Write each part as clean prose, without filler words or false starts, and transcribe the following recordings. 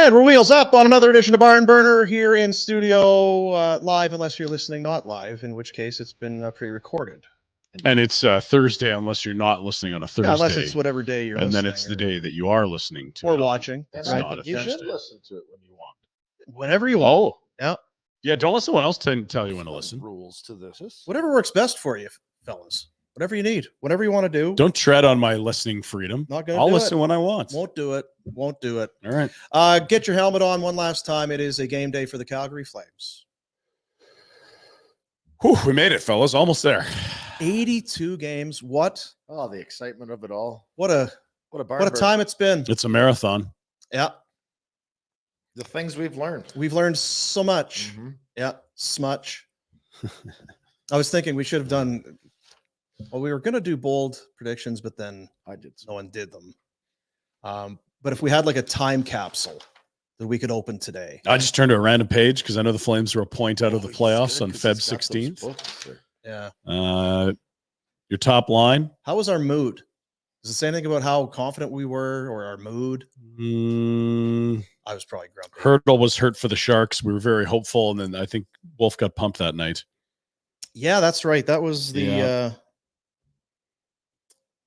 right, we're wheels up on another edition of Barn Burner here in studio live, unless you're listening not live, in which case it's been pre-recorded. And it's Thursday, unless you're not listening on a Thursday. Yeah, unless it's whatever day you're listening. And then it's the day that you are listening to or it. watching. It's Right? not a You Thursday. should listen to it when you want. Whenever you want. Oh. Yeah. Yeah, don't let someone else tell you when to listen. Rules to this. Whatever works best for you, fellas. Whatever you need. Whatever you want to do. Don't tread on my listening freedom. Not gonna I'll do listen it. when I want. Won't do it. Won't do it. All right. Get your helmet on one last time. It is a game day for the Calgary Flames. Whew, we made it, fellas. Almost there. 82 games. What? Oh, the excitement of it all. What a time it's been. It's a marathon. Yeah. The things we've learned. We've learned so much. Mm-hmm. Yeah, smutch. I was thinking we should have done. Well, we were going to do bold predictions, but then no one did them. But if we had like a time capsule that we could open today. I just turned to a random page because I know the Flames are a point out of the playoffs on Feb 16th. Yeah. Your top line. How was our mood? Does it say anything about how confident we were or our mood? I was probably grumpy. Huberdeau was hurt for the Sharks. We were very hopeful, and then I think Wolf got pumped that night. Yeah, that's right. That was the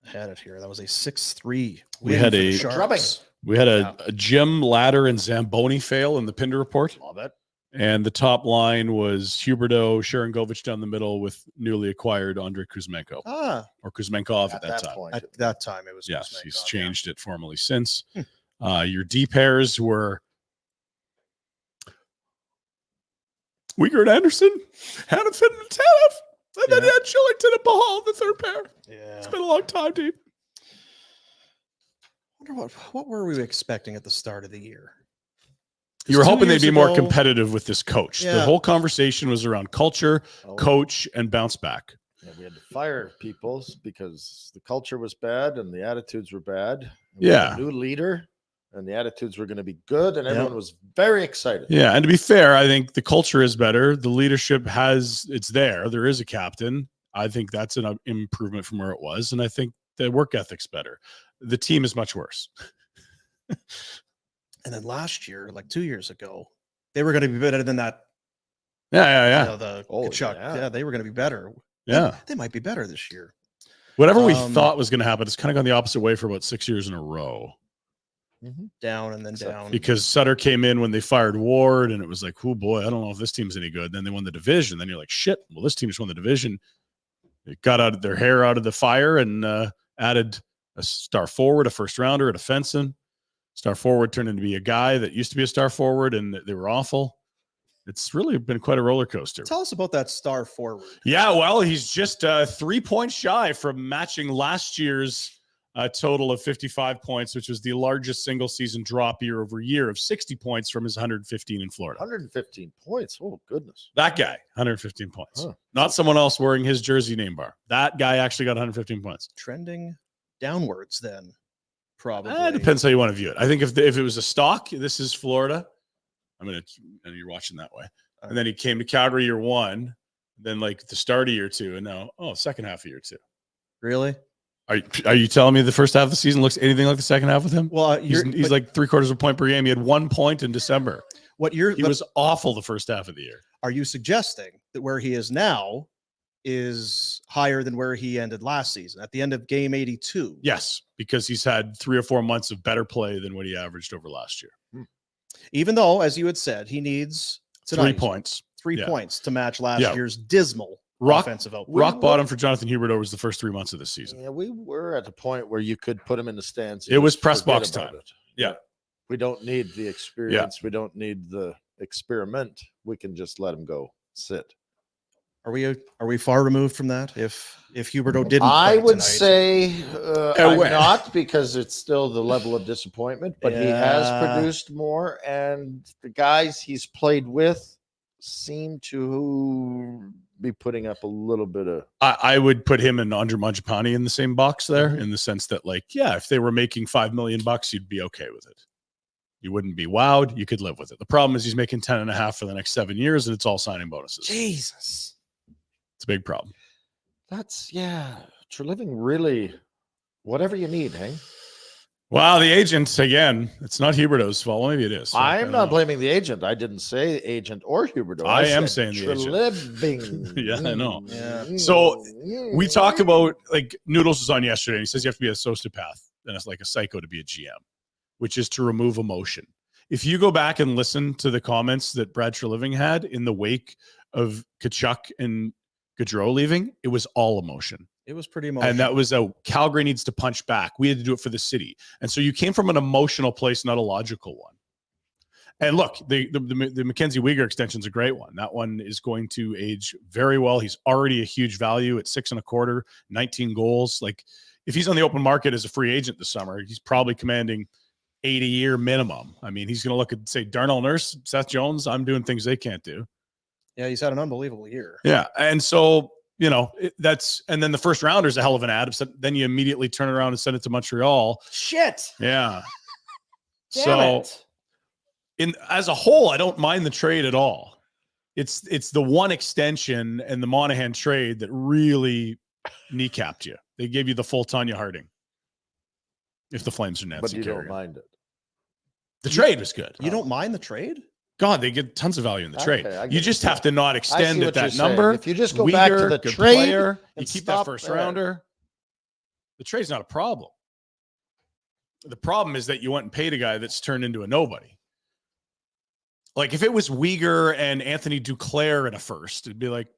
I had it here. That was a 6-3. We had a Jim Ladder and Zamboni fail in the Pinder Report. Love it. And the top line was Huberdeau, Sharangovich down the middle with newly acquired Andrei Kuzmenko. Or Kuzmenkov at that time. Point. At that time, it was Yes, Kuzmenkov, he's changed it formally since. Your D pairs were Uyghur and Anderson, Hannafin and Tanev, and then you had Shillington and Bahal in the third pair. Yeah. It's been a long time, dude. I wonder what were we expecting at the start of the year? You were hoping they'd be more ago- competitive with this coach. Yeah. The whole conversation was around culture, Oh, coach, and bounce back. yeah, we had to fire people because the culture was bad and the attitudes were bad. And we Yeah. had a new leader and the attitudes were going to be good, and Yeah. everyone was very excited. Yeah, and to be fair, I think the culture is better. The leadership it's there. There is a captain. I think that's an improvement from where it was, and I think the work ethic's better. The team is much worse. And then last year, like 2 years ago, they were going to be better than that. Yeah. You know, the Kachuk. Yeah, they were going to be better. Yeah. They might be better this year. Whatever we thought was going to happen, it's kind of gone the opposite way for about 6 years in a row. Down and then down. Because Sutter came in when they fired Ward, and it was like, oh boy, I don't know if this team's any good. Then they won the division. Then you're like, shit, well, this team just won the division. They got their hair out of the fire and added a star forward, a first rounder, a defenseman. Star forward turned into be a guy that used to be a star forward, and they were awful. It's really been quite a roller coaster. Tell us about that star forward. Yeah, well, he's just 3 points shy from matching last year's total of 55 points, which was the largest single season drop year over year of 60 points from his 115 in Florida. 115 points. Oh, goodness. That guy, 115 points. Huh. Not someone else wearing his jersey name bar. That guy actually got 115 points. Trending downwards then, probably. It depends how you want to view it. I think if it was a stock, this is Florida. And you're watching that way. And then he came to Calgary year one, then like the start of year two, and now, second half of year two. Really? Are you telling me the first half of the season looks anything like the second half with him? Well, he's like 3/4 of a point per game. He had 1 point in December. He was awful the first half of the year. Are you suggesting that where he is now is higher than where he ended last season at the end of game 82? Yes, because he's had 3 or 4 months of better play than what he averaged over last year. Even though, as you had said, he needs 3 points. 3 points to match last year's dismal offensive output. Rock bottom for Jonathan Huberdeau was the first 3 months of this season. Yeah, we were at the point where you could put him in the stands. It was press box time. Yeah. We don't need the experience. We don't need the experiment. We can just let him go sit. Are we far removed from that? If Huberdeau didn't, I would tonight? say I'm not, because it's still the level of disappointment. But he has produced more, and the guys he's played with seem to be putting up a little bit of. I would put him and Andre Mangiapane in the same box there, in the sense that, like, if they were making $5 million, you'd be okay with it. You wouldn't be wowed. You could live with it. The problem is he's making 10.5 for the next 7 years, and it's all signing bonuses. Jesus. It's a big problem. That's Treliving really, whatever you need, hey? Wow, the agent again. It's not Huberdeau's fault. Maybe it is. I'm not blaming the agent. I didn't say agent or Huberdeau. I am saying the agent. Yeah, I know. Yeah. So we talk about, like, Noodles was on yesterday, and he says you have to be a sociopath and it's like a psycho to be a GM, which is to remove emotion. If you go back and listen to the comments that Brad Treliving had in the wake of Tkachuk and Gaudreau leaving, it was all emotion. It was pretty emotional. And that was Calgary needs to punch back. We had to do it for the city. And so you came from an emotional place, not a logical one. And look, the Mackenzie Weegar extension is a great one. That one is going to age very well. He's already a huge value at 6.25, 19 goals. Like, if he's on the open market as a free agent this summer, he's probably commanding 8 a year minimum. I mean, he's going to look at, say, Darnell Nurse, Seth Jones. I'm doing things they can't do. Yeah, he's had an unbelievable year. Yeah. And so, you know, and then the first rounder is a hell of an ad. Then you immediately turn around and send it to Montreal. Shit. Yeah. Damn it. As a whole, I don't mind the trade at all. It's the one extension and the Monahan trade that really kneecapped you. They gave you the full Tanya Harding. If the Flames are Nancy But you Kerrigan. don't mind it. The trade was good. You don't mind the trade? God, they get tons of value in the trade. You just have to not I extend see at what that you're number. saying. If you just go back to the good trade player, you and keep that stop first there. rounder. The trade's not a problem. The problem is that you went and paid a guy that's turned into a nobody. Like, if it was Weegar and Anthony Duclair in a first, it'd be like,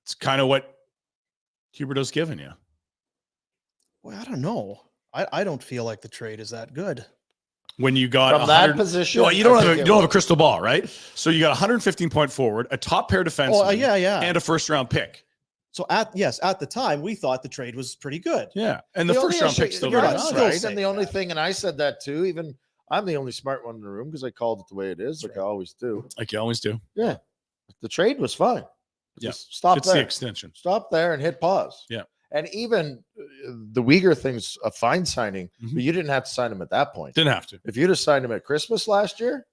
it's kind of what Huberdeau's given you. Well, I don't know. I don't feel like the trade is that good. When you got From that position, you don't have a crystal ball, right? So you got 115 point forward, a top pair defenseman, and a first round pick. So at the time, we thought the trade was pretty good. Yeah, and the first round pick still right. And the only thing, and I said that too. Even I'm the only smart one in the room because I called it the way it is, like I always do. Like you always do. Yeah, the trade was fine. Yeah, stop it's there. The extension. Stop there and hit pause. Yeah. And even the Weegar thing's a fine signing, but you didn't have to sign him at that point. Didn't have to. If you'd have signed him at Christmas last year,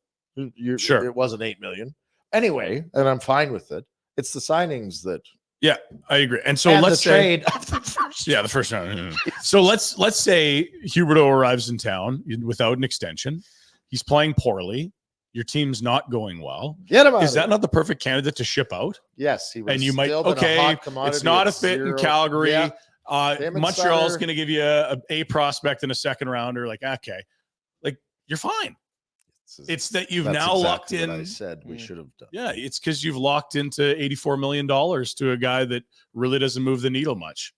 sure, it wasn't $8 million anyway, and I'm fine with it. It's the signings that. Yeah, I agree. And so let's say trade of the first. Yeah, the first round. So let's say Huberdeau arrives in town without an extension. He's playing poorly. Your team's not going well. Get him out. Is that not the perfect candidate to ship out? Yes, he was. And you might it's not a fit in Calgary. Yeah. Montreal's going to give you a prospect in a second rounder. Like, okay, like you're fine. It's that you've now locked in. What I said we should have done. Yeah, it's because you've locked into $84 million to a guy that really doesn't move the needle much.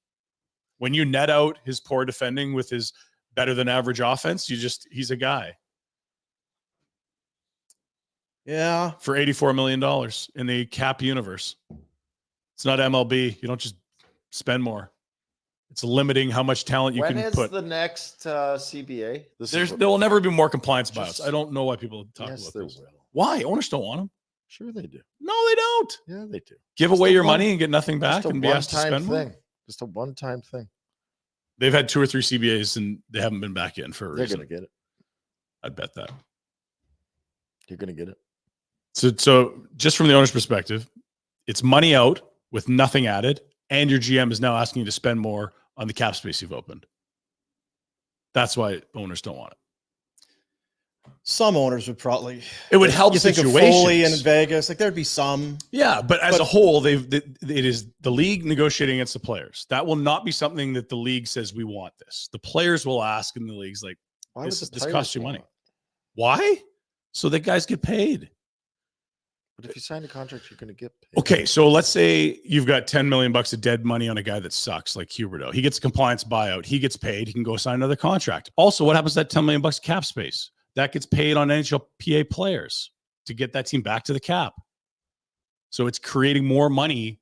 When you net out his poor defending with his better than average offense, he's a guy. Yeah. For $84 million in the cap universe. It's not MLB. You don't just spend more. It's limiting how much talent you can put. When is the next CBA? There will never be more compliance buyouts. I don't know why people talk about this. Will. Why? Owners don't want them. Sure they do. No, they don't. Yeah, they do. Give away your money and get nothing back and be asked to spend thing. more. Just a one-time thing. They've had 2 or 3 CBAs and they haven't been back in for a reason. They're going to get it. I'd bet that. You're going to get it. So just from the owner's perspective, it's money out with nothing added, and your GM is now asking you to spend more on the cap space you've opened. That's why owners don't want it. Some owners would probably. It would help you situations. Think of Foley in Vegas, like there'd be some. Yeah, but as a whole, it is the league negotiating against the players. That will not be something that the league says we want this. The players will ask, and the league's like, this costs you money. Why? So that guys get paid. But if you sign a contract, you're going to get paid. Okay, so let's say you've got $10 million of dead money on a guy that sucks, like Huberdeau. He gets a compliance buyout. He gets paid. He can go sign another contract. Also, what happens to that $10 million cap space? That gets paid on NHLPA players to get that team back to the cap. So it's creating more money.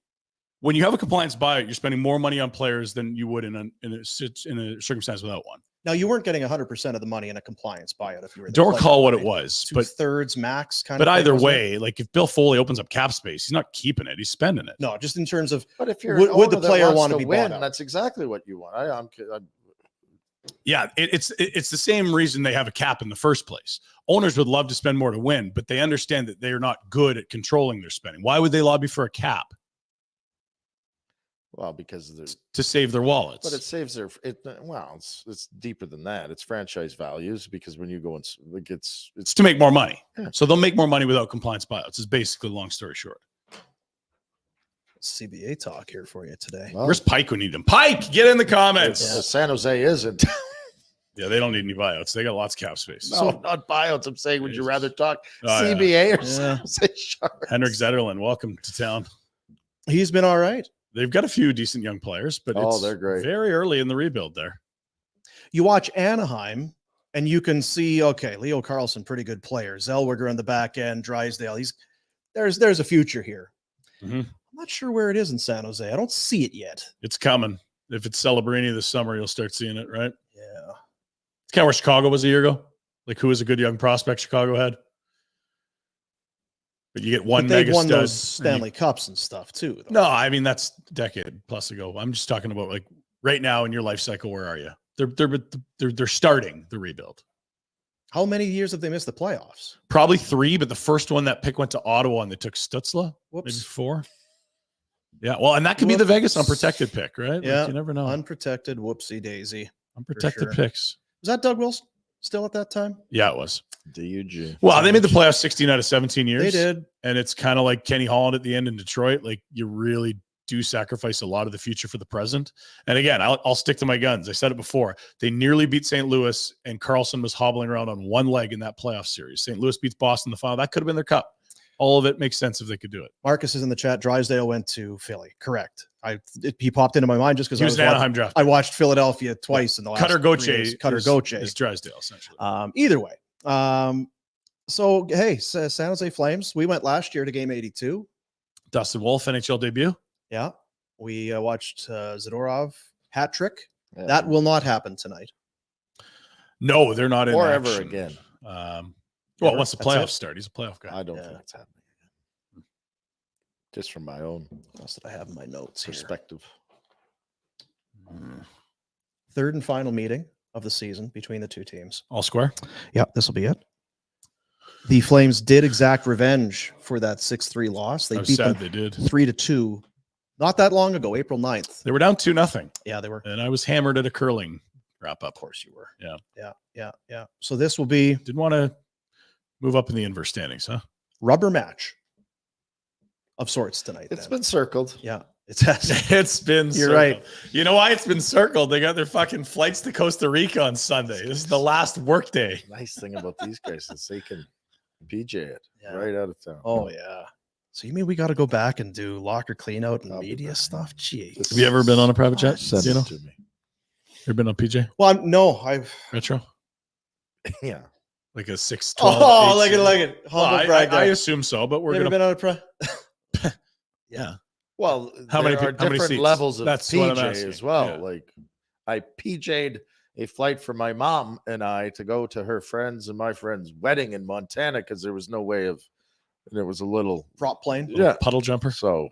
When you have a compliance buyout, you're spending more money on players than you would in a circumstance without one. Now, you weren't getting 100% of the money in a compliance buyout if you were. Don't recall what it was, but 2/3 max kind of. But either thing, way, like if Bill Foley opens up cap space, he's not keeping it; he's spending it. No, just in terms of. But if you're would the player want to be win, bought out? that's exactly what you want. I'm Yeah, it's the same reason they have a cap in the first place. Owners would love to spend more to win, but they understand that they are not good at controlling their spending. Why would they lobby for a cap? Well, because to save their wallets. but it saves their it's deeper than that. It's franchise values because when you go and it's to make more money. Yeah. So they'll make more money without compliance buyouts. Is basically long story short. CBA talk here for you today. well, Where's Pike? We need him. Pike, get in the comments. San Jose isn't. Yeah, they don't need any buyouts. They got lots of cap space. No, not buyouts. I'm saying, would you Jesus. rather talk CBA CBA or San Jose Sharks? Henrik Zetterlund, welcome to town. He's been all right. They've got a few decent young players, but they're great. Very early in the rebuild there. You watch Anaheim, and you can see, okay, Leo Carlsson, pretty good player. Zellweger on the back end, Drysdale. There's a future here. Mm-hmm. I'm not sure where it is in San Jose. I don't see it yet. It's coming. If it's Celebrini this summer, you'll start seeing it, right? Yeah. It's kind of where Chicago was a year ago. Like, who was a good young prospect Chicago had? But you get one they've mega won stud. those Stanley Cups and stuff too. No, I mean that's a decade plus ago. I'm just talking about like right now in your life cycle. Where are you? They're starting the rebuild. How many years have they missed the playoffs? Probably 3, but the first one that pick went to Ottawa and they took Stützle. Whoops. Maybe 4. Yeah, well, and that could be the Vegas unprotected pick, right? Yeah, like, you never know. Unprotected, whoopsie daisy. Unprotected sure. picks. Was that Doug Wilson still at that time? Yeah, it was. DUG. Well, they made the playoffs 16 out of 17 years. They did. And it's kind of like Kenny Holland at the end in Detroit. Like, you really do sacrifice a lot of the future for the present. And again, I'll stick to my guns. I said it before. They nearly beat St. Louis, and Carlson was hobbling around on one leg in that playoff series. St. Louis beats Boston in the final. That could have been their cup. All of it makes sense if they could do it. Marcus is in the chat. Drysdale went to Philly. Correct. He popped into my mind just because He was an Anaheim draft. I watched Philadelphia twice in the last Cutter Gauthier. Is Drysdale, essentially. Either way. So, hey, San Jose Flames. We went last year to game 82. Dustin Wolf, NHL debut. Yeah. We watched Zadorov hat trick. Yeah. That will not happen tonight. No, they're not in or action. ever again. Well, once the That's playoffs it. start, he's a playoff guy. I don't think it's happening again. Just from my own What else did I have in my notes here? perspective. Third and final meeting of the season between the two teams. All square. Yeah, this will be it. The Flames did exact revenge for that 6-3 loss. They I was beat sad them they did. 3-2 not that long ago, April 9th. They were down 2-0. Yeah, they were. And I was hammered at a curling wrap up. Of course you were. Yeah. Yeah. So this will be Didn't want to move up in the inverse standings, huh? rubber match of sorts tonight. It's then. been circled. Yeah, it has. It's been You're circled. right. You know why it's been circled? They got their fucking flights to Costa Rica on Sunday. This is the last work day. Nice thing about these guys is they can PJ it Yeah. right out of town. Oh yeah. So you mean we got to go back and do locker clean out and I'll be media back. stuff? Jeez. Have you ever been on a private jet? Send You know? it to me. Ever been on PJ? Well, no, I've. Retro? Yeah. Like a 6, 12. Oh, 18? like it. Well, Humble brag I there. assume so, but we're You ever going to. been on a Yeah. Well, How many there are peop- how many different seats? levels of That's what I'm PJ asking. as well. Yeah. Like I PJ'd a flight for my mom and I to go to her friends and my friend's wedding in Montana because there was no way of, and it was a little, prop plane? yeah. Puddle jumper. So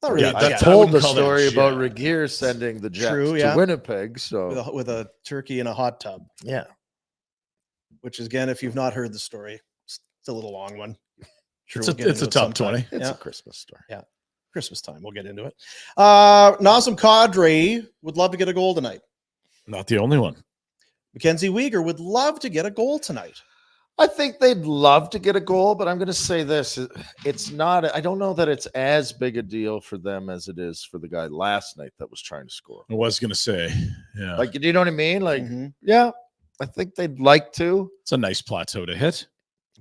Not really. Yeah, a that- I jet. I told the wouldn't call that a story about jet. Regier sending the jet True, to yeah. Winnipeg. So with a turkey in a hot tub, yeah, which is, again, if you've not heard the story, it's a little long one. Sure, It's we'll a- get it's into a it top sometime. 20. it's Yeah. a Christmas story. Christmas time. We'll get into it. Nazem Kadri would love to get a goal tonight. Not the only one. Mackenzie Weegar would love to get a goal tonight. I think they'd love to get a goal, but I'm going to say this. It's not, I don't know that it's as big a deal for them as it is for the guy last night that was trying to score. I was going to say, yeah. Like, do you know what I mean? Like, Mhm. yeah, I think they'd like to, It's a nice plateau to hit.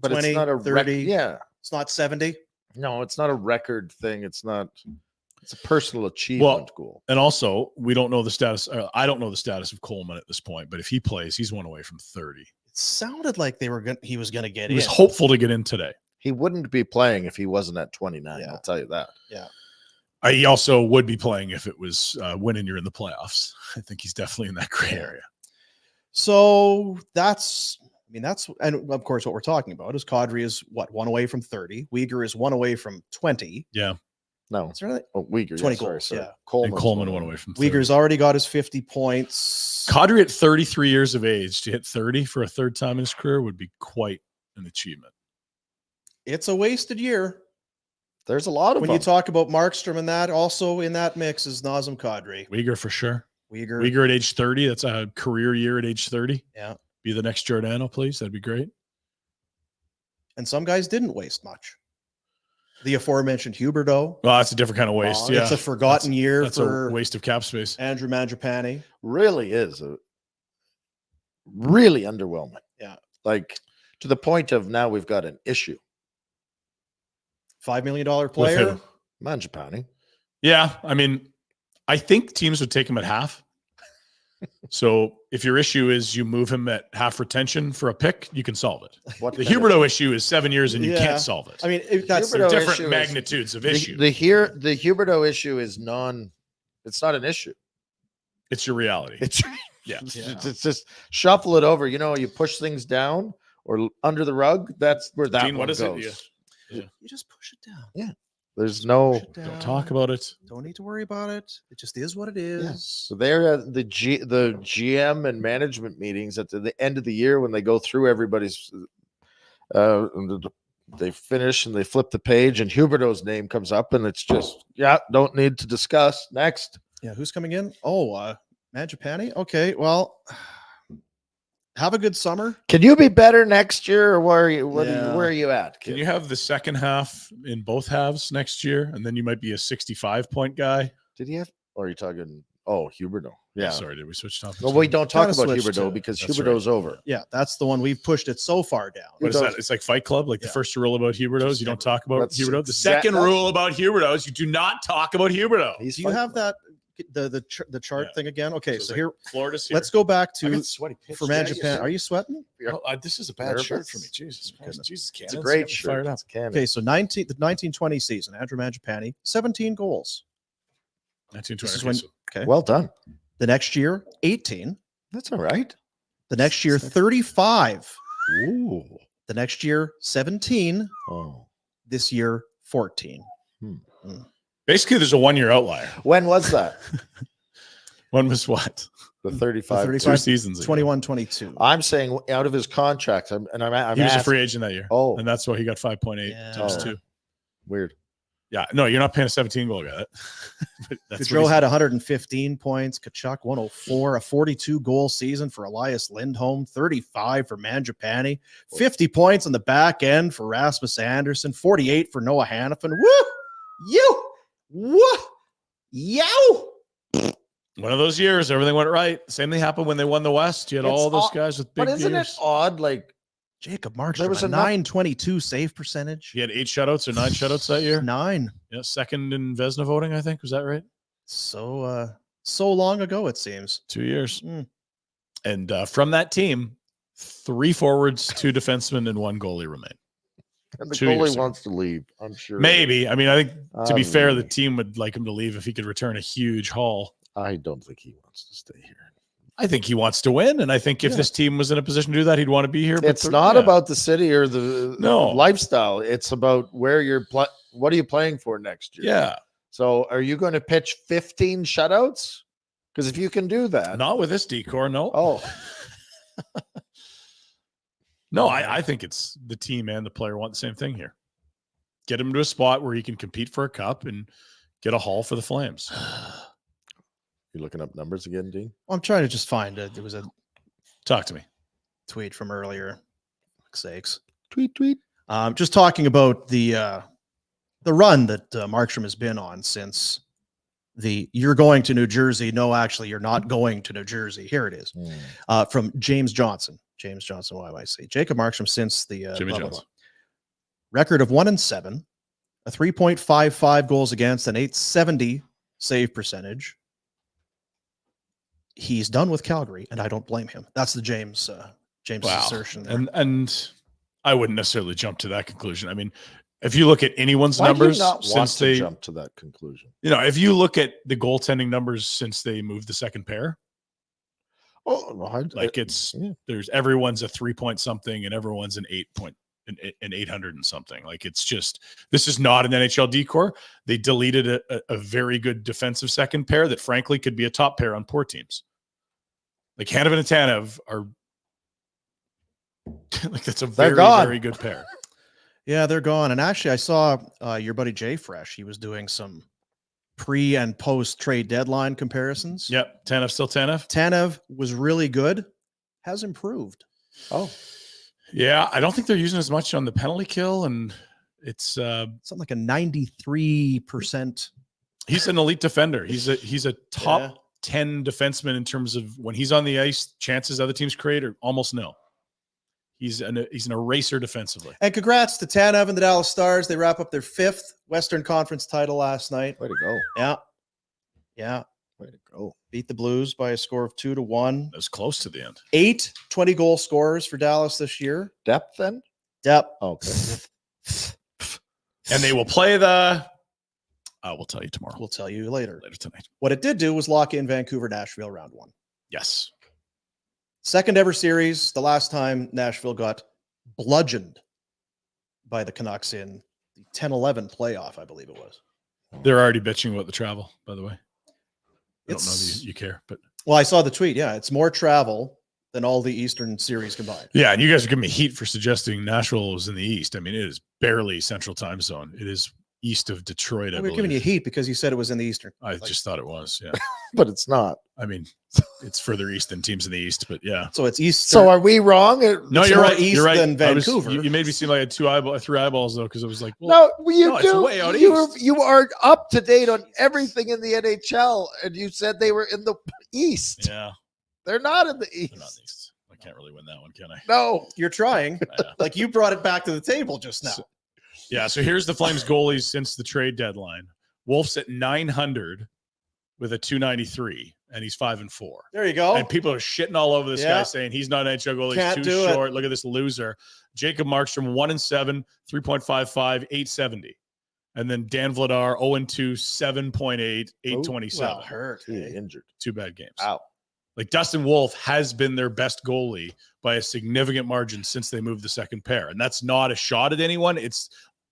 but 20, it's not a 30. yeah. It's not 70. No, it's not a record thing. It's not, it's a personal achievement goal. And also, we don't know the status. I don't know the status of Coleman at this point, but if he plays, he's one away from 30. It sounded like he was going to get He in. was hopeful to get in today. He wouldn't be playing if he wasn't at 29. Yeah. I'll tell you that. He also would be playing if it was winning you're in the playoffs. I think he's definitely in that gray area. So and of course, what we're talking about is Kadri is one away from 30. Weegar is one away from 20. Yeah. No, Is there anything? oh, Uyghur, 20 sorry, goals, sorry. yeah. And Coleman one away from 30. Weegar's already got his 50 points. Kadri at 33 years of age to hit 30 for a third time in his career would be quite an achievement. It's a wasted year. There's a lot of when them. you talk about Markstrom and that, also in that mix is Nazem Kadri. Uyghur for sure. Uyghur at age 30. That's a career year at age 30. Yeah. Be the next Giordano, please. That'd be great. And some guys didn't waste much. The aforementioned Huberdeau. Well, that's a different kind of waste. Yeah. It's a forgotten year That's for a waste of cap space. Andrew Mangiapane. Really is really underwhelming. Yeah. Like to the point of now we've got an issue. $5 million player. Mangiapane. Yeah. I mean, I think teams would take him at half. So if your issue is you move him at half retention for a pick, you can solve it. The Huberdeau issue is 7 years and you can't solve it. I mean, that's Huberdeau different magnitudes of issue. The Huberdeau issue is it's not an issue. It's your reality. It's It's just shuffle it over. You know, you push things down or under the rug. That's where that Gene, one what goes. is it? You just push it down. Yeah. There's no. Don't talk about it. Don't need to worry about it. It just is what it is. Yeah. So they're at the GM and management meetings at the end of the year when they go through everybody's. They finish and they flip the page and Huberdeau's name comes up and it's just don't need to discuss. Next. Yeah, who's coming in? Oh, Mangiapane. Okay, well, have a good summer. Can you be better next year, or where are you at? Can you have the second half in both halves next year, and then you might be a 65-point guy? Did he have? Or are you talking? Oh, Huberdeau. Yeah. Sorry, did we switch topics? Well, we don't talk Kinda about switched Huberdeau to- because that's Huberdeau's over. Yeah, that's the one we've pushed it so far down. What is that? It's like Fight Club. Like the first rule about Huberdeau is you don't talk about That's Huberdeau. The second rule about Huberdeau is you do not talk about Huberdeau. Do you have that the chart thing again? Okay, so it's here like Florida's here. let's go back I to got sweaty pitch for there. Mangiapane. Are you sweating? This is a bad bad shirt shirt for me. Jesus Christ. Jesus, It's a great shirt. Fired up. It's Canada. Okay, so the 1920 season, Andrew Mangiapane, 17 goals. 1920. Okay. Well done. The next year, 18. That's all right. The next year, 35. Ooh. The next year, 17. Oh. This year, 14. Basically, there's a 1-year outlier. When was that? One was what? The 35. 35. 2 seasons ago. 21, 22. I'm saying out of his contract. I'm He was a asking- free agent that year. Oh, And that's why he got 5.8 Yeah. times Oh. 2. weird. Yeah. No, you're not paying a 17-goal guy. That's Gaudreau had 115 points. Kachuk 104. A 42-goal season for Elias Lindholm. 35 for Mangiapane. 50 points on the back end for Rasmus Anderson. 48 for Noah Hannafin. Woo! Yow! one of those years, everything went right. Same thing happened when they won the West. You had all those guys with big But isn't years. it odd? Like Jacob Markstrom, There was a enough- 922 save percentage. He had 8 shutouts or 9 shutouts that year. 9. Yeah, second in Vezina voting, I think. Was that right? So long ago, it seems. 2 years. Mm. And from that team, 3 forwards, 2 defensemen, and 1 goalie remain. and the 2 years goalie ago. wants to leave. I'm sure. Maybe. I mean, I think to be fair, the Maybe. team would like him to leave if he could return a huge haul. I don't think he wants to stay here. I think he wants to win, and I think if this team was in a position to do that, he'd want to be here. It's not about the city or the No. lifestyle. It's about where you're what are you playing for next year? Yeah, So are you going to pitch 15 shutouts? Because if you can do that, not with this decor. No, oh, no. I think it's the team and the player want the same thing here. Get him to a spot where he can compete for a cup and get a haul for the Flames. you looking up numbers again, Dean? I'm trying to just find it. There was a Talk to me. tweet from earlier. Fuck's sakes. Tweet. Just talking about the run that Markstrom has been on since you're going to New Jersey. No, actually, you're not going to New Jersey. Here it is. From James Johnson. James Johnson, YYC. Jacob Markstrom since the Jimmy blah, blah, Jones. blah. Record of 1-7, a 3.55 goals against, an 870 save percentage. He's done with Calgary, and I don't blame him. That's the James assertion there. And I wouldn't necessarily jump to that conclusion. I mean, if you look at anyone's Why do numbers you not want since to they jump to that conclusion? if you look at the goaltending numbers since they moved the second pair, Oh, no, like it's yeah. there's everyone's a 3-point something and everyone's an 800 and something. Like it's just, this is not an NHL decor. They deleted a very good defensive second pair that frankly could be a top pair on poor teams. Like Hannafin and Tanev are like, that's a very, gone. very good pair. Yeah, they're gone. And actually, I saw your buddy Jay Fresh. He was doing some pre and post trade deadline comparisons. Yep. Tanev still Tanev. Tanev was really good, has improved. Oh, yeah. I don't think they're using as much on the penalty kill, and it's something like a 93%. He's an elite defender. He's a top 10 defenseman in terms of when he's on the ice, chances other teams create are almost nil. He's an eraser defensively. And congrats to Tanev and the Dallas Stars. They wrap up their 5th Western Conference title last night. way to go. Yeah. Way to go. Beat the Blues by a score of 2-1. It was close to the end. 8 20-goal scorers for Dallas this year. Depth then? Depth. Okay. And they will play the we'll tell you tomorrow. We'll tell you later tonight. What it did do was lock in Vancouver, Nashville round 1. Yes. Second ever series. The last time Nashville got bludgeoned by the Canucks in the 10-11 playoff, I believe it was. They're already bitching about the travel, by the way. I don't know that you care, but well, I saw the tweet. Yeah, it's more travel than all the Eastern series combined. yeah, and you guys are giving me heat for suggesting Nashville is in the East. I mean, it is barely Central Time Zone. It is east of Detroit. We're giving you heat because you said it was in the Eastern. I just thought it was. Yeah, but it's not. I mean, it's further east than teams in the East, but yeah. So it's east. So are we wrong? No, you're right. East You're right. than Vancouver. You made me seem like I had 3 eyeballs though, because I was like, well, no, you no, do. It's way out east. You are up to date on everything in the NHL, and you said they were in the East. Yeah, they're not in the East. they're not in the East. I can't really win that one, can I? No, you're trying. Like you brought it back to the table just now. So here's the Flames goalies since the trade deadline. Wolf's at 900 with a 293, and he's 5-4. There you go. And people are shitting all over this guy, saying he's not an NHL goalie. Can't He's too do short. Look at this loser. Jacob Markstrom 1-7, 3.55, 870. And then Dan Vladar 0-2, 7.8, 827. Well, hurt. injured. 2 bad games. Out. Like Dustin Wolf has been their best goalie by a significant margin since they moved the second pair. And that's not a shot at anyone. It's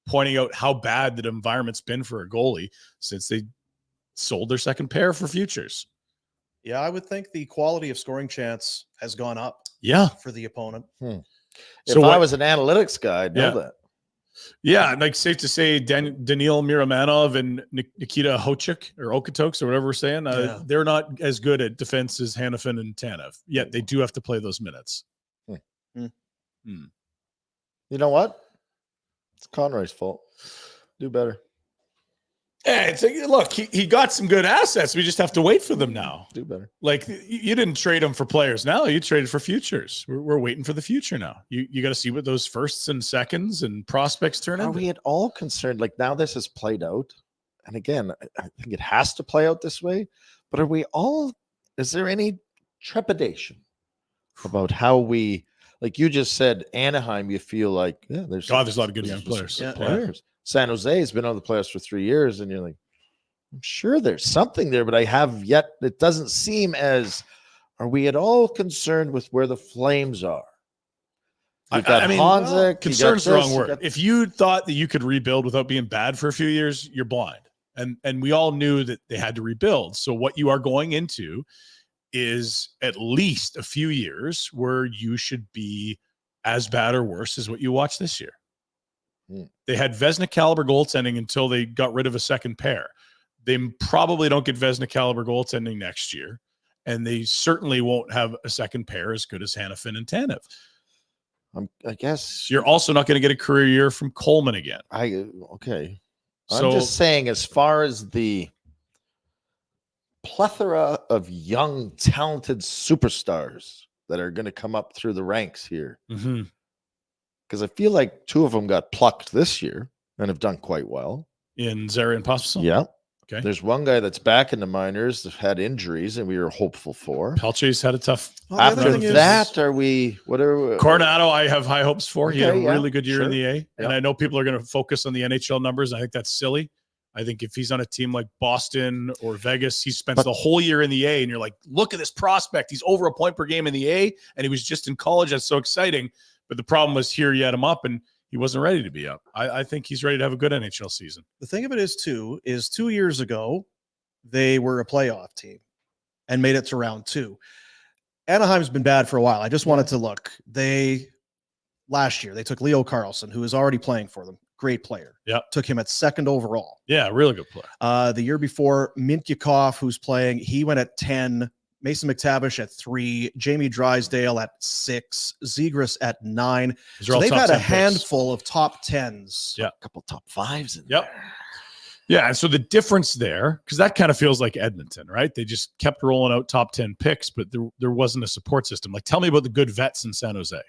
pointing out how bad the environment's been for a goalie since they sold their second pair for futures. Yeah, I would think the quality of scoring chance has gone up. Yeah, for the opponent. If I was an analytics guy, I'd know that. Yeah, like safe to say, Daniil Miramanov and Nikita Hochuk or Okatokes or whatever we're saying, they're not as good at defense as Hanifin and Tanev. Yet they do have to play those minutes. You know what? It's Conroy's fault. Do better. Yeah, it's like, look, he got some good assets. We just have to wait for them now. Do better. Like you didn't trade them for players now. You traded for futures. We're waiting for the future now. You got to see what those firsts and seconds and prospects turn into. Are we at all concerned? Like now this has played out. And again, I think it has to play out this way. But are we all, is there any trepidation about how we, like you just said, Anaheim, you feel like, there's a lot of good young players. Players. San Jose has been on the playoffs for 3 years, and you're like, I'm sure there's something there, but it doesn't seem as, are we at all concerned with where the Flames are? Concern's the wrong word. If you thought that you could rebuild without being bad for a few years, you're blind. And we all knew that they had to rebuild. So what you are going into is at least a few years where you should be as bad or worse as what you watched this year. They had Vezina caliber goaltending until they got rid of a second pair. They probably don't get Vezina caliber goaltending next year, and they certainly won't have a second pair as good as Hanifin and Tanev. I guess you're also not going to get a career year from Coleman again. Okay. I'm just saying, as far as the plethora of young, talented superstars that are going to come up through the ranks here. Because I feel like 2 of them got plucked this year and have done quite well. In Zary and Pospisil? Yeah. Okay. There's one guy that's back in the minors that had injuries, and we were hopeful for. Pelche's had a tough. After that, Coronado, I have high hopes for. He had a really good year in the A. Yeah. And I know people are going to focus on the NHL numbers. I think that's silly. I think if he's on a team like Boston or Vegas, he spends the whole year in the A, and you're like, look at this prospect. He's over a point per game in the A, and he was just in college. That's so exciting. But the problem was here you had him up, and he wasn't ready to be up. I think he's ready to have a good NHL season. The thing of it is 2 years ago, they were a playoff team and made it to round 2. Anaheim's been bad for a while. I just wanted to look. They last year. They took Leo Carlson, who is already playing for them. Great player. Yeah. Took him at 2nd overall. Yeah, really good player. The year before, Mintyukov, who's playing, he went at 10. Mason McTavish at 3. Jamie Drysdale at 6. Zegras at 9. So they've had a handful of top 10s. Yeah. A couple top 5s in Yep. there. Yeah, and so the difference there, because that kind of feels like Edmonton, right? They just kept rolling out top 10 picks, but there wasn't a support system. Like, tell me about the good vets in San Jose.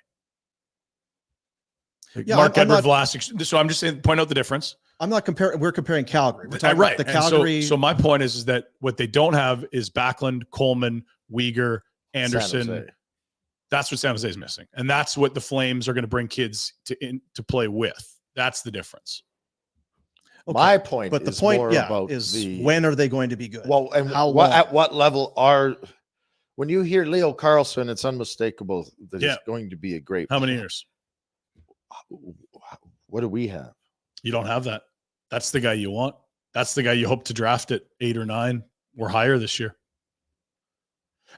Like Marc-Edouard Vlasic. So I'm just saying, point out the difference. I'm not comparing. We're comparing Calgary. We're talking right. The Calgary. So my point is that what they don't have is Backlund, Coleman, Weegar, Anderson. That's what San Jose is missing, and that's what the Flames are going to bring kids to play with. That's the difference. Okay. My point, but the point, is when are they going to be good? Well, and at what level when you hear Leo Carlson, it's unmistakable that he's going to be a great. How many years? What do we have? You don't have that. That's the guy you want. That's the guy you hope to draft at 8 or 9 or higher this year.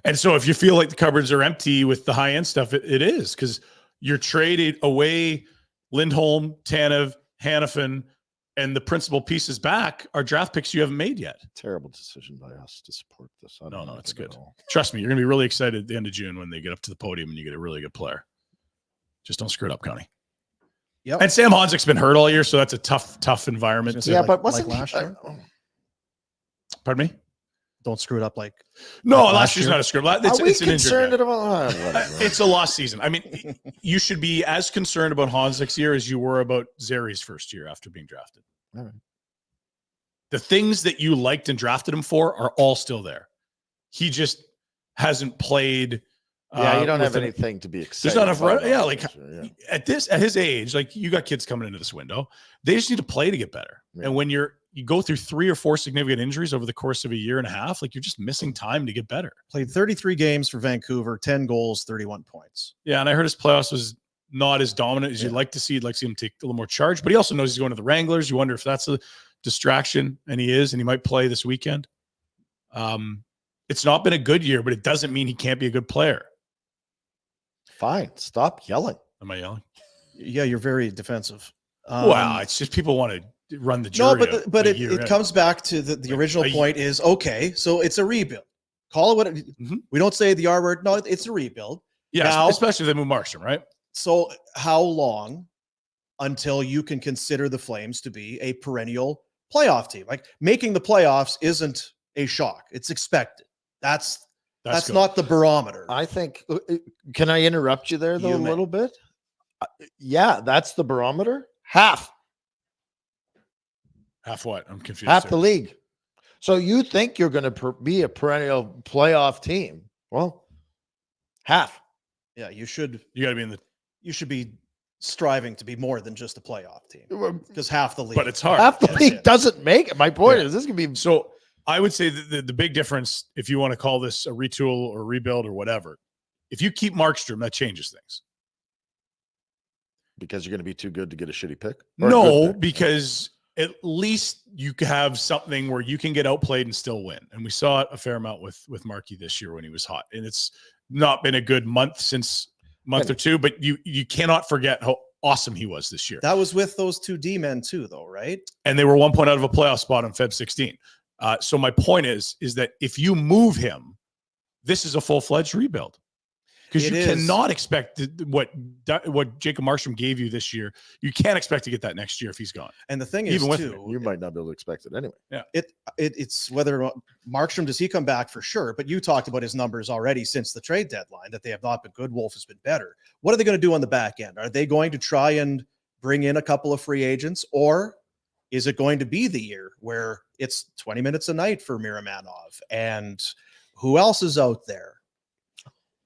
And so if you feel like the cupboards are empty with the high end stuff, it is, because you're traded away Lindholm, Tanev, Hannafin, and the principal pieces back are draft picks you haven't made yet. Terrible decision by us to support this. No, it's good. Trust me, you're going to be really excited at the end of June when they get up to the podium and you get a really good player. Just don't screw it up, Connie. Yep. And Sam Honzek's been hurt all year, so that's a tough environment. Yeah, but wasn't last year? Pardon me? Don't screw it up like. No, last year's not a screw up. It's an concerned injury. About it's a lost season. I mean, you should be as concerned about Honzek's year as you were about Zeri's first year after being drafted. All right. The things that you liked and drafted him for are all still there. He just hasn't played. Yeah, you don't have anything to be excited. There's not enough. Yeah, like at his age, like you got kids coming into this window. They just need to play to get better. Yeah. And when you go through 3 or 4 significant injuries over the course of a year and a half, like you're just missing time to get better. Played 33 games for Vancouver, 10 goals, 31 points. Yeah, and I heard his playoffs was not as dominant as you'd like to see. You'd like to see him take a little more charge, but he also knows he's going to the Wranglers. You wonder if that's a distraction, and he is, and he might play this weekend. It's not been a good year, but it doesn't mean he can't be a good player. Fine. Stop yelling. Am I yelling? Yeah, you're very defensive. Wow, it's just people want to run the jury. No, but it comes back to the original point is, okay, so it's a rebuild. Call it what we don't say the R word. No, it's a rebuild. Yeah, now, especially if they move Markstrom, right? So how long until you can consider the Flames to be a perennial playoff team? Like, making the playoffs isn't a shock. It's expected. That's not the barometer. I think. Can I interrupt you there though a little bit? Yeah, that's the barometer. Half what? I'm confused. Half the league. So you think you're going to be a perennial playoff team? Well, half. Yeah, you should. You got to be in the. You should be striving to be more than just a playoff team, because half the league. But it's hard. Half the league doesn't make it. My point is, this can be so. I would say that the big difference, if you want to call this a retool or rebuild or whatever, if you keep Markstrom, that changes things. Because you're going to be too good to get a shitty pick? No, because at least you have something where you can get outplayed and still win. And we saw it a fair amount with Markey this year when he was hot. And it's not been a good month or two, but you cannot forget how awesome he was this year. That was with those 2 D-men too, though, right? And they were 1 point out of a playoff spot on Feb 16. So my point is that if you move him, this is a full-fledged rebuild, because you cannot expect what Jacob Markstrom gave you this year. You can't expect to get that next year if he's gone. And the thing is, even with him, you might not be able to expect it anyway. Yeah, it's whether Markstrom, does he come back for sure? But you talked about his numbers already since the trade deadline, that they have not been good. Wolf has been better. What are they going to do on the back end? Are they going to try and bring in a couple of free agents, or is it going to be the year where it's 20 minutes a night for Miramanov? And who else is out there?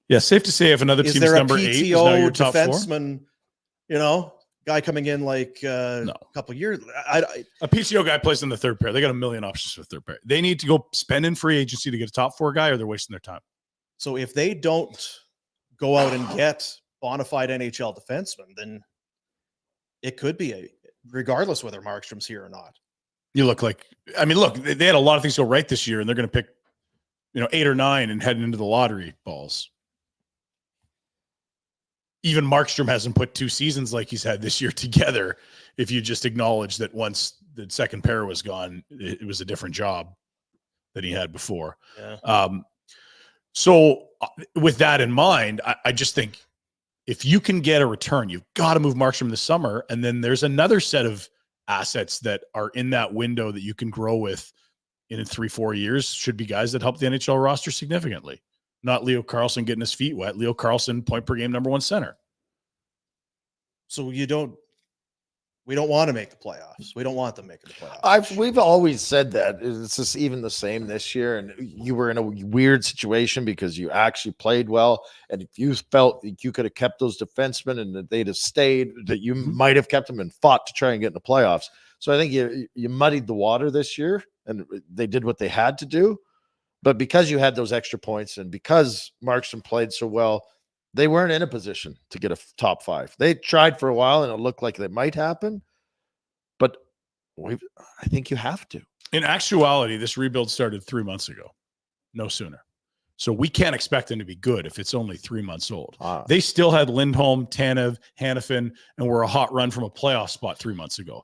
Yeah, safe to say if another team's number 8 is now your top defenseman, 4? Guy coming in like a couple years. A PTO guy plays in the third pair. They got a million options for the third pair. They need to go spend in free agency to get a top 4 guy, or they're wasting their time. So if they don't go out and get bona fide NHL defensemen, then it could be regardless whether Markstrom's here or not. You look like, look, they had a lot of things go right this year, and they're going to pick, 8 or 9 and heading into the lottery balls. even Markstrom hasn't put 2 seasons like he's had this year together. If you just acknowledge that once the second pair was gone, it was a different job than he had before. Yeah. So with that in mind, I just think if you can get a return, you've got to move Markstrom this summer. And then there's another set of assets that are in that window that you can grow with in 3-4 years. Should be guys that help the NHL roster significantly. Not Leo Carlsson getting his feet wet. Leo Carlsson, point per game, number 1 center. So we don't want to make the playoffs. We don't want them making the playoffs. We've always said that. It's just even the same this year. And you were in a weird situation because you actually played well. And if you felt that you could have kept those defensemen and that they'd have stayed, that you might have kept them and fought to try and get in the playoffs. So I think you muddied the water this year, and they did what they had to do. But because you had those extra points and because Markstrom played so well, they weren't in a position to get a top 5. They tried for a while, and it looked like it might happen. But I think you have to. In actuality, this rebuild started 3 months ago, no sooner. So we can't expect them to be good if it's only 3 months old. They still had Lindholm, Tanev, Hanifin, and were a hot run from a playoff spot 3 months ago.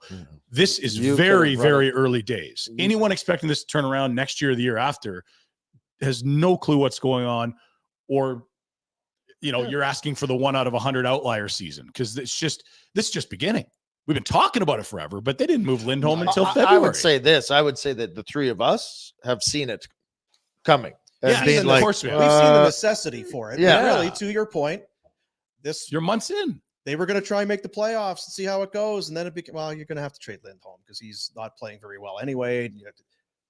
This is very, very early days. Anyone expecting this to turn around next year or the year after has no clue what's going on, or you're asking for the 1 out of 100 outlier season, because this is just beginning. We've been talking about it forever, but they didn't move Lindholm until February. I would say this. I would say that the 3 of us have seen it coming. Yeah, of course we have. We've seen the necessity for it. Yeah. But really, to your point, you're months in. They were going to try and make the playoffs and see how it goes. And then it became, you're going to have to trade Lindholm because he's not playing very well anyway.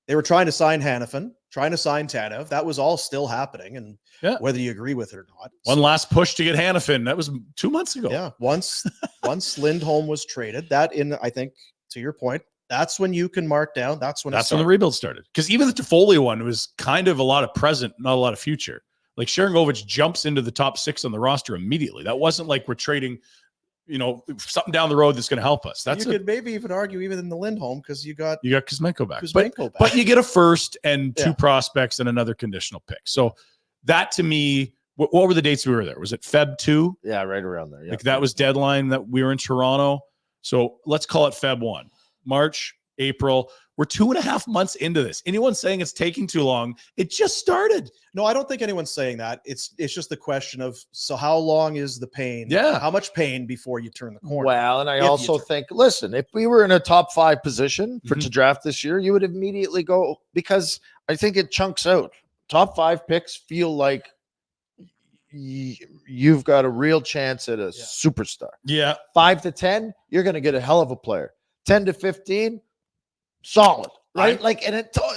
They were trying to sign Hanifin, trying to sign Tanev. That was all still happening. And whether you agree with it or not. One last push to get Hanifin. That was 2 months ago. Yeah. Once Lindholm was traded, I think, to your point, that's when you can mark down. That's when the rebuild started. Because even the Toffoli one was kind of a lot of present, not a lot of future. Like Sharangovich jumps into the top 6 on the roster immediately. That wasn't like we're trading, something down the road that's going to help us. You could maybe even argue even in the Lindholm because you got Kuzmenko back. Kuzmenko back. But you get a first and 2 prospects and another conditional pick. So that to me, what were the dates we were there? Was it Feb 2? Yeah, right around there. Yeah. Like that was deadline that we were in Toronto. So let's call it Feb 1. March, April. We're 2.5 months into this. Anyone saying it's taking too long, it just started. No, I don't think anyone's saying that. It's just the question of, so how long is the pain? Yeah. How much pain before you turn the corner? Well, and I also think, listen, if we were in a top 5 position to draft this year, you would immediately go, because I think it chunks out. Top 5 picks feel like you've got a real chance at a superstar. Yeah. 5 to 10, you're going to get a hell of a player. 10 to 15, solid, right?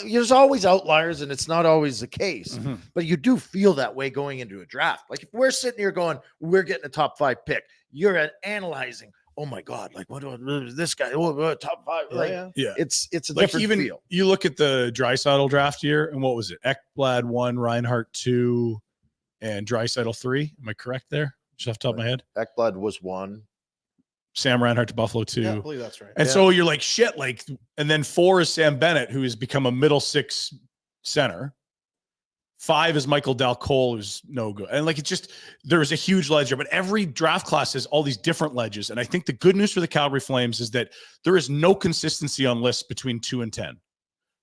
There's always outliers, and it's not always the case, but you do feel that way going into a draft. Like if we're sitting here going, we're getting a top 5 pick, you're analyzing, oh my God, like what is this guy? Oh, top 5. It's a like different even feel. You look at the Draisaitl draft year, and what was it? Ekblad 1, Reinhart 2, and Draisaitl 3. Am I correct there? Just off the top of my head. Ekblad was 1. Sam Reinhart to Buffalo 2. Yeah, I believe that's right. And so you're like, shit, and then 4 is Sam Bennett, who has become a middle 6 center. 5 is Michael Dal Cole, who's no good. And there's a huge ledger, but every draft class has all these different ledges. And I think the good news for the Calgary Flames is that there is no consistency on lists between 2 and 10.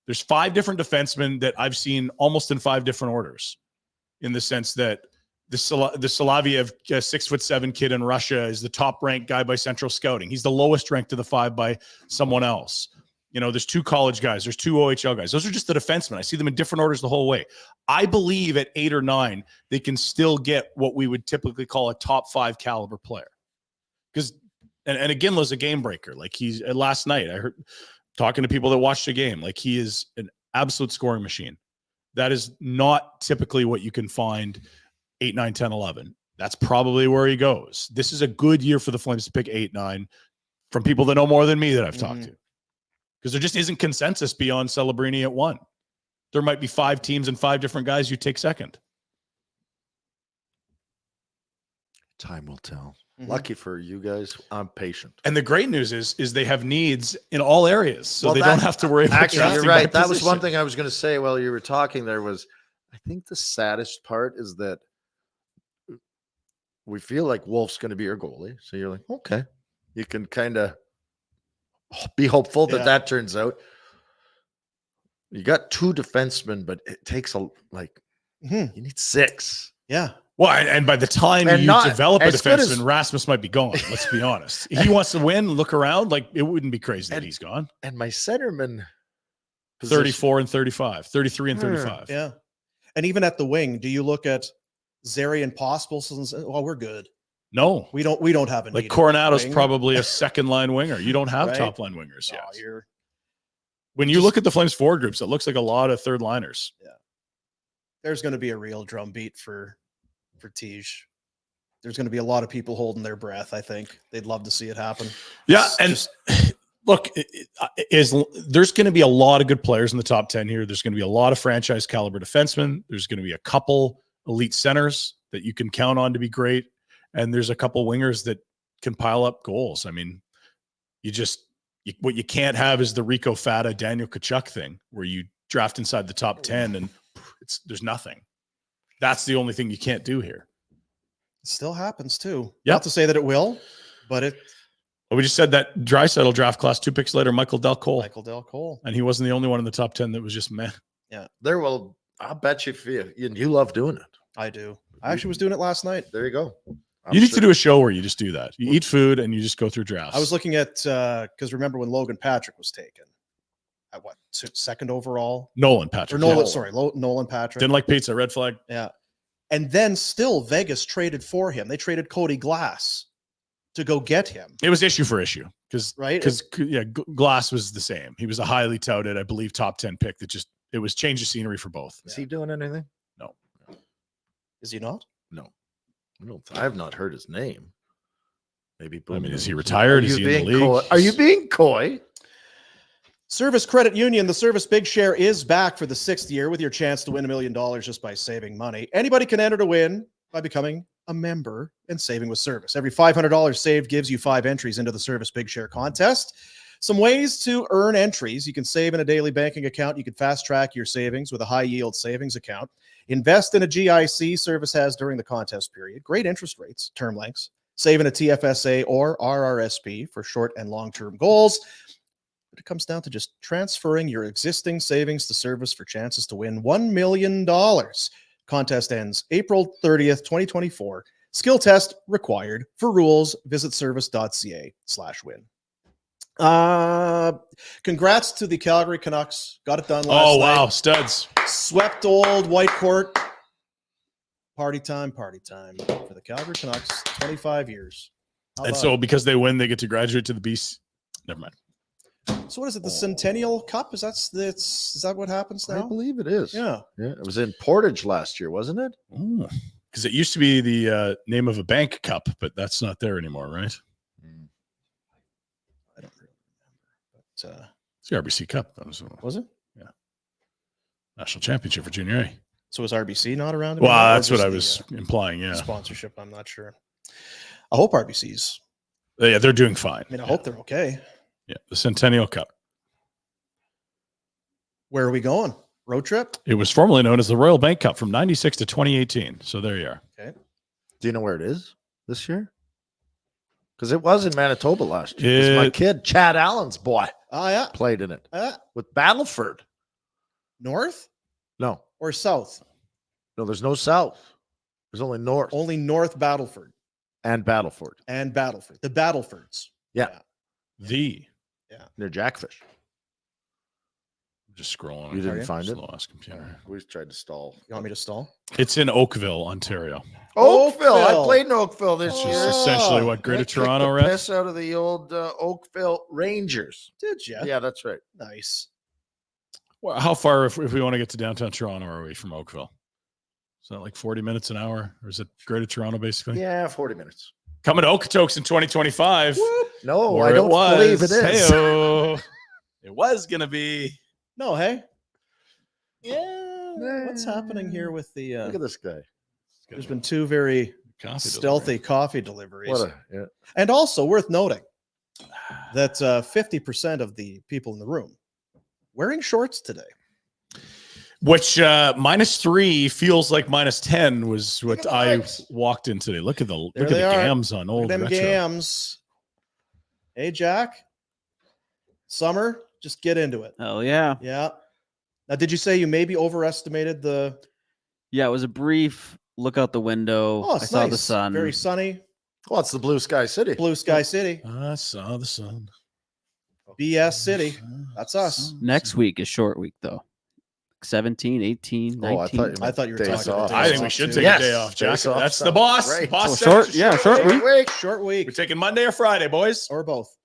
There's 5 different defensemen that I've seen almost in 5 different orders, in the sense that the Soloviev 6'7" kid in Russia is the top ranked guy by Central Scouting. He's the lowest ranked of the 5 by someone else. There's 2 college guys. There's 2 OHL guys. Those are just the defensemen. I see them in different orders the whole way. I believe at 8 or 9, they can still get what we would typically call a top 5 caliber player. Because, and Iginla's a game breaker. Like he's last night, I heard talking to people that watched the game, like he is an absolute scoring machine. That is not typically what you can find 8, 9, 10, 11. That's probably where he goes. This is a good year for the Flames to pick 8, 9 from people that know more than me that I've talked to. Because there just isn't consensus beyond Celebrini at 1. There might be 5 teams and 5 different guys you take second. Time will tell. Lucky for you guys, I'm patient. And the great news is they have needs in all areas, so they don't have to worry about actually, you're right. That was one thing I was going to say while you were talking there was, I think the saddest part is that we feel like Wolf's going to be your goalie. So you're like, okay, you can kind of be hopeful that that turns out. You got 2 defensemen, but it takes you need 6. Yeah. Well, and by the time you develop a defenseman, Rasmus might be gone. Let's be honest. He wants to win. Look around. Like, it wouldn't be crazy that he's gone. And my centerman, 34 and 35, 33 and 35. Yeah. And even at the wing, do you look at Zary and Possible and say, well, we're good? No, we don't have a like Coronado's probably a second line winger. You don't have top line wingers yet. When you look at the Flames forward groups, it looks like a lot of third liners. Yeah. There's going to be a real drumbeat for Tij. There's going to be a lot of people holding their breath. I think they'd love to see it happen. Yeah. Look, there's going to be a lot of good players in the top 10 here. There's going to be a lot of franchise caliber defensemen. There's going to be a couple elite centers that you can count on to be great. And there's a couple wingers that can pile up goals. I mean, what you can't have is the Rico Fata, Daniel Tkachuk thing where you draft inside the top 10 and there's nothing. That's the only thing you can't do here. It still happens too. Yep. Not to say that it will, but it. Well, we just said that Draisaitl draft class 2 picks later, Michael Del Cole. And he wasn't the only one in the top 10 that was just meh. Yeah. I'll bet you love doing it. I do. I actually was doing it last night. There you go. You need to do a show where you just do that. You eat food and you just go through drafts. I was looking at, because remember when Logan Patrick was taken at what, 2nd overall? Nolan Patrick. Nolan Patrick. Didn't like pizza, red flag. Yeah. And then still Vegas traded for him. They traded Cody Glass to go get him. It was issue for issue because right? Glass was the same. He was a highly touted, I believe, top 10 pick that it was change of scenery for both. Is he doing anything? No. Is he not? No. I have not heard his name. Maybe. I mean, is he retired? Is he in the league? Coy? Are you being coy? Service Credit Union, the Service Big Share is back for the 6th year with your chance to win $1 million just by saving money. Anybody can enter to win by becoming a member and saving with Service. Every $500 saved gives you 5 entries into the Service Big Share contest. Some ways to earn entries. You can save in a daily banking account. You can fast track your savings with a high yield savings account. Invest in a GIC Service has during the contest period. Great interest rates, term lengths. Save in a TFSA or RRSP for short and long-term goals. But it comes down to just transferring your existing savings to Service for chances to win $1 million. Contest ends April 30th, 2024. Skill test required. For rules, visit service.ca/win. Congrats to the Calgary Canucks. Got it done last night. Oh, wow. Studs. Swept old Whitecourt. Party time for the Calgary Canucks. 25 years. And so because they win, they get to graduate to the Beast. Never mind. So what is it? The Centennial Cup? Is that what happens now? I believe it is. Yeah. It was in Portage last year, wasn't it? Because it used to be the name of a bank cup, but that's not there anymore, right? I don't really remember. But, it's the RBC Cup. Was it? Yeah. National Championship for Junior A. So is RBC not around anymore? Well, that's what I was implying, yeah. Sponsorship, I'm not sure. I hope RBC's. Yeah, they're doing fine. I mean, I hope they're okay. Yeah, the Centennial Cup. Where are we going? Road trip? It was formerly known as the Royal Bank Cup from 96 to 2018. So there you are. Okay. Do you know where it is this year? Because it was in Manitoba last year. My kid, Chad Allen's boy, played in it with Battleford. North? No. Or south? No, there's no south. There's only north. Only North Battleford. And Battleford. The Battlefords. Yeah. Near Jackfish. Just scrolling. You didn't find it? Slow-ass computer. We tried to stall. You want me to stall? It's in Oakville, Ontario. Oakville. I played in Oakville this year. Which is essentially what Greater Toronto, right? Piss out of the old Oakville Rangers. Did you? Yeah, that's right. Nice. Well, how far, if we want to get to downtown Toronto, are we from Oakville? Is that like 40 minutes an hour? Or is it Greater Toronto, basically? Yeah, 40 minutes. Coming to Okotoks in 2025. Whoop. No, I don't believe it is. Hey-o. It was going to be. No, hey? Yeah. What's happening here with the... Look at this guy. There's been 2 very stealthy coffee deliveries. Yeah. And also worth noting that 50% of the people in the room wearing shorts today. Which -3 feels like -10 was what I lights. walked in today. Look at the There look at they the are. gams on old Them retro. gams. Hey, Jack. Summer, just get into it. Oh yeah. Yeah. Now, did you say you maybe overestimated the? Yeah, it was a brief look out the window. Oh, I it's saw nice. the sun. Very sunny. Well, it's the Blue Sky City. Blue Sky City. I saw the sun. BS City. That's us. Next week is short week though. 17, 18, 19. Oh, I thought you meant I thought you were days talking about off. days I think we off, should too. take Yes, a day off, Jack. days off That's the sounds boss. great. Boss So said short, yeah, short week. Short week. We're taking Monday or Friday, boys. Or both.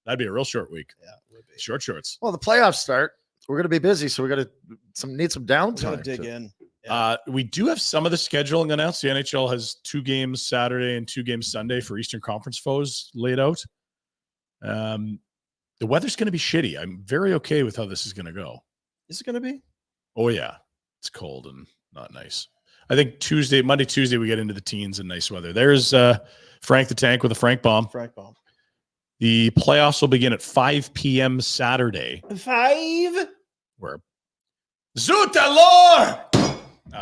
That'd be a real short week. Yeah, it would be. Short shorts. Well, the playoffs start. We're going to be busy, so we're going to need some We gotta downtime. dig too. in. Yeah. We do have some of the scheduling announced. The NHL has 2 games Saturday and 2 games Sunday for Eastern Conference foes laid out. The weather's going to be shitty. I'm very okay with how this is going to go. Is it going to be? Oh yeah, it's cold and not nice. I think Monday, Tuesday, we get into the teens and nice weather. There's Frank the Tank with a Frank bomb. Frank Baum. The playoffs will begin at 5 p.m. Saturday. 5. Where Zutalor,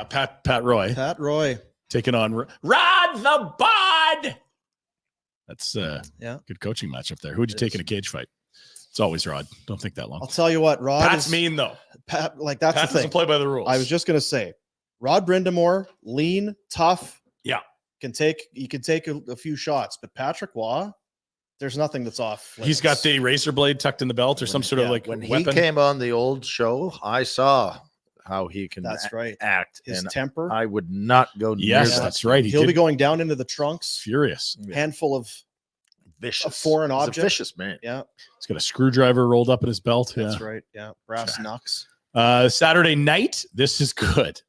Pat Roy Pat Roy. taking on Rod the Bod. That's Yeah. good coaching matchup there. Who would you take in a cage fight? It's always Rod. Don't think that I'll long. tell you what, Rod. Pat's is, mean though. Pat, like that's Pat the thing. doesn't play by the rules. I was just gonna say, Rod Brind'Amour, lean, tough. Yeah. You can take a few shots, but Patrick Waugh, there's nothing that's off. He's got the razor blade tucked in the belt or some sort of like When weapon. he came on the old show, I saw how he can That's right. act. His and temper. I would not go near Yes, that. that's right. He'll be did- going down into the trunks, furious. handful of Vicious. foreign He's a object. vicious man. Yeah, He's got a screwdriver rolled up in his belt. that's Yeah. right. Yeah, brass knucks. Saturday night. This is good.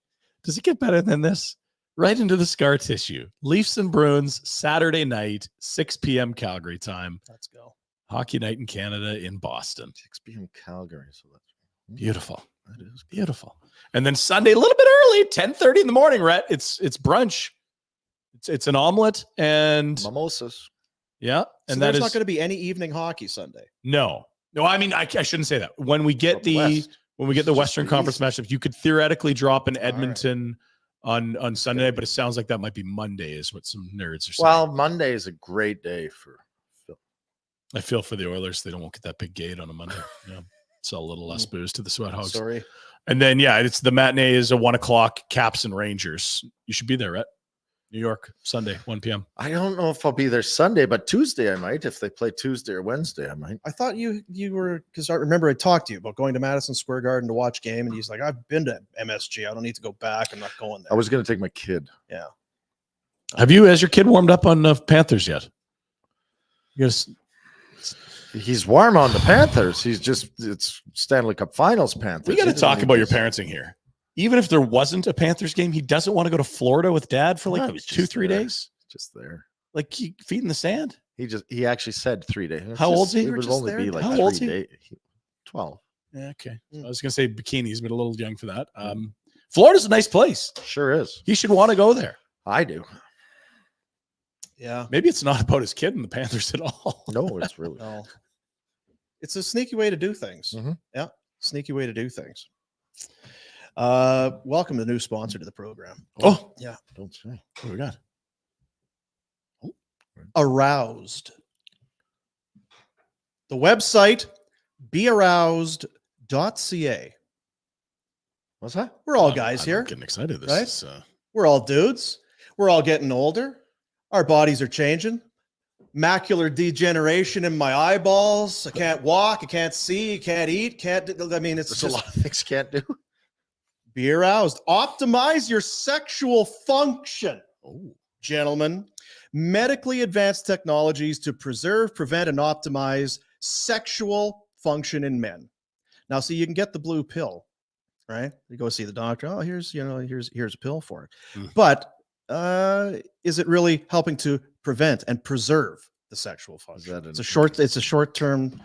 Does it get better than this? Right into the scar tissue. Leafs and Bruins, Saturday night, 6 p.m. Calgary time. Let's go. Hockey night in Canada in Boston. 6 p.m. Calgary. So that's Beautiful. that is Beautiful. And then Sunday, a little bit early, 10:30 in the morning, Rhett. It's brunch. It's an omelet and mimosas. yeah. So And that there's is not going to be any evening hockey Sunday. no. I mean, I shouldn't say that. When we get the West. when we get the It's just Western the Conference East. matchup, you could theoretically drop in All right. Edmonton on Sunday, but it sounds like that might be Monday, is what some nerds are saying. Well, Monday is a great day for Phil. I feel for the Oilers; they don't get that big gate on a Monday. Yeah, sell a little less booze to the Sweat Hogs. Sorry. And then it's the matinee is a 1 o'clock Caps and Rangers. You should be there, right? New York, Sunday, 1 p.m. I don't know if I'll be there Sunday, but Tuesday I might. If they play Tuesday or Wednesday, I might. I thought you were, because I remember I talked to you about going to Madison Square Garden to watch game, and he's like, I've been to MSG. I don't need to go back. I'm not going I there. was going to take my kid. Yeah. Has your kid warmed up on Panthers yet? You guys, He's warm on the Panthers. It's Stanley Cup Finals Panthers. we got to He doesn't talk need about your this. parenting here. Even if there wasn't a Panthers game, he doesn't want to go to Florida with dad for No, like he was 2-3 just there. days. Just there. Like feet in the sand. He actually said 3 days. How old's he? It You were would just only there. be like How 3 old's he? days. 12. Yeah, okay. Mm. I was gonna say bikinis, but a little young for that. Florida's a nice place. Sure is. He should want to go there. I do. Yeah. Maybe it's not about his kid and the Panthers at all. No, it's really. No. It's a sneaky way to do things. Mhm. Yeah. Sneaky way to do things. Welcome to the new sponsor to the program. Oh, Yeah. Don't say. what do we got? Aroused. The website bearoused.ca. What's that? We're all I'm guys here. getting excited. This right? is We're all dudes. We're all getting older. Our bodies are changing. Macular degeneration in my eyeballs. I can't walk. I can't see. Can't eat. It's There's just a lot of things can't do. be aroused. Optimize your sexual function. Oh, Gentlemen, medically advanced technologies to preserve, prevent, and optimize sexual function in men. Now, see, you can get the blue pill, right? You go see the doctor. Oh, here's a pill for it. Mm. But is it really helping to prevent and preserve the sexual function? that It's a short-term it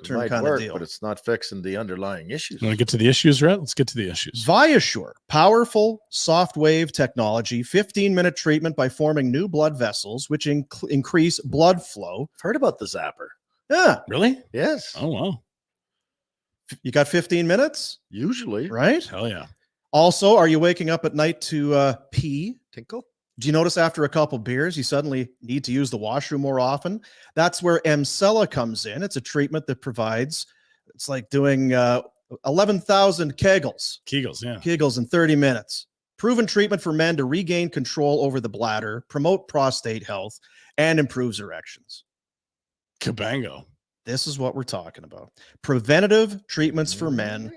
kind might of work, deal. but it's not fixing the underlying issues. You want to get to the issues, Rhett? Let's get to the issues. Viasure, powerful soft wave technology, 15-minute treatment by forming new blood vessels, which increase blood flow. Heard about the zapper? Yeah, Really? Yes. Oh wow. You got 15 minutes? Usually. Right? Hell yeah. Also, are you waking up at night to pee? Tinkle. Do you notice after a couple beers, you suddenly need to use the washroom more often? That's where Emcella comes in. It's a treatment that provides, it's like doing 11,000 Kegels in 30 minutes. Proven treatment for men to regain control over the bladder, promote prostate health, and improves erections. Cabango. This is what we're talking about. Preventative treatments for men.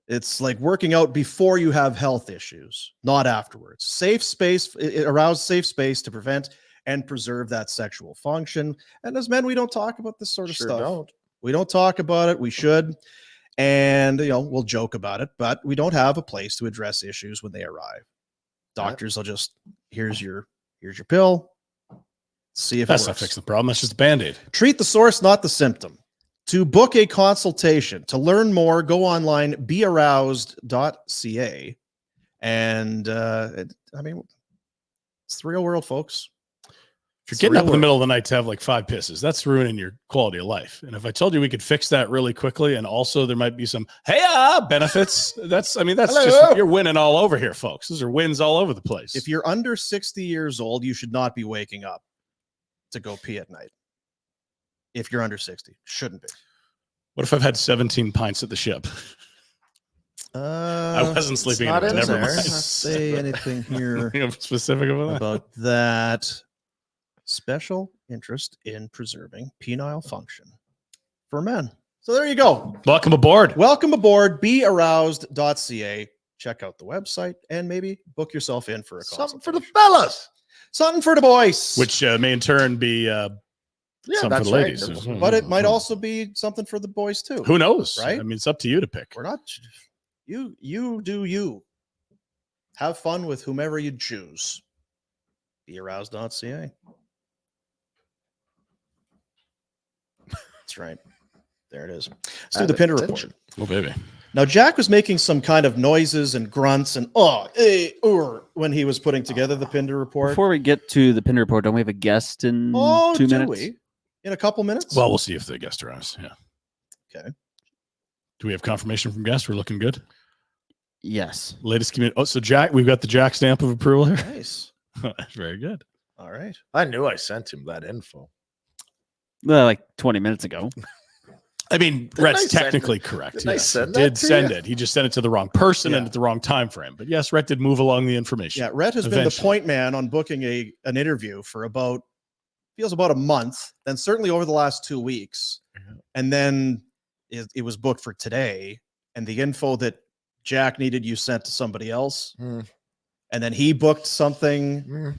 It's like working out before you have health issues, not afterwards. Safe space, it arouses safe space to prevent and preserve that sexual function. And as men, we don't talk about this sort of stuff. We don't talk about it. We should. And, we'll joke about it, but we don't have a place to address issues when they arrive. Doctors will just, here's your pill. See if that's it works. not fixing the problem. That's just a Band-Aid. Treat the source, not the symptom. To book a consultation, to learn more, go online, bearoused.ca. And it's the real world, folks. If you're getting up in the middle of the night to have like 5 pisses, that's ruining your quality of life. And if I told you we could fix that really quickly, and also there might be some benefits, that's just, you're winning all over here, folks. Those are wins all over the place. If you're under 60 years old, you should not be waking up to go pee at night. If you're under 60, shouldn't be. What if I've had 17 pints at the ship? I wasn't sleeping. Never mind. Not say anything here specific about that. Special interest in preserving penile function for men. So there you go. Welcome aboard. Bearoused.ca. Check out the website and maybe book yourself in for a something for the fellas, something for the boys, which may in turn be something for the ladies. Right. But it might also be something for the boys too. Who knows? Right? I mean, it's up to you to pick. We're not. You do you. Have fun with whomever you choose. Bearoused.ca. That's right. There it is. Let's do the Pinder Report. Oh, baby. Now, Jack was making some kind of noises and grunts and when he was putting together the Pinder Report. Before we get to the Pinder Report, don't we have a guest in 2 minutes? In a couple minutes? Well, we'll see if the guest arrives. Yeah. Okay. Do we have confirmation from guests? We're looking good. Yes. Latest community. Oh, so Jack, we've got the Jack stamp of approval here. Nice. Very good. All right. I knew I sent him that info. Like 20 minutes ago. I mean, Rhett's technically correct. Did I send that did to send you? it. He just sent it to the wrong person and at the wrong time frame. But yes, Rhett did move along the information. Yeah, Rhett has been the point man on booking an interview for about a month, then certainly over the last 2 weeks. And then it was booked for today. And the info that Jack needed you sent to somebody else. And then he booked something.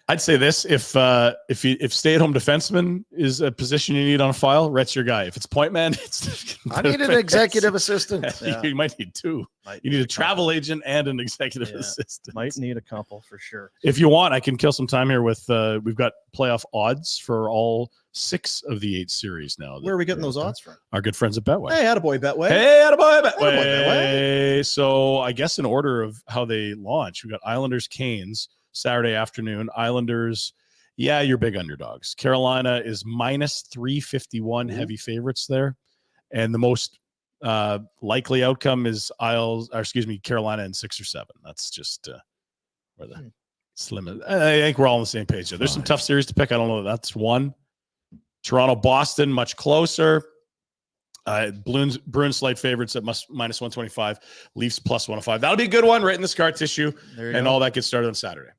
I'd say this: if stay-at-home defenseman is a position you need on a file, Rhett's your guy. If it's point man, it's I need an executive assistant. You might need two. You need a travel agent and an executive assistant. Might need a couple for sure. If you want, I can kill some time here with we've got playoff odds for all 6 of the 8 series now. Where are we getting those odds from? Our good friends at Betway. Hey, attaboy Betway. Hey, attaboy Betway. So I guess in order of how they launch, we got Islanders Canes Saturday afternoon. Islanders, you're big underdogs. Carolina is minus 351 heavy favorites there. And the most likely outcome is Carolina in 6 or 7. That's just where the slim is. I think we're all on the same page there. There's some tough series to pick. I don't know. That's one. Toronto, Boston, much closer. Bruins slight favorites at minus 125. Leafs plus 105. That'll be a good one right in the scar tissue. And all that gets started on Saturday.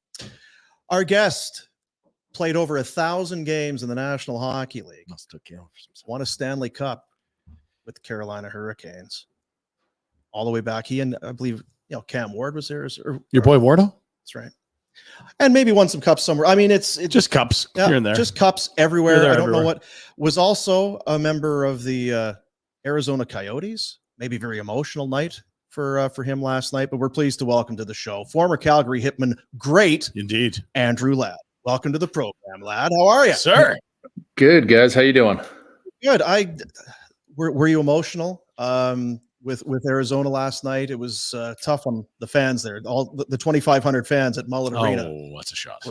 Our guest played over 1,000 games in the National Hockey League. Won a Stanley Cup with the Carolina Hurricanes. All the way back. He and I believe Cam Ward was there. Your boy Wardo? That's right. And maybe won some cups somewhere. I mean, it's just cups here and there. Just cups everywhere. I don't know what. Was also a member of the Arizona Coyotes. Maybe very emotional night for him last night, but we're pleased to welcome to the show former Calgary Hitman, great indeed, Andrew Ladd. Welcome to the program, Ladd. How are you, sir? Good, guys. How you doing? Good. Were you emotional with Arizona last night? It was tough on the fans there. All the 2,500 fans at Mullet Arena. Oh, that's a shot.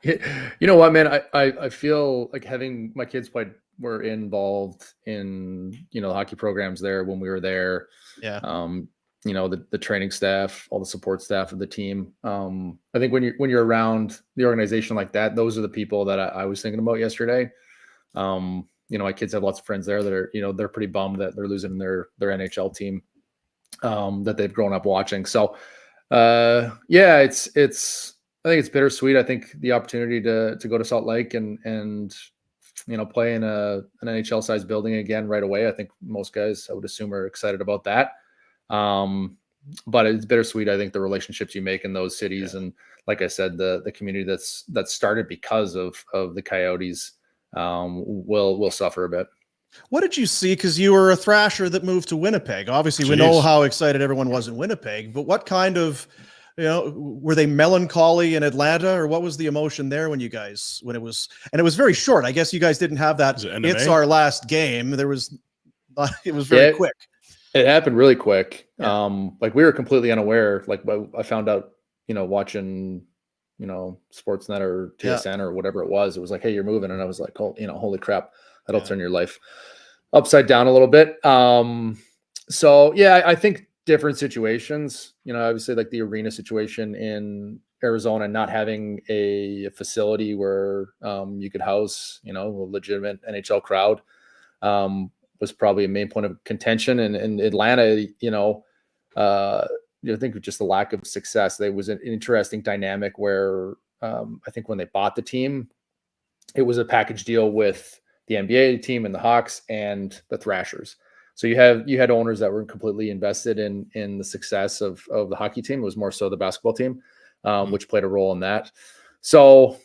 You know what, man? I feel like having my kids played were involved in, the hockey programs there when we were there. Yeah. The training staff, all the support staff of the team. I think when you're around the organization like that, those are the people that I was thinking about yesterday. My kids have lots of friends there that are, they're pretty bummed that they're losing their NHL team that they've grown up watching. So I think it's bittersweet. I think the opportunity to go to Salt Lake and play in an NHL sized building again right away. I think most guys, I would assume, are excited about that. But it's bittersweet. I think the relationships you make in those cities, and like I said, the community that's started because of the Coyotes will suffer a bit. What did you see? Because you were a Thrasher that moved to Winnipeg. Obviously, we know how excited everyone was in Winnipeg, but what kind of, were they melancholy in Atlanta, or what was the emotion there when it was very short. I guess you guys didn't have that. It's our last game. It was very quick. It happened really quick. Yeah. We were completely unaware. I found out, watching, Sportsnet or TSN or whatever it was. It was like, hey, you're moving. And I was like, oh, holy crap, that'll turn your life upside down a little bit. I think different situations, obviously like the arena situation in Arizona, not having a facility where you could house, a legitimate NHL crowd was probably a main point of contention. And in Atlanta, I think just the lack of success, there was an interesting dynamic where I think when they bought the team, it was a package deal with the NBA team and the Hawks and the Thrashers. So you had owners that were completely invested in the success of the hockey team. It was more so the basketball team, which played a role in that. So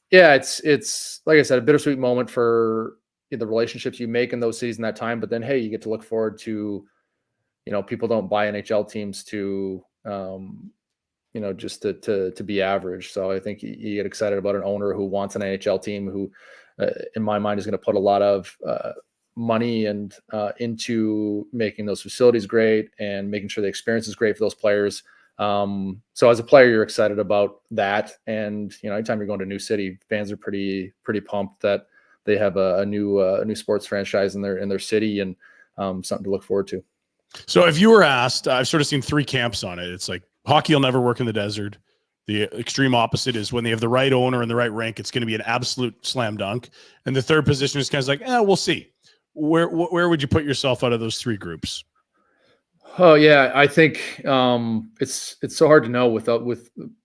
it's like I said, a bittersweet moment for the relationships you make in those cities in that time. But then, hey, you get to look forward to, people don't buy NHL teams to, just to be average. So I think you get excited about an owner who wants an NHL team who, in my mind, is going to put a lot of money and into making those facilities great and making sure the experience is great for those players. So as a player, you're excited about that. And, anytime you're going to a new city, fans are pretty pumped that they have a new sports franchise in their city, and something to look forward to. So if you were asked, I've sort of seen three camps on it. It's like hockey will never work in the desert. The extreme opposite is when they have the right owner and the right rank, it's going to be an absolute slam dunk. And the third position is kind of like, we'll see. Where would you put yourself out of those three groups? Oh yeah, I think it's so hard to know with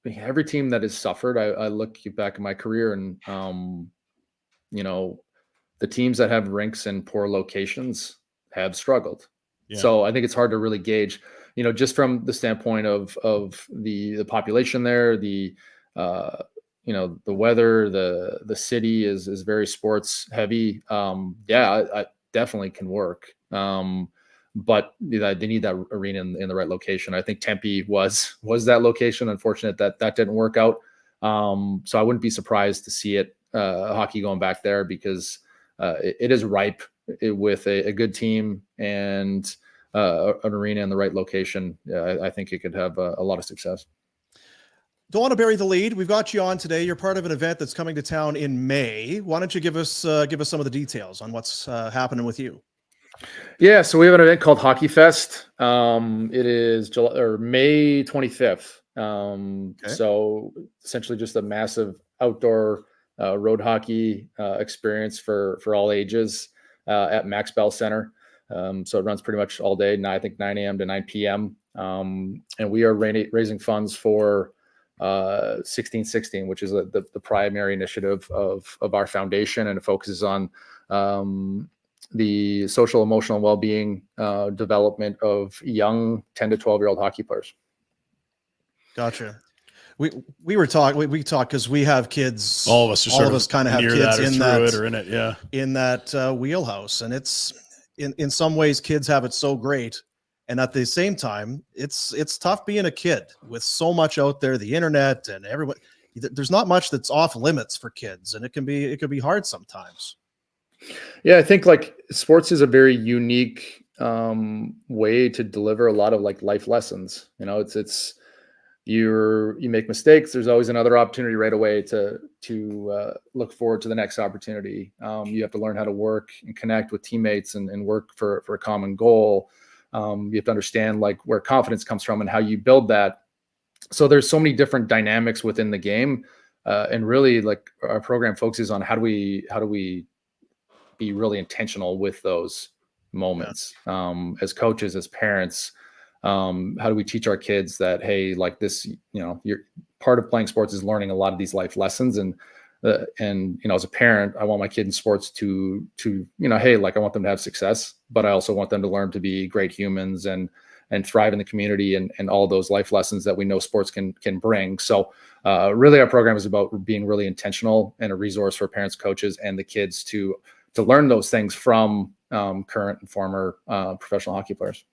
every team that has suffered. I look back at my career, and the teams that have rinks in poor locations have struggled. Yeah. So I think it's hard to really gauge, just from the standpoint of the population there, the weather, the city is very sports heavy. I definitely can work. But they need that arena in the right location. I think Tempe was that location. Unfortunate that didn't work out. So I wouldn't be surprised to see hockey going back there, because it is ripe with a good team and an arena in the right location. I think it could have a lot of success. Don't want to bury the lead. We've got you on today. You're part of an event that's coming to town in May. Why don't you give us some of the details on what's happening with you? Yeah, so we have an event called Hockey Fest. It is May 25th. So essentially just a massive outdoor road hockey experience for all ages at Max Bell Center. So it runs pretty much all day, I think 9 a.m. to 9 p.m. And we are raising funds for 1616, which is the primary initiative of our foundation, and it focuses on the social, emotional well-being development of young 10 to 12-year-old hockey players. Gotcha. We talked because we have kids. All of us kind of have kids in that wheelhouse, and it's in some ways kids have it so great, and at the same time it's tough being a kid with so much out there, the internet and everyone. There's not much that's off limits for kids, and it can be hard sometimes. Yeah, I think sports is a very unique way to deliver a lot of life lessons. It's you make mistakes, there's always another opportunity right away to look forward to the next opportunity. You have to learn how to work and connect with teammates and work for a common goal. You have to understand like where confidence comes from and how you build that. So there's so many different dynamics within the game, and really like our program focuses on how do we be really intentional with those moments, as coaches, as parents. How do we teach our kids that, hey, like this, you're part of playing sports is learning a lot of these life lessons. And as a parent, I want my kid in sports to, hey, like I want them to have success, but I also want them to learn to be great humans and thrive in the community and all those life lessons that we know sports can bring. So really our program is about being really intentional and a resource for parents, coaches, and the kids to learn those things from current and former professional hockey players.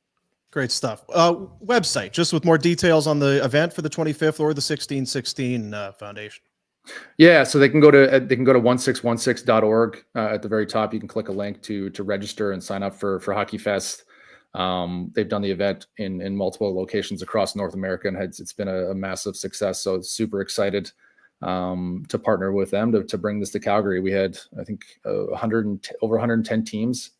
Great stuff. Website, just with more details on the event for the 25th or the 1616 foundation. Yeah, so they can go to 1616.org. At the very top, you can click a link to register and sign up for Hockey Fest. They've done the event in multiple locations across North America, and it's been a massive success. So it's super excited to partner with them to bring this to Calgary. We had, I think, over 110 teams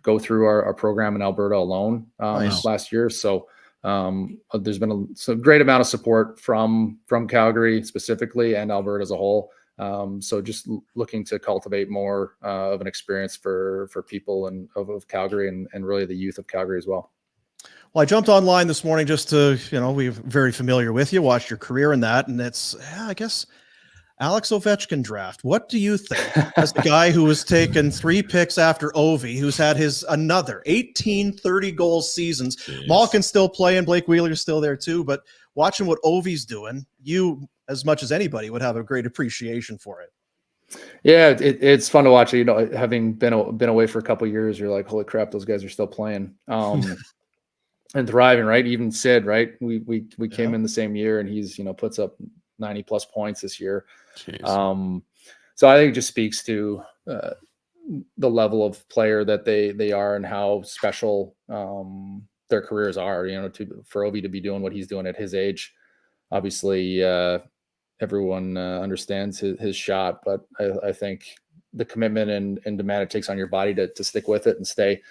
go through our program in Alberta alone last year. So there's been a great amount of support from Calgary specifically and Alberta as a whole. So just looking to cultivate more of an experience for people of Calgary and really the youth of Calgary as well. Well, I jumped online this morning just to, we're very familiar with you, watched your career in that. And it's, I guess, Alex Ovechkin draft. What do you think as the guy who was taken 3 picks after Ovi, who's had another 18 30-goal seasons? Jeez. Malkin's still playing. Blake Wheeler's still there too. But watching what Ovi's doing, you, as much as anybody, would have a great appreciation for it. Yeah, it's fun to watch. Having been away for a couple of years, you're like, holy crap, those guys are still playing and thriving, right? Even Sid, right? We came in the same year, and he's puts up 90 plus points this year. So I think it just speaks to the level of player that they are and how special their careers are. For Ovi to be doing what he's doing at his age, obviously everyone understands his shot, but I think the commitment and demand it takes on your body to stick with it and stay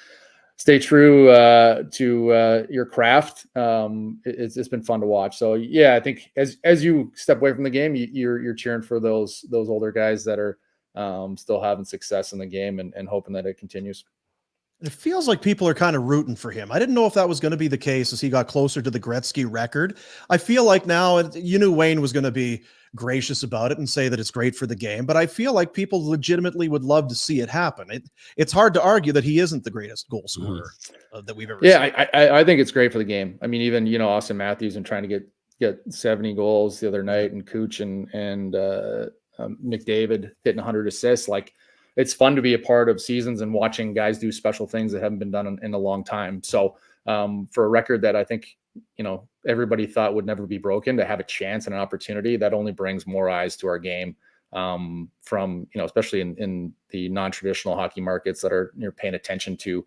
true to your craft. It's been fun to watch. So yeah, I think as you step away from the game, you're cheering for those older guys that are still having success in the game and hoping that it continues. It feels like people are kind of rooting for him. I didn't know if that was going to be the case as he got closer to the Gretzky record. I feel like now, you knew Wayne was going to be gracious about it and say that it's great for the game, but I feel like people legitimately would love to see it happen. It's hard to argue that he isn't the greatest goal scorer that we've ever seen. Yeah, I think it's great for the game. I mean, even Austin Matthews and trying to get 70 goals the other night, and Cooch and McDavid hitting 100 assists. Like, it's fun to be a part of seasons and watching guys do special things that haven't been done in a long time. So for a record that I think, everybody thought would never be broken, to have a chance and an opportunity, that only brings more eyes to our game from, especially in the non-traditional hockey markets that are paying attention to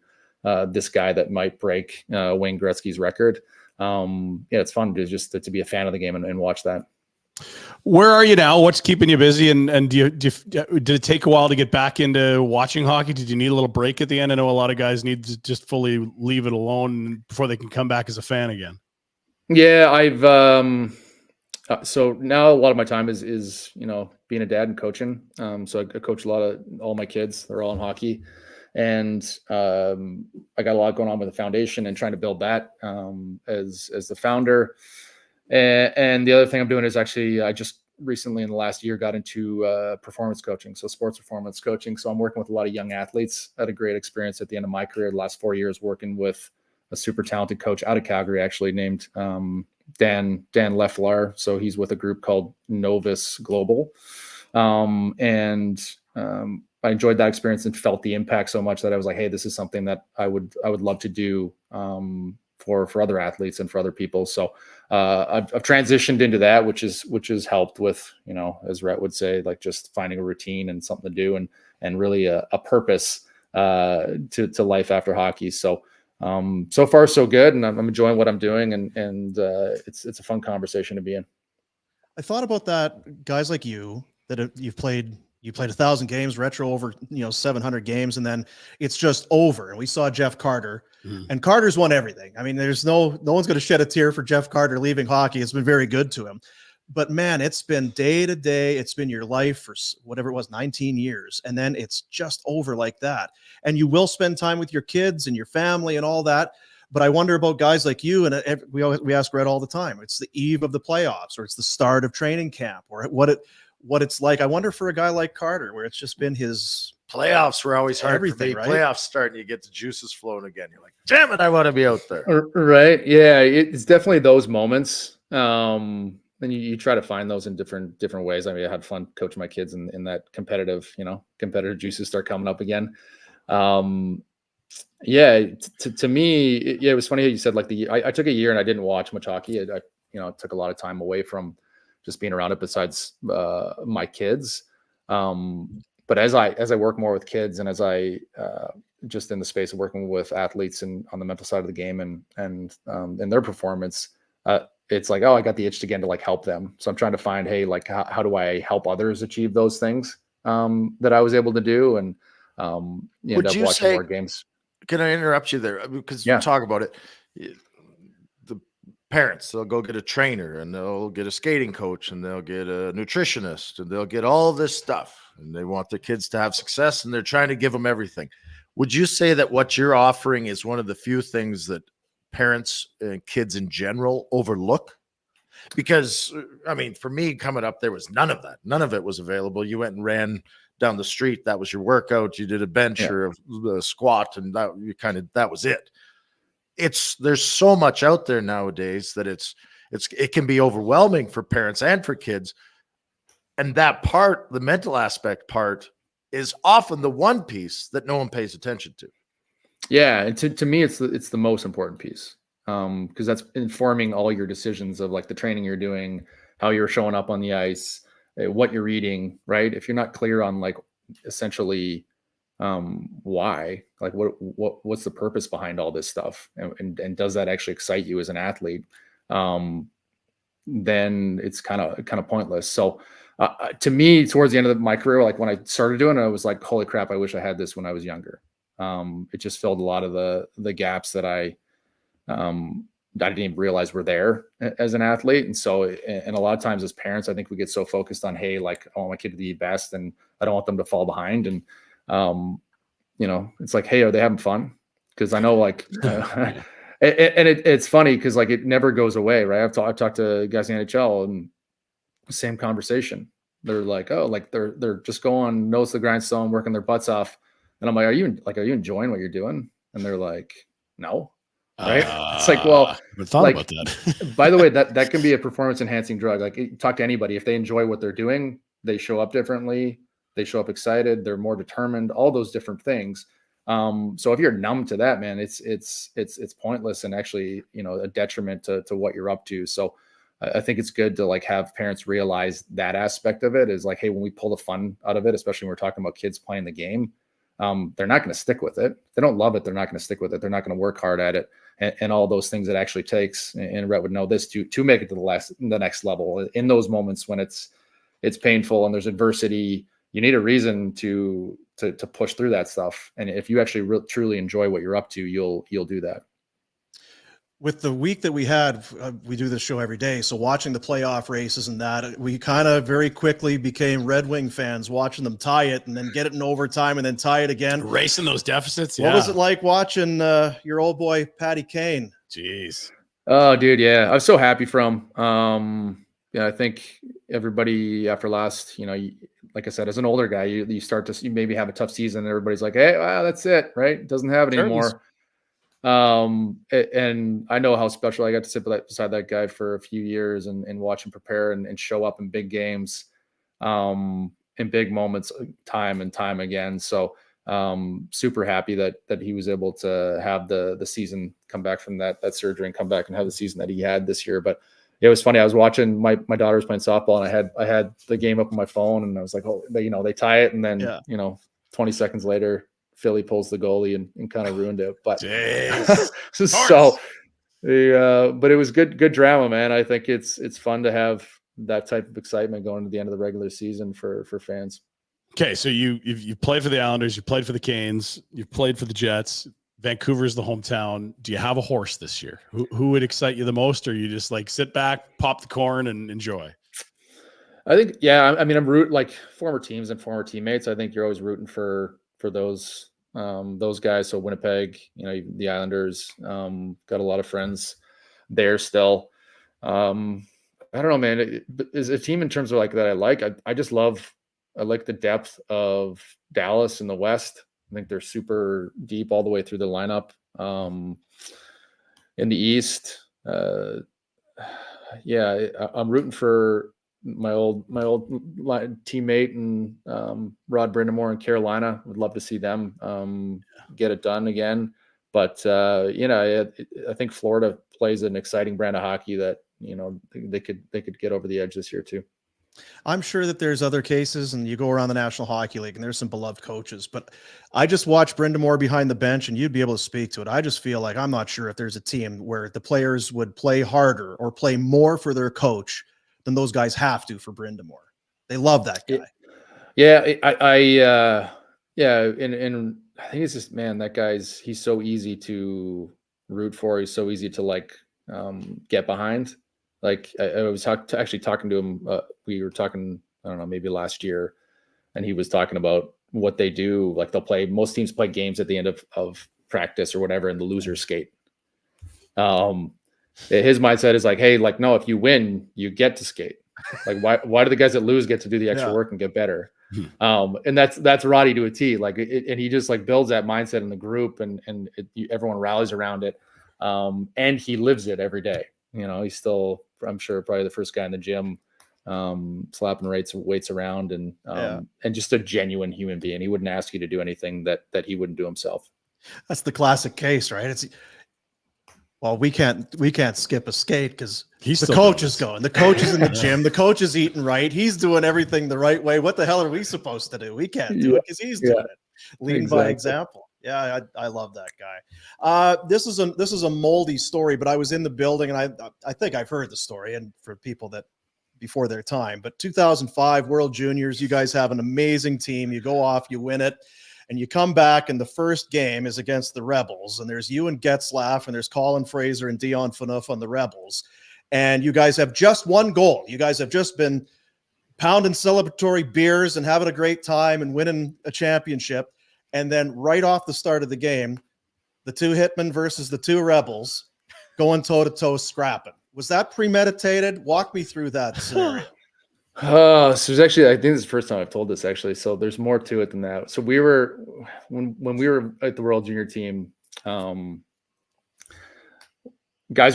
this guy that might break Wayne Gretzky's record. It's fun to be a fan of the game and watch that. Where are you now? What's keeping you busy? And did it take a while to get back into watching hockey? Did you need a little break at the end? I know a lot of guys need to just fully leave it alone before they can come back as a fan again. Yeah, I've so now a lot of my time is being a dad and coaching. So I coach all my kids. They're all in hockey, and I got a lot going on with the foundation and trying to build that as the founder. And the other thing I'm doing is actually, I just recently in the last year got into performance coaching, so sports performance coaching. So I'm working with a lot of young athletes. I had a great experience at the end of my career, the last 4 years, working with a super talented coach out of Calgary, actually named Dan Leffler. So he's with a group called Novus Global. And I enjoyed that experience and felt the impact so much that I was like, hey, this is something that I would love to do for other athletes and for other people. So I've transitioned into that, which has helped with, as Rhett would say, like just finding a routine and something to do and really a purpose to life after hockey. So So far so good, and I'm enjoying what I'm doing, and it's a fun conversation to be in. I thought about that, guys like you that you've played 1,000 games, retro over 700 games, and then it's just over. And we saw Jeff Carter, and Carter's won everything. I mean, there's no one's going to shed a tear for Jeff Carter leaving hockey. It's been very good to him. But man, it's been day to day. It's been your life for whatever it was, 19 years. And then it's just over like that. And you will spend time with your kids and your family and all that. But I wonder about guys like you. And we ask Red all the time. It's the eve of the playoffs, or it's the start of training camp, or what it's like. I wonder for a guy like Carter, where it's just been his playoffs were always hard everything, for me. right? Playoffs start and you get the juices flowing again. You're like, damn it, I want to be out there. Right. Yeah. It's definitely those moments. And you try to find those in different ways. I mean, I had fun coaching my kids in that competitive juices start coming up again. Yeah, to me, it was funny how you said like I took a year and I didn't watch much hockey. I took a lot of time away from just being around it besides my kids. But as I work more with kids, and as I just in the space of working with athletes and on the mental side of the game and their performance, it's like, oh, I got the itch again to like help them. So I'm trying to find, hey, like how do I help others achieve those things that I was able to do, and end up watching more games. Can I interrupt you there? Because you talk about it. The parents, they'll go get a trainer, and they'll get a skating coach, and they'll get a nutritionist, and they'll get all this stuff, and they want their kids to have success, and they're trying to give them everything. Would you say that what you're offering is one of the few things that parents and kids in general overlook? Because I mean, for me coming up, there was none of that. None of it was available. You went and ran down the street. That was your workout. You did a bench or a squat, and that was it. There's so much out there nowadays that it can be overwhelming for parents and for kids. And that part, the mental aspect part, is often the one piece that no one pays attention to. Yeah, and to me, it's the most important piece, because that's informing all your decisions of like the training you're doing, how you're showing up on the ice, what you're eating, right? If you're not clear on like essentially why, like what's the purpose behind all this stuff, and does that actually excite you as an athlete, then it's kind of pointless. So to me, towards the end of my career, like when I started doing it, I was like, holy crap, I wish I had this when I was younger. It just filled a lot of the gaps that I didn't even realize were there as an athlete. And so, and a lot of times as parents, I think we get so focused on, hey, like, I want my kid to be best and I don't want them to fall behind. And, it's like, hey, are they having fun? Because I know like, it's funny because like it never goes away, right? I've talked to guys in the NHL and same conversation. They're like, oh, like they're just going nose to the grindstone, working their butts off. And I'm like, are you enjoying what you're doing? And they're like, no. Right. It's like, well, I thought about that. By the way, that can be a performance enhancing drug. Like, talk to anybody. If they enjoy what they're doing, they show up differently. They show up excited. They're more determined, all those different things. So if you're numb to that, man, it's pointless and actually, a detriment to what you're up to. So I think it's good to like have parents realize that aspect of it is like, hey, when we pull the fun out of it, especially when we're talking about kids playing the game, they're not going to stick with it. If they don't love it, they're not going to stick with it. They're not going to work hard at it, and all those things it actually takes. And Rhett would know this to make it to the next level. In those moments when it's painful and there's adversity, you need a reason to push through that stuff. And if you actually truly enjoy what you're up to, you'll do that. With the week that we had, we do this show every day. So watching the playoff races and that, we kind of very quickly became Red Wing fans, watching them tie it and then get it in overtime and then tie it again. Racing those deficits. What was it like watching your old boy, Patty Kane? Jeez. Oh, dude. Yeah. I was so happy for him. I think everybody after last, like I said, as an older guy, you start to maybe have a tough season and everybody's like, hey, wow, that's it. Right. Doesn't have it anymore. And I know how special I got to sit beside that guy for a few years and watch him prepare and show up in big games, in big moments, time and time again. So, super happy that he was able to have the season, come back from that surgery and come back and have the season that he had this year. But it was funny. I was watching my daughter was playing softball and I had the game up on my phone and I was like, oh, they tie it. And then, 20 seconds later, Philly pulls the goalie and kind of ruined it. But so but it was good drama, man. I think it's fun to have that type of excitement going to the end of the regular season for fans. Okay, so you played for the Islanders, you played for the Canes, you played for the Jets. Vancouver's the hometown. Do you have a horse this year? Who would excite you the most, or you just like sit back, pop the corn, and enjoy? I think, yeah. I mean, I'm rooting like former teams and former teammates. I think you're always rooting for those guys. So Winnipeg, the Islanders, got a lot of friends there still. I don't know, man. Is a team in terms of like that I like. I just love. I like the depth of Dallas in the West. I think they're super deep all the way through the lineup. In the East, yeah, I'm rooting for my old teammate and Rod Brind'Amour in Carolina. Would love to see them get it done again. But I think Florida plays an exciting brand of hockey that they could get over the edge this year too. I'm sure that there's other cases, and you go around the National Hockey League and there's some beloved coaches, but I just watched Brind'Amour behind the bench and you'd be able to speak to it. I just feel like I'm not sure if there's a team where the players would play harder or play more for their coach than those guys have to for Brind'Amour. They love that guy. Yeah. And I think it's just, man, that he's so easy to root for. He's so easy to get behind. Like I was actually talking to him. We were talking, I don't know, maybe last year, and he was talking about what they do. Like most teams play games at the end of practice or whatever, and the losers skate. His mindset is like, hey, like, no, if you win, you get to skate. Like, why do the guys that lose get to do the extra work and get better? And that's Roddy to a T. Like, and he just like builds that mindset in the group, and everyone rallies around it. And he lives it every day. He's still, I'm sure, probably the first guy in the gym, slapping weights around, and just a genuine human being. He wouldn't ask you to do anything that he wouldn't do himself. That's the classic case, right? We can't skip a skate because the coach is going. The coach is in the gym. The coach is eating right. He's doing everything the right way. What the hell are we supposed to do? We can't do it because he's doing it. Leading by example. Yeah, I love that guy. This is a moldy story, but I was in the building, and I think I've heard the story, and for people that before their time. But 2005 World Juniors, you guys have an amazing team. You go off, you win it, and you come back, and the first game is against the Rebels, and there's you and Getzlaf, and there's Colin Fraser and Dion Phaneuf on the Rebels, and you guys have just one goal. You guys have just been pounding celebratory beers and having a great time and winning a championship. And then right off the start of the game, the two Hitmen versus the two Rebels going toe-to-toe scrapping. Was that premeditated? Walk me through that scenario. So there's actually, I think this is the first time I've told this actually. So there's more to it than that. So we were, when we were at the World Junior team, guys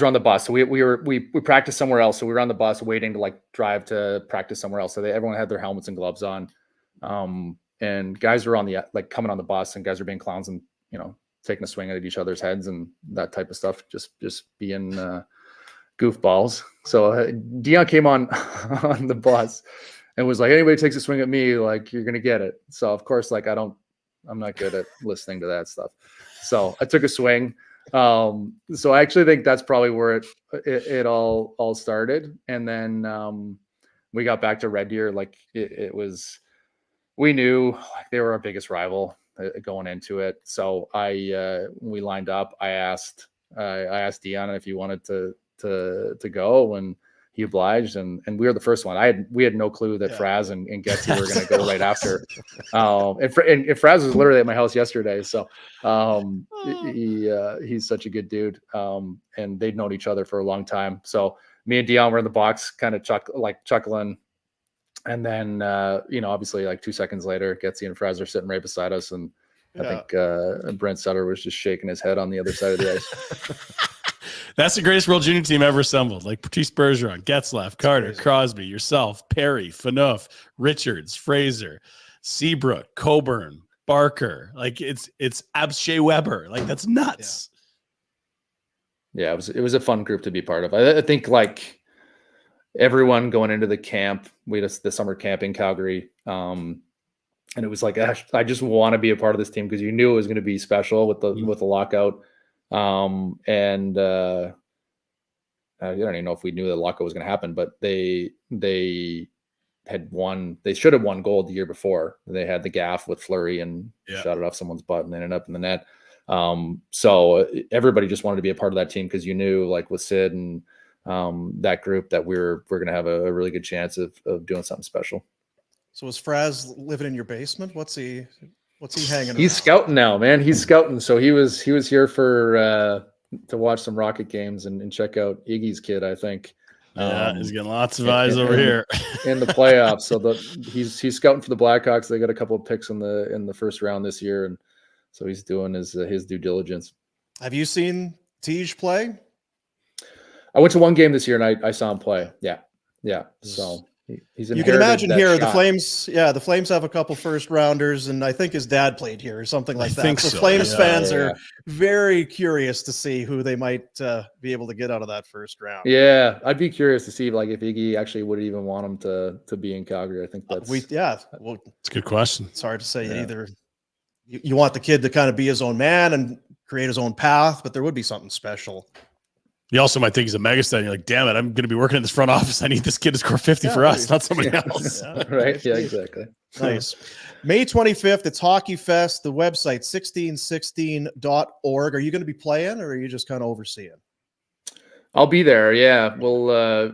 were on the bus. So we practiced somewhere else. So we were on the bus waiting to drive to practice somewhere else. So everyone had their helmets and gloves on. And guys were on the coming on the bus, and guys were being clowns and taking a swing at each other's heads and that type of stuff. Just being goofballs. So Dion came on the bus and was like, "Anybody takes a swing at me, like you're gonna get it." So of course, I'm not good at listening to that stuff. So I took a swing. So I actually think that's probably where it all started. And then we got back to Red Deer. It was. We knew they were our biggest rival going into it. So when we lined up, I asked Dion if he wanted to go, and he obliged, and we were the first one. We had no clue that Fraz and Getzy were going to go right after. And Fraz was literally at my house yesterday. So he's such a good dude. And they'd known each other for a long time. So me and Dion were in the box, kind of chuckling. And then, obviously 2 seconds later, Getzy and Fraz are sitting right beside us. And I think Brent Sutter was just shaking his head on the other side of the ice. That's the greatest World Junior team ever assembled. Like Patrice Bergeron, Getzlaf, Carter, Crosby, yourself, Perry, Phaneuf, Richards, Fraser, Seabrook, Coburn, Barker. It's Abshea Weber. That's nuts. Yeah, it was a fun group to be part of. I think everyone going into the camp, we had the summer camp in Calgary. And it was like, gosh, I just want to be a part of this team because you knew it was going to be special with the lockout. I don't even know if we knew that lockout was going to happen, but they had won. They should have won gold the year before. They had the gaff with Fleury and shot it off someone's butt and ended up in the net. So everybody just wanted to be a part of that team because you knew, like with Sid and that group, that we're going to have a really good chance of doing something special. So is Fraz living in your basement? What's he hanging? He's scouting now, man. He's scouting. So he was here for to watch some Rocket games and check out Iggy's kid, I think. Yeah, he's getting lots of eyes over here in the playoffs. So he's scouting for the Blackhawks. They got a couple of picks in the first round this year, and so he's doing his due diligence. Have you seen Tij play? I went to one game this year and I saw him play. Yeah. So he's you can imagine here the Flames. Yeah, the Flames have a couple first rounders, and I think his dad played here or something like that. So Flames fans are very curious to see who they might be able to get out of that first round. Yeah, I'd be curious to see if Iggy actually would even want him to be in Calgary. I think that's well, it's a good question. It's hard to say either. You want the kid to kind of be his own man and create his own path, but there would be something special. You also might think he's a megastar. And you're like, damn it, I'm going to be working in this front office. I need this kid to score 50 for us, not somebody else. Right? Yeah, exactly. Nice. May 25th, it's Hockey Fest. The website, 1616.org. Are you going to be playing, or are you just kind of overseeing? I'll be there. Yeah. We'll, I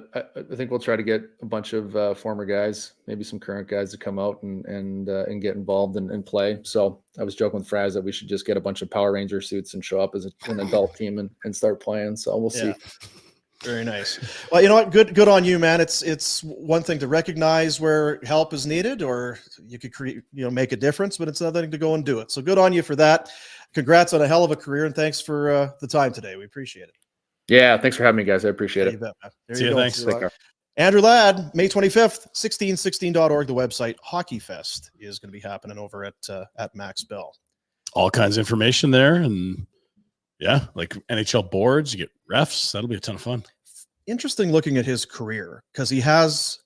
think we'll try to get a bunch of former guys, maybe some current guys to come out and get involved and play. So I was joking with Fraz that we should just get a bunch of Power Ranger suits and show up as an adult team and start playing. So we'll see. Very nice. Well, you know what? Good on you, man. It's one thing to recognize where help is needed, or you could make a difference, but it's another thing to go and do it. So good on you for that. Congrats on a hell of a career, and thanks for the time today. We appreciate it. Yeah, thanks for having me, guys. I appreciate it. There See you you. go. Thanks. Andrew Ladd, May 25th, 1616.org, the website. Hockey Fest is going to be happening over at Max Bell. All kinds of information there, and like NHL boards, you get refs. That'll be a ton of fun. Interesting looking at his career, because he has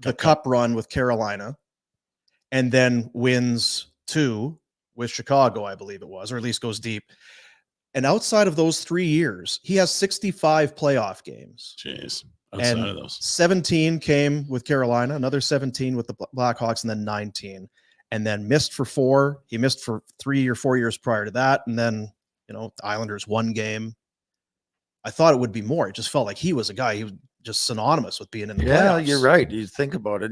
the cup run with Carolina and then wins 2 with Chicago, I believe it was, or at least goes deep. And outside of those 3 years, he has 65 playoff games. Jeez. Outside and of those. 17 came with Carolina, another 17 with the Blackhawks, and then 19. And then missed for 4. He missed for 3 or 4 years prior to that. And then, the Islanders 1 game. I thought it would be more. It just felt like he was a guy who was just synonymous with being in the playoffs. Yeah, you're right. You think about it.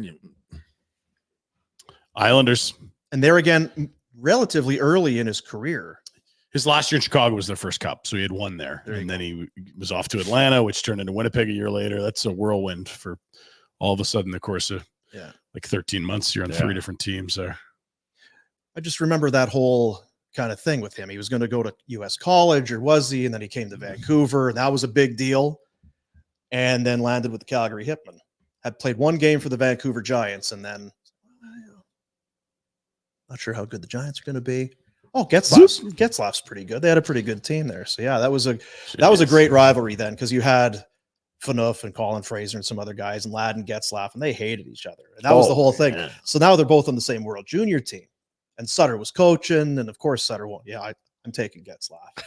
Islanders. And there again, relatively early in his career. His last year in Chicago was their first cup, so he had won there. And then he was off to Atlanta, which turned into Winnipeg a year later. That's a whirlwind for all of a sudden the course of like 13 months. You're on 3 different teams there. I just remember that whole kind of thing with him. He was going to go to U.S. college, or was he? And then he came to Vancouver, and that was a big deal. And then landed with the Calgary Hitmen. Had played 1 game for the Vancouver Giants, and then not sure how good the Giants are going to be. Oh, Getzlaf's pretty good. They had a pretty good team there. So that was a great rivalry then, because you had Phaneuf and Colin Fraser and some other guys, and Ladd and Getzlaf, and they hated eeach other. And that was the whole thing. Man. So now they're both on the same World Junior team, and Sutter was coaching, and of course Sutter won. Yeah, I'm taking Getzlaf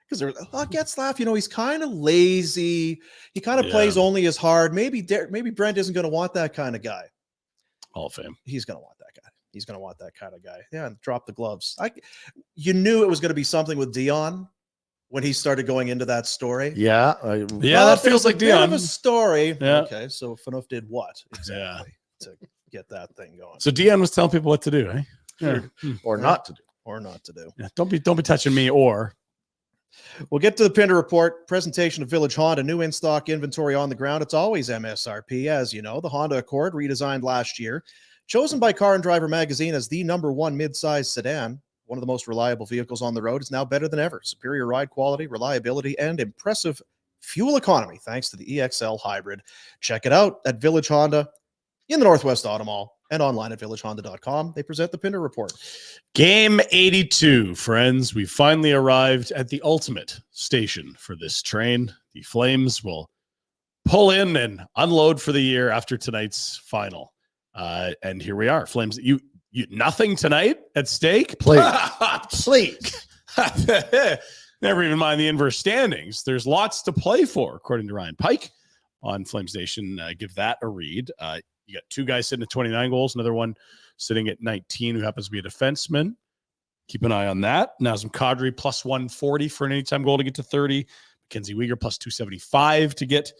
because they're Getzlaf. He's kind of lazy. He kind of plays only as hard. Maybe Brent isn't going to want that kind of guy. Hall of Fame. He's going to want that guy. He's going to want that kind of guy. Yeah, and drop the gloves. You knew it was going to be something with Dion when he started going into that story. Yeah. That feels like Dion. Of a story. Yeah. Okay, so Phaneuf did what exactly to get that thing going? So Dion was telling people what to do, eh? Sure. Or not to do. Or not to do. Yeah, don't be touching me. Or we'll get to the Pinder Report. Presentation of Village Honda. New in-stock inventory on the ground. It's always MSRP, as you know. The Honda Accord, redesigned last year. Chosen by Car and Driver magazine as the #1 mid-size sedan, one of the most reliable vehicles on the road, is now better than ever. Superior ride quality, reliability, and impressive fuel economy thanks to the EXL Hybrid. Check it out at Village Honda in the Northwest Auto Mall and online at villagehonda.com. They present the Pinder Report. Game 82, friends. We finally arrived at the ultimate station for this train. The Flames will pull in and unload for the year after tonight's final. And here we are. Flames, nothing tonight at stake. Please. Please. Never even mind the inverse standings. There's lots to play for, according to Ryan Pike on Flames Nation. Give that a read. You got 2 guys sitting at 29 goals, another one sitting at 19 who happens to be a defenseman. Keep an eye on that. Nazem Kadri plus 140 for an anytime goal to get to 30. Mackenzie Weegar plus 275 to get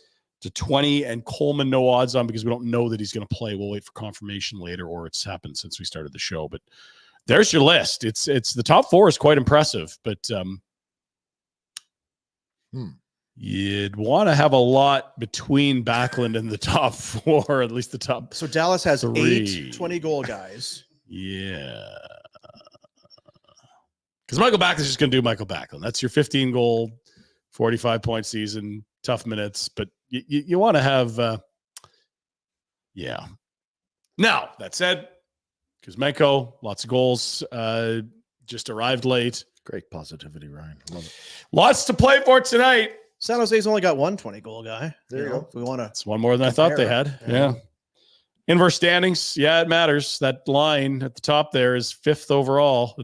to 20. And Coleman no odds on because we don't know that he's going to play. We'll wait for confirmation later, or it's happened since we started the show. But there's your list. It's the top 4 is quite impressive, but you'd want to have a lot between Backlund and the top 4, at least the top. So Dallas has 3. 8 20-goal guys. Yeah. Because Michael Backlund's just going to do Michael Backlund. That's your 15-goal, 45-point season, tough minutes. But you want to have, yeah. Now, that said, Kuzmenko, lots of goals, just arrived late. Great positivity, Ryan. Love it. Lots to play for tonight. San Jose's only got 1 20-goal guy. There you go. If we want to. It's one more than I thought they had. Yeah. Inverse standings. Yeah, it matters. That line at the top there is 5th overall.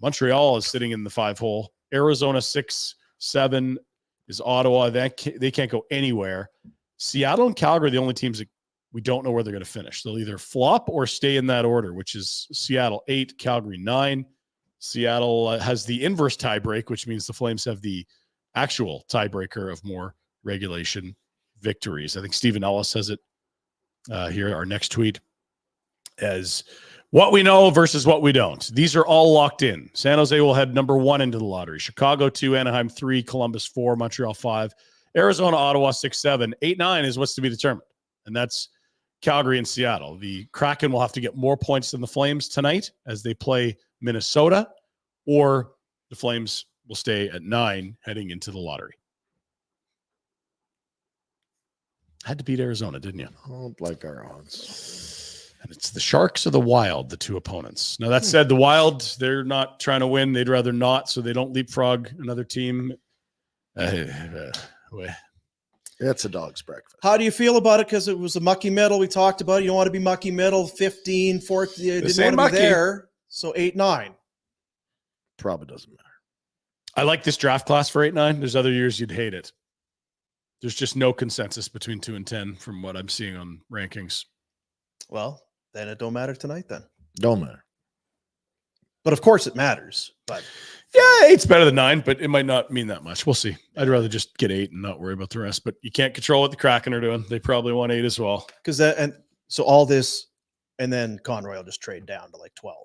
Montreal is sitting in the 5-hole. Arizona 6, 7 is Ottawa. They can't go anywhere. Seattle and Calgary are the only teams that we don't know where they're going to finish. They'll either flop or stay in that order, which is Seattle 8, Calgary 9. Seattle has the inverse tiebreak, which means the Flames have the actual tiebreaker of more regulation victories. I think Stephen Ellis has it here. Our next tweet as what we know versus what we don't. These are all locked in. San Jose will head number 1 into the lottery. Chicago 2, Anaheim 3, Columbus 4, Montreal 5, Arizona, Ottawa 6, 7, 8, 9 is what's to be determined. And that's Calgary and Seattle. The Kraken will have to get more points than the Flames tonight as they play Minnesota, or the Flames will stay at 9 heading into the lottery. Had to beat Arizona, didn't you? Oh, like our odds. And it's the Sharks or the Wild, the 2 opponents. Now, that said, the Wild, they're not trying to win. They'd rather not, so they don't leapfrog another team. It's a dog's breakfast. How do you feel about it? Because it was a mucky middle. We talked about it. You don't want to be mucky middle, 15, 14. You didn't want to be there. So 8, 9. Probably doesn't matter. I like this draft class for 8, 9. There's other years you'd hate it. There's just no consensus between 2 and 10 from what I'm seeing on rankings. Well, then it don't matter tonight then. Don't matter. But of course it matters. But yeah, 8's better than 9, but it might not mean that much. We'll see. I'd rather just get 8 and not worry about the rest. But you can't control what the Kraken are doing. They probably want 8 as well. Because that, and so all this, and then Conroy will just trade down to like 12.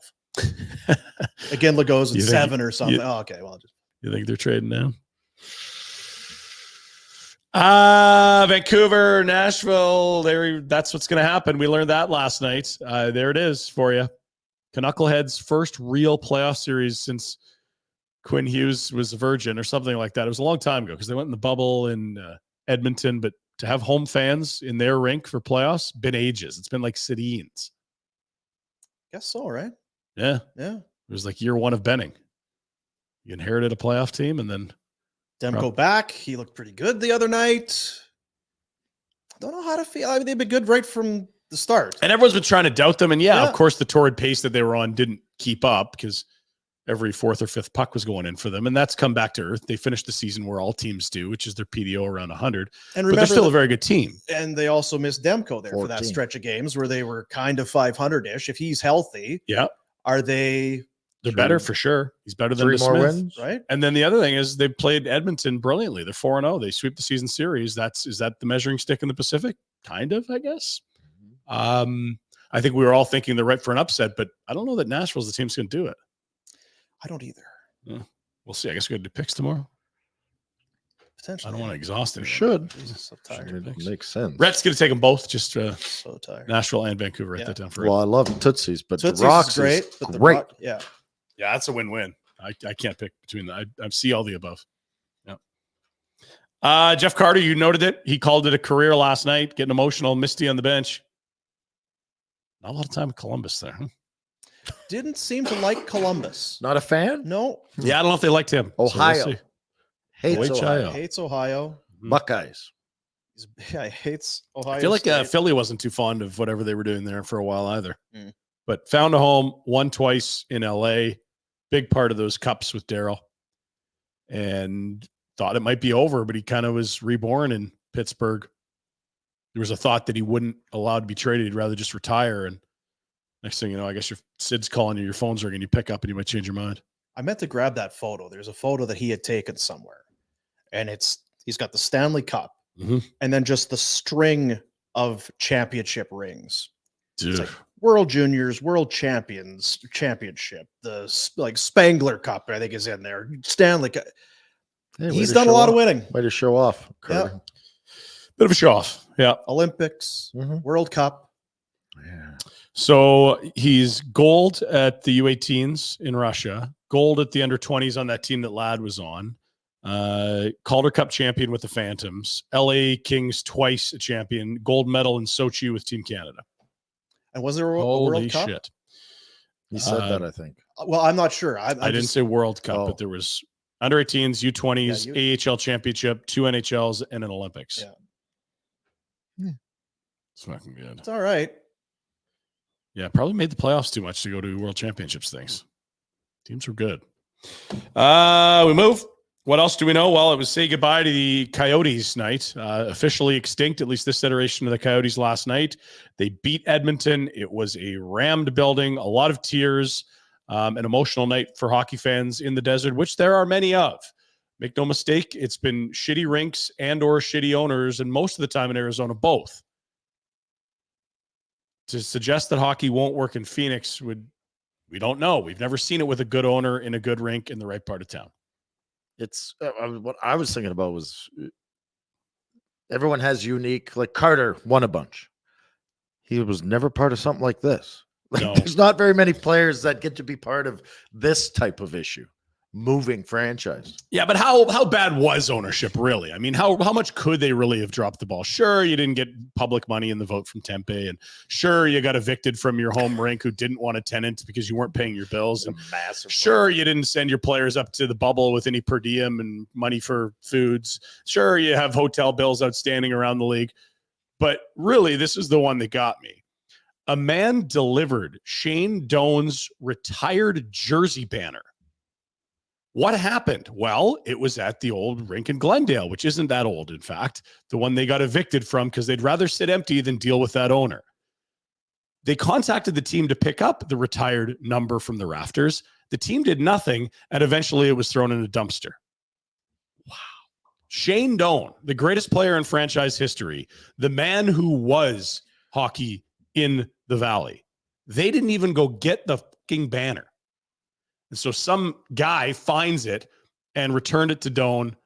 Again, goes at 7 or something. Okay, well, you think they're trading down? Vancouver, Nashville. That's what's going to happen. We learned that last night. There it is for you. Knucklehead's first real playoff series since Quinn Hughes was a virgin or something like that. It was a long time ago because they went in the bubble in Edmonton, but to have home fans in their rink for playoffs, been ages. It's been like Sedin's. Guess so, right? Yeah. Yeah. It was like year 1 of Benning. You inherited a playoff team and then Demko back. He looked pretty good the other night. I don't know how to feel. I mean, they've been good right from the start. And everyone's been trying to doubt them. And yeah, of course, the torrid pace that they were on didn't keep up because every 4th or 5th puck was going in for them. And that's come back to earth. They finished the season where all teams do, which is their PDO around 100. And but they're still a very good team. And they also missed Demko there 14. for that stretch of games where they were kind of 500-ish. If he's healthy, are they... They're better for sure. He's better than 3 more Smith, wins, right? And then the other thing is they played Edmonton brilliantly. They're 4-0. They sweep the season series. Is that the measuring stick in the Pacific? Kind of, I guess. I think we were all thinking they're right for an upset, but I don't know that Nashville's the team's going to do it. I don't either. Yeah. We'll see. I guess we're going to do picks tomorrow. Potentially. I don't want to exhaust it. Should. So tired. It makes sense. Rhett's going to take them both. Just so tired. Nashville and Vancouver. Write that down for Well, I love Tootsie's, but Tootsie's the Rocks is great. is But great. Yeah, that's a win-win. I can't pick between that. I see all the above. Yeah. Jeff Carter, you noted it. He called it a career last night. Getting emotional. Misty on the bench. Not a lot of time with Columbus there. Huh? Didn't seem to like Columbus. Not a fan? No. Yeah, I don't know if they liked him. Ohio. So we'll see. Hates Ohio. Hates Ohio. Buckeyes. He hates Ohio I feel like State. Philly wasn't too fond of whatever they were doing there for a while either. Mm. But found a home, won twice in LA. Big part of those cups with Daryl. And thought it might be over, but he kind of was reborn in Pittsburgh. There was a thought that he wouldn't allow to be traded. He'd rather just retire. And next thing you know, I guess your Sid's calling you, your phone's ringing, you pick up and you might change your mind. I meant to grab that photo. There's a photo that he had taken somewhere. And he's got the Stanley Cup and then just the string of championship rings. Dude. It's like World Juniors, World Champions, Championship, the like Spangler Cup, I think is in there. Stanley Cup. Hey, he's done a lot of winning. Way to show off. Yeah. Bit of a show off. Yeah. Olympics, World Cup. Yeah. So he's gold at the U18s in Russia, gold at the under 20s on that team that Ladd was on. Calder Cup champion with the Phantoms, LA Kings twice a champion, gold medal in Sochi with Team Canada. And was there a Holy World Cup? shit. He said that, I think. Well, I'm not sure. I didn't say World Cup, but there was under 18s, U20s, AHL championship, 2 NHLs, and an Olympics. Yeah. It's fucking good. It's all right. Yeah, probably made the playoffs too much to go to World Championships things. Teams were good. We move. What else do we know? Well, it was say goodbye to the Coyotes night. Officially extinct, at least this iteration of the Coyotes last night. They beat Edmonton. It was a rammed building, a lot of tears, an emotional night for hockey fans in the desert, which there are many of. Make no mistake, it's been shitty rinks and or shitty owners, and most of the time in Arizona, both. To suggest that hockey won't work in Phoenix we don't know. We've never seen it with a good owner in a good rink in the right part of town. It's what I was thinking about was everyone has unique, like Carter won a bunch. He was never part of something like this. Like, No. There's not very many players that get to be part of this type of issue, moving franchise. Yeah, but how bad was ownership really? I mean, how much could they really have dropped the ball? Sure, you didn't get public money in the vote from Tempe, and sure, you got evicted from your home rink who didn't want a tenant because you weren't paying your bills. And Massive. Sure, you didn't send your players up to the bubble with any per diem and money for foods. Sure, you have hotel bills outstanding around the league. But really, this is the one that got me. A man delivered Shane Doan's retired jersey banner. What happened? Well, it was at the old rink in Glendale, which isn't that old, in fact, the one they got evicted from because they'd rather sit empty than deal with that owner. They contacted the team to pick up the retired number from the rafters. The team did nothing, and eventually it was thrown in a dumpster. Wow. Shane Doan, the greatest player in franchise history, the man who was hockey in the Valley. They didn't even go get the fucking banner. And so some guy finds it and returned it to Doan.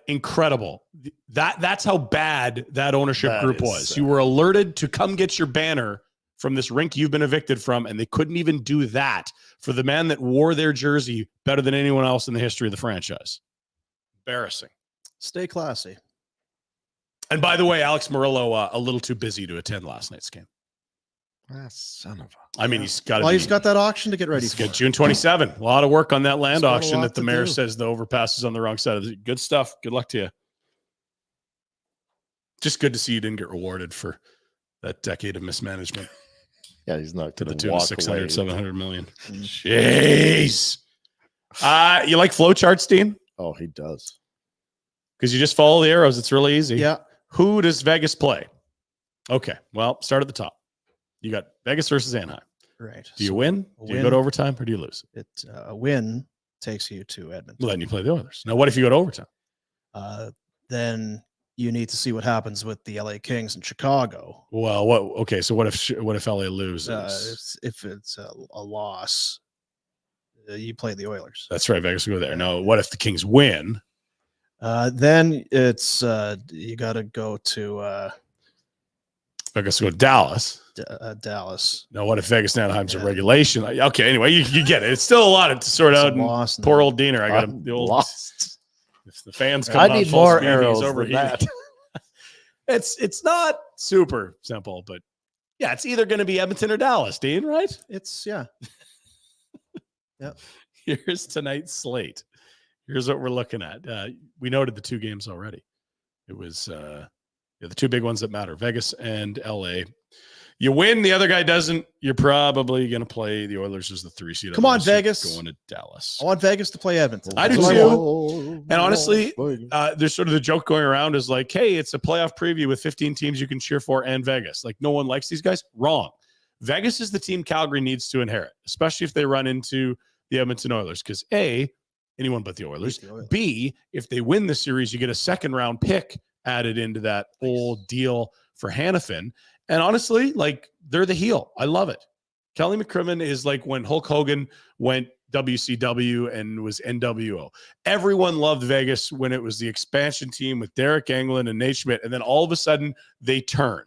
Incredible. That's how bad that ownership group was. You were alerted to come get your banner from this rink you've been evicted from, and they couldn't even do that for the man that wore their jersey better than anyone else in the history of the franchise. Embarrassing. Stay classy. And by the way, Alex Murillo, a little too busy to attend last night's game. Son of a. I mean, he's got. Well, he's got that auction to get ready for. June 27. A lot of work on that land He's got a auction lot that the to mayor do. says the overpass is on the wrong side of the. Good stuff. Good luck to you. Just good to see you didn't get rewarded for that decade of mismanagement Yeah, he's not to the going tune to of walk 600, away. 700 million. Jeez. You like flowcharts, Dean? Oh, he does. Because you just follow the arrows. It's really easy. Yeah. Who does Vegas play? Okay. Well, start at the top. You got Vegas versus Anaheim. Right. Do you win? Do you go to overtime or do you lose? A win takes you to Edmonton. Well, then you play the Oilers. Now, what if you go to overtime? Then you need to see what happens with the LA Kings in Chicago. Well, what? Okay, so what if LA loses? If it's a loss, you play the Oilers. That's right. Vegas will go there. Now, what if the Kings win? Then it's you got to go to Vegas will go to Dallas. Dallas. Now, what if Vegas and Anaheim's a regulation? Okay, anyway, you get it. It's still a lot to sort It's a out. And loss, poor old Diener. I got him. The old Lost. If the fans come I out need full more speed, arrows he's than that. It's not super simple, but yeah, it's either going to be Edmonton or Dallas, Dean, right? It's yeah. Here's tonight's slate. Here's what we're looking at. We noted the two games already. It was Yeah, the two big ones that matter, Vegas and LA. You win, the other guy doesn't, you're probably going to play the Oilers as the 3 seed. Come on, Vegas. Going to Dallas. I want Vegas to play Edmonton. I do too. And honestly, there's sort of the joke going around is like, hey, it's a playoff preview with 15 teams you can cheer for and Vegas. Like, no one likes these guys. Wrong. Vegas is the team Calgary needs to inherit, especially if they run into the Edmonton Oilers. Because A, anyone but the Oilers. B, if they win the series, you get a second round pick added into that whole deal for Hannafin. And honestly, like, they're the heel. I love it. Kelly McCrimmon is like when Hulk Hogan went WCW and was NWO. Everyone loved Vegas when it was the expansion team with Derek Englund and Nate Schmidt. And then all of a sudden they turned.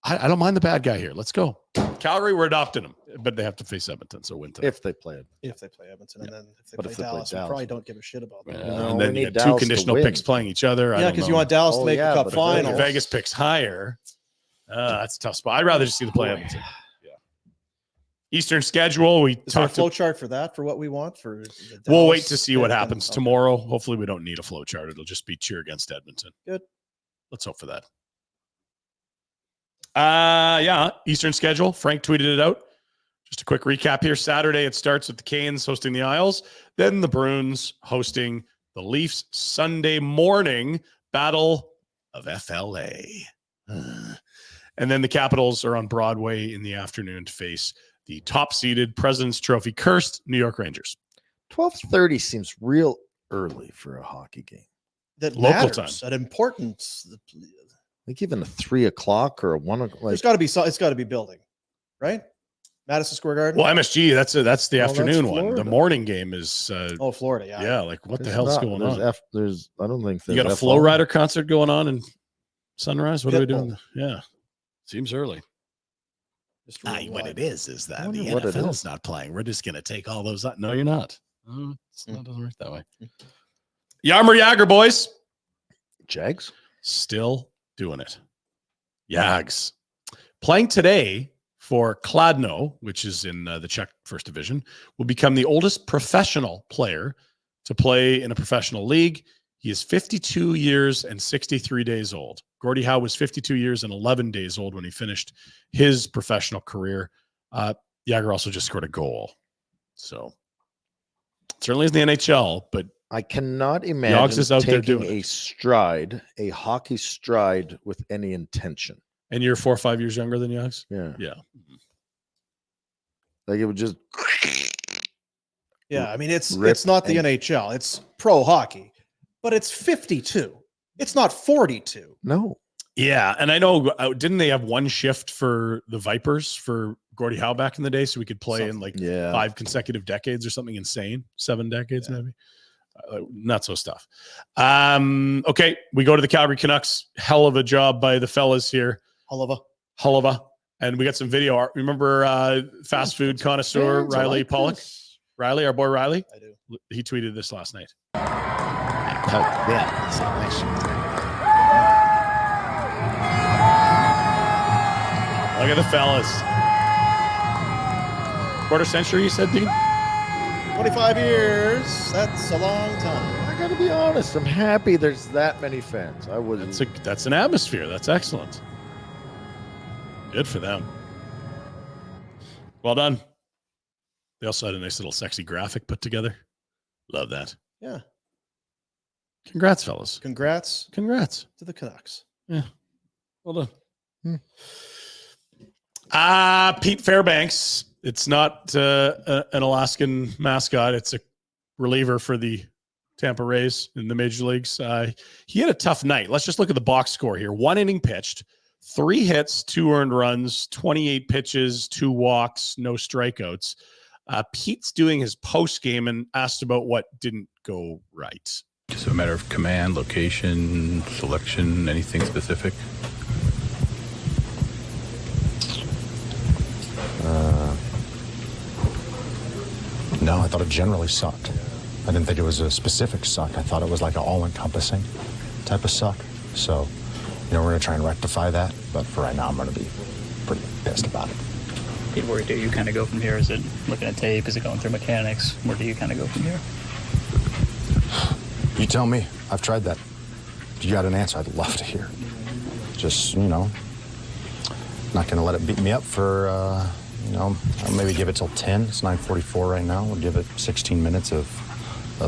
I don't mind the bad guy here. Let's go. Calgary, we're adopting them, but they have to face Edmonton. So win tonight. If they play it. If they play Edmonton. And then if they play Dallas, we probably don't give a shit about that. And then you got two conditional picks playing each other. Yeah, because you want Dallas to make the Cup final. If Vegas picks higher. That's a tough spot. I'd rather just see the play Edmonton. Yeah. Eastern schedule. We talked a flow chart for that, for what we want for. We'll wait to see what happens tomorrow. Hopefully, we don't need a flow chart. It'll just be cheer against Edmonton. Good. Let's hope for that. Yeah. Eastern schedule. Frank tweeted it out. Just a quick recap here. Saturday, it starts with the Canes hosting the Isles, then the Bruins hosting the Leafs. Sunday morning, Battle of FLA. And then the Capitals are on Broadway in the afternoon to face the top-seeded President's Trophy cursed New York Rangers. 12:30 seems real early for a hockey game. That local time, that importance. Like even a 3 o'clock or a 1 o'clock. There's got to be it's got to be building, right? Madison Square Garden. Well, MSG. That's the afternoon one. The morning game is. Florida. Yeah. Yeah. Like what the hell's going on? I don't think you got a Flow Rider concert going on in Sunrise. What are we doing? Yeah. Seems early. What it is that the NFL's not playing. We're just going to take all those. No, you're not. It doesn't work that way. Yarmer Yager, boys. Jags. Still doing it. Yags. Playing today for Kladno, which is in the Czech First Division, will become the oldest professional player to play in a professional league. He is 52 years and 63 days old. Gordie Howe was 52 years and 11 days old when he finished his professional career. Yager also just scored a goal. So it certainly isn't the NHL, but I cannot imagine is out taking there a hockey stride with any intention. And you're 4 or 5 years younger than Yags? Yeah. Yeah. Like it would just. Yeah. I mean, it's not the NHL. It's pro hockey, but it's 52. It's not 42. No. Yeah. And I know, didn't they have one shift for the Vipers for Gordie Howe back in the day so we could play in 5 consecutive decades or something insane? 7 decades, maybe. Not so stuff. Okay, we go to the Calgary Canucks. Hell of a job by the fellas here. Hullava. And we got some video art. Remember fast food connoisseur Riley Pollock? Riley, our boy Riley? I do. He tweeted this last night. Look at the fellas. Quarter century, you said, Dean? 25 years. That's a long time. I got to be honest. I'm happy there's that many fans. I would. That's an atmosphere. That's excellent. Good for them. Well done. They also had a nice little sexy graphic put together. Love that. Yeah. Congrats, fellas. Congrats to the Canucks. Yeah. Well done. Pete Fairbanks. It's not an Alaskan mascot. It's a reliever for the Tampa Rays in the major leagues. He had a tough night. Let's just look at the box score here. 1 inning pitched, 3 hits, 2 earned runs, 28 pitches, 2 walks, no strikeouts. Pete's doing his post game and asked about what didn't go right. Just a matter of command, location, selection, anything specific? No, I thought it generally sucked. I didn't think it was a specific suck. I thought it was like an all-encompassing type of suck. So, we're going to try and rectify that. But for right now, I'm going to be pretty pissed about it. Where do you kind of go from here? Is it looking at tape? Is it going through mechanics? Where do you kind of go from here? You tell me. I've tried that. you got an answer, I'd love to hear. Just, not going to let it beat me up for, I'll maybe give it till 10. It's 9:44 right now. We'll give it 16 minutes of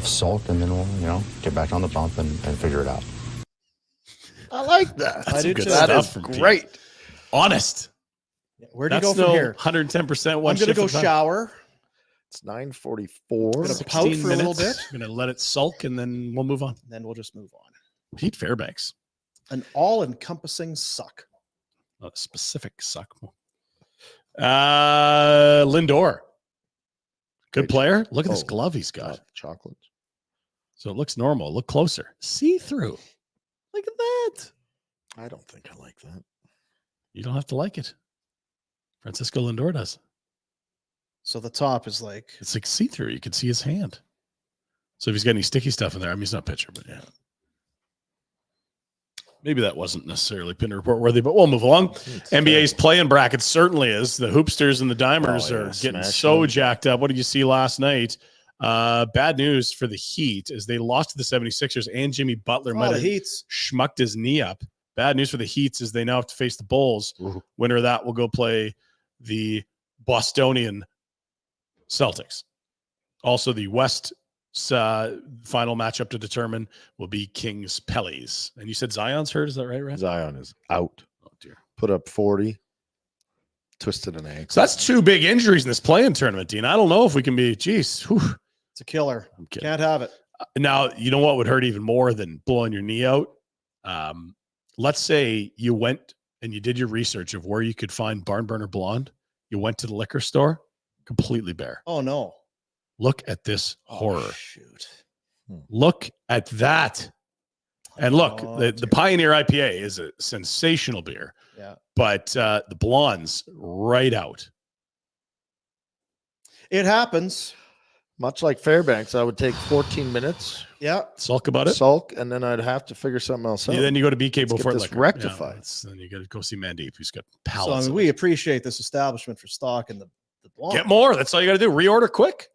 sulk, and then we'll, get back on the bump and figure it out. I like that. That's I do good too. stuff That is from great. Pete. Honest. Where do you That's go from here? 110% one I'm going to shift go at a time. shower. It's 9:44. Gonna 16 pout for a little minutes. bit. I'm going to let it sulk, and then we'll move on. Then we'll just move on. Pete Fairbanks. An all-encompassing suck. A specific suck. Lindor. Good player. Look at this glove he's got. Chocolate. So it looks normal. Look closer. See-through. Look at that. I don't think I like that. You don't have to like it. Francisco Lindor does. So the top is like It's like see-through. You can see his hand. So if he's got any sticky stuff in there, I mean, he's not a pitcher, but yeah. Maybe that wasn't necessarily Pinder Report worthy, but we'll move along. NBA's play-in bracket certainly is. The Hoopsters and the Dimers are getting so jacked up. What did you see last night? Bad news for the Heat as they lost to the 76ers, and Jimmy Butler might have schmucked his knee up. Bad news for the Heats is they now have to face the Bulls. Ooh. Winner of that will go play the Bostonian Celtics. Also, the West final matchup to determine will be Kings Pellies. And you said Zion's hurt, is that right, Red? Zion is out. Oh dear. Put up 40. Twisted an ankle. So that's two big injuries in this play-in tournament, Dean. I don't know if we can be, geez. Whew. it's a killer. I'm kidding. Can't have it. Now, you know what would hurt even more than blowing your knee out? Let's say you went and you did your research of where you could find Barn Burner Blonde. You went to the liquor store, completely bare. Oh no. Look at this horror. Oh, shoot. Look at that. And look, Oh, the dear. Pioneer IPA is a sensational beer. Yeah. But the Blonde's right out. It happens. Much like Fairbanks, I would take 14 minutes, Yeah. Sulk about it. sulk, and then I'd have to figure something else out. Then you go to BK Let's before get this liquor. rectified. Then you got to go see Mandeep, who's got So pallets. I mean, of we it. appreciate this establishment for stock and the blonde. Get more. That's all you got to do. Reorder quick.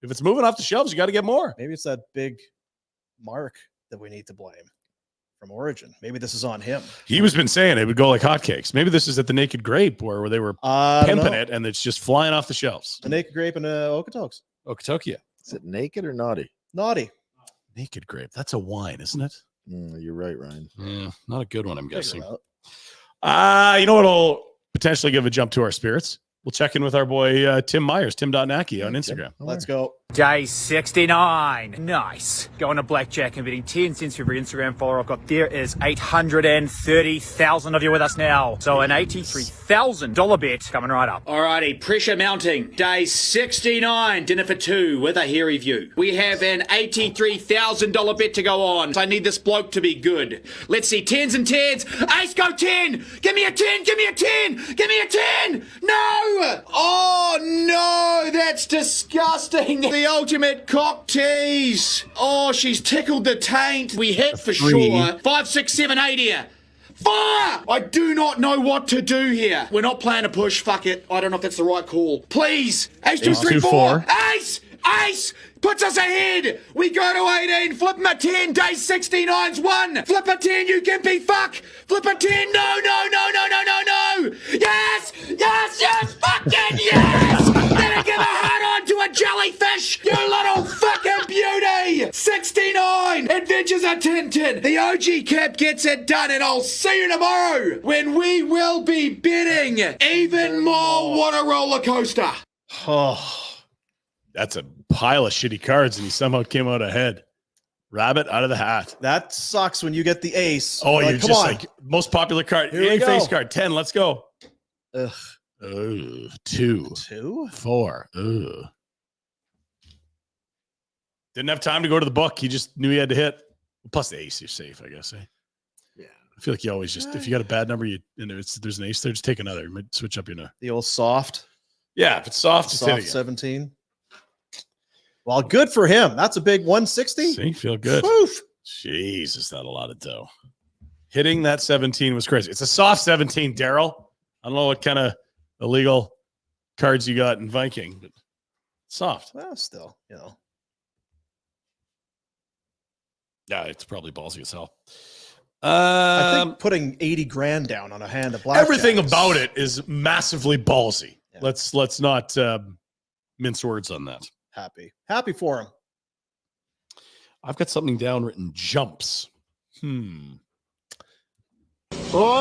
If it's moving off the shelves, you got to get more. Maybe it's that big mark that we need to blame from Origin. Maybe this is on him. He was been saying it would go like hotcakes. Maybe this is at the Naked Grape where they were I don't pimping know. it and it's just flying off the shelves. The Naked Grape and Okotoks. Okotokia. Is it naked or naughty? Naughty. Naked Grape. That's a wine, isn't it? You're right, Ryan. Yeah, not a good one, I'm Figure guessing. it out. You know what'll potentially give a jump to our spirits? We'll check in with our boy Tim Myers, Tim.Naki on Instagram. Let's go. Day 69. Nice. Going to blackjack and bidding 10 cents for every Instagram follower I've got. There is 830,000 of you with us now. So an $83,000 bet coming right up. Alrighty, pressure mounting. Day 69. Dinner for two with a hairy view. We have an $83,000 bet to go on. So I need this bloke to be good. Let's see. Tens and tens. Ace, go 10. Give me a 10. Give me a 10. Give me a 10. No. Oh, no. That's disgusting. The ultimate cock tease. Oh, she's tickled the taint. We hit for sure. 5, 6, 7, 8 here. 4! I do not know what to do here. We're not playing a push. Fuck it. I don't know if that's the right call. Please. Ace, 2, 3, 4. Ace! Ace! Puts us ahead. We go to 18. Flip him a 10. Day 69's 1. Flip a 10, you gimpy fuck. Flip a 10. No. Yes! Yes, yes, fucking yes! Gonna give a heart on to a jellyfish, you little fucking beauty! 69! Adventures of Tintin. The OG cap gets it done, and I'll see you tomorrow when we will be bidding even more. What a roller coaster. Oh, that's a pile of shitty cards, and he somehow came out ahead. Rabbit out of the hat. That sucks when you get the ace. Oh, Like, you're come just on. like most popular card. Here we In face go. card 10. Let's go. Ugh. 2, 2? 4. Ugh. Didn't have time to go to the book. He just knew he had to hit. Plus the ace, you're safe, I guess. Eh? Yeah. I feel like you always just, if you got a bad number, there's an ace there, just take another. You might switch up your number. The old soft. Yeah, if it's soft, just hit Soft again. 17. Well, good for him. That's a big 160. See, feel good. Woof. Jesus, that a lot of dough. Hitting that 17 was crazy. It's a soft 17, Daryl. I don't know what kind of illegal cards you got in Viking, but soft. Well, still, you know. Yeah, it's probably ballsy as hell. I think putting 80 grand down on a hand of blackjack. Everything about it is massively ballsy. Yeah. Let's not mince words on that. Happy for him. I've got something down written jumps. Oh,